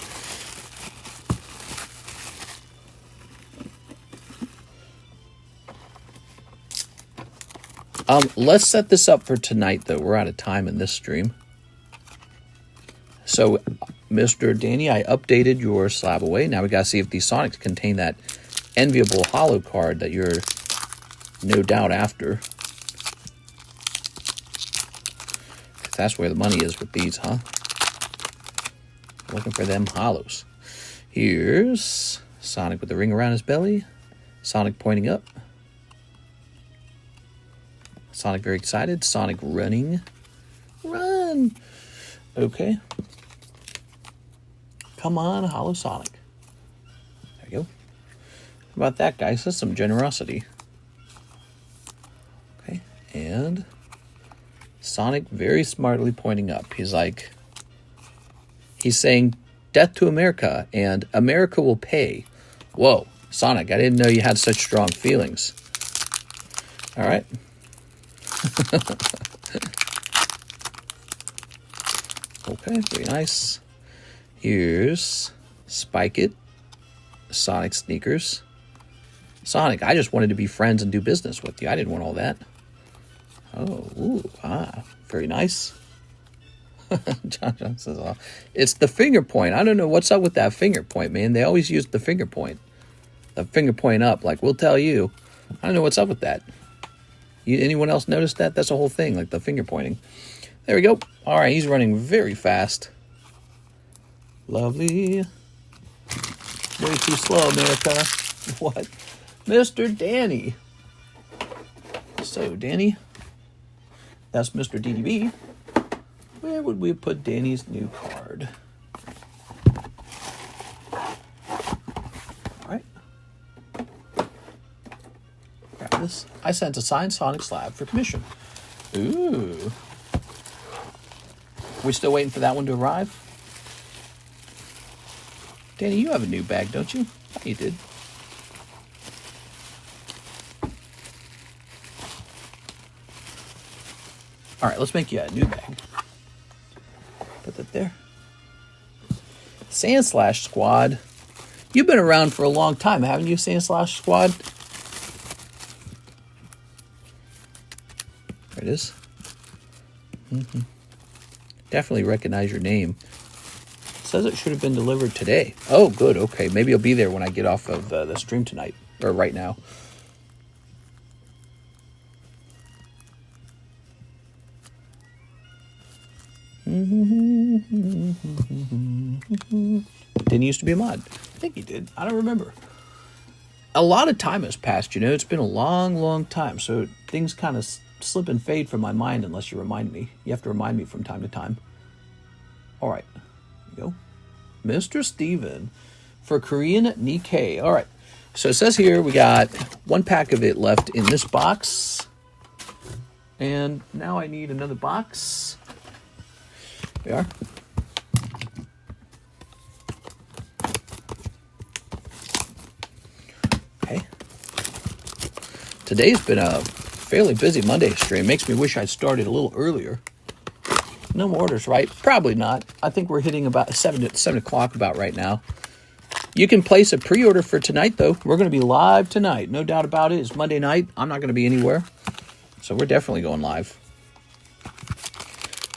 Let's set this up for tonight, though. We're out of time in this stream. So, Mr. Danny, I updated your slab away. Now we got to see if these Sonics contain that enviable holo card that you're no doubt after. That's where the money is with these, huh? Looking for them holos. Here's Sonic with the ring around his belly. Sonic pointing up. Sonic very excited. Sonic running. Run! Okay. Come on, Holo Sonic. There you go. How about that, guys? That's some generosity. Okay, and Sonic very smartly pointing up. He's saying, death to America, and America will pay. Whoa, Sonic, I didn't know you had such strong feelings. All right. Okay, very nice. Here's Spike It, Sonic Sneakers. Sonic, I just wanted to be friends and do business with you. I didn't want all that. Oh, ooh, very nice. John says, oh, it's the finger point. I don't know what's up with that finger point, man. They always use the finger point. The finger point up, like, we'll tell you. I don't know what's up with that. Anyone else notice that? That's the whole thing, like the finger pointing. There we go. All right, he's running very fast. Lovely. Way too slow, America. What? Mr. Danny. So, Danny, that's Mr. DDB. Where would we put Danny's new card? All right. Grab this. I sent a signed Sonic Slab for commission. Ooh. We still waiting for that one to arrive? Danny, you have a new bag, don't you? You did. All right, let's make you a new bag. Put that there. Sandslash Squad. You've been around for a long time, haven't you, Sandslash Squad? There it is. Mm-hmm. Definitely recognize your name. It says it should have been delivered today. Oh, good. Okay, maybe it'll be there when I get off of the stream tonight, or right now. Didn't used to be a mod. I think he did. I don't remember. A lot of time has passed, you know. It's been a long, long time. So things kind of slip and fade from my mind unless you remind me. You have to remind me from time to time. All right. There you go. Mr. Steven for Korean Nikke. All right. So it says here we got one pack of it left in this box. And now I need another box. There we are. Okay. Today's been a fairly busy Monday stream. Makes me wish I'd started a little earlier. No more orders, right? Probably not. I think we're hitting about 7 o'clock about right now. You can place a pre-order for tonight, though. We're going to be live tonight. No doubt about it. It's Monday night. I'm not going to be anywhere. So we're definitely going live.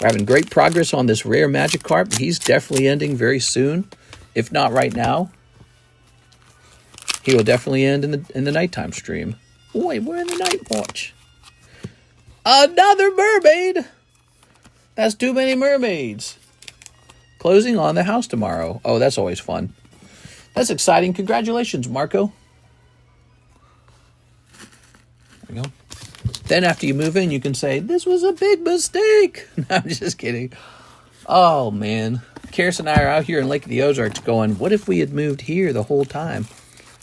We're having great progress on this rare Magikarp. He's definitely ending very soon. If not right now. He will definitely end in the nighttime stream. Wait, we're in the night watch. Another mermaid! That's too many mermaids. Closing on the house tomorrow. Oh, that's always fun. That's exciting. Congratulations, Marco. There we go. Then after you move in, you can say, this was a big mistake. No, I'm just kidding. Oh, man. Karis and I are out here in Lake of the Ozarks going, what if we had moved here the whole time?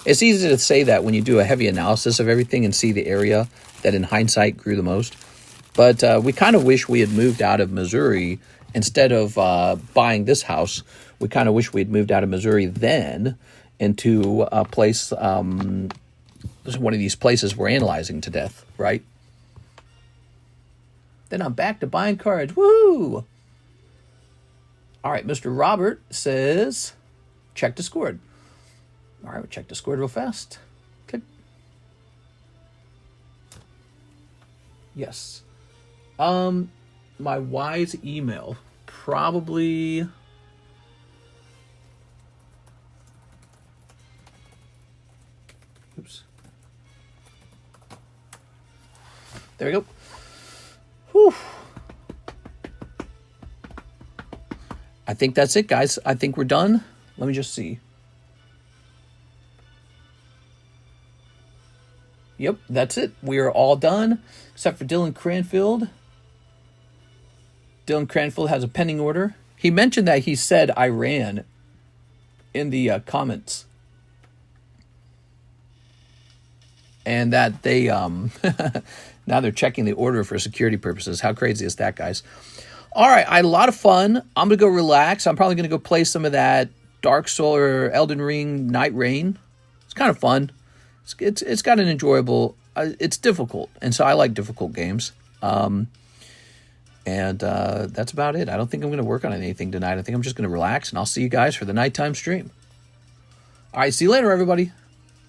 It's easy to say that when you do a heavy analysis of everything and see the area that in hindsight grew the most. But we kind of wish we had moved out of Missouri instead of buying this house, we kind of wish we'd moved out of Missouri then into a place, one of these places we're analyzing to death, right? Then I'm back to buying cards. Woo! All right, Mr. Robert says, check Discord. All right, we'll check Discord real fast. Okay. Yes. My Weiss email, probably... Oops. There we go. Whew. I think that's it, guys. I think we're done. Let me just see. Yep, that's it. We are all done, except for Dylan Cranfield. Dylan Cranfield has a pending order. He mentioned that he said Iran in the comments. And that they, now they're checking the order for security purposes. How crazy is that, guys? All right, I had a lot of fun. I'm going to go relax. I'm probably going to go play some of that Dark Soul or Elden Ring Night Rain. It's kind of fun. It's got an enjoyable, it's difficult. And so I like difficult games. And that's about it. I don't think I'm going to work on anything tonight. I think I'm just going to relax, and I'll see you guys for the nighttime stream. All right, see you later, everybody.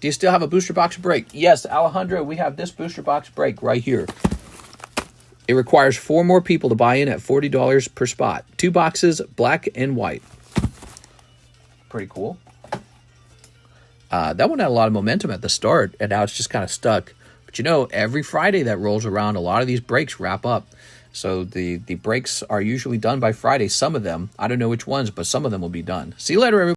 Do you still have a booster box break? Yes, Alejandro, we have this booster box break right here. It requires 4 more people to buy in at $40 per spot. 2 boxes, black and white. Pretty cool. That one had a lot of momentum at the start, and now it's just kind of stuck. But you know, every Friday that rolls around, a lot of these breaks wrap up. So the breaks are usually done by Friday. Some of them, I don't know which ones, but some of them will be done. See you later, everybody.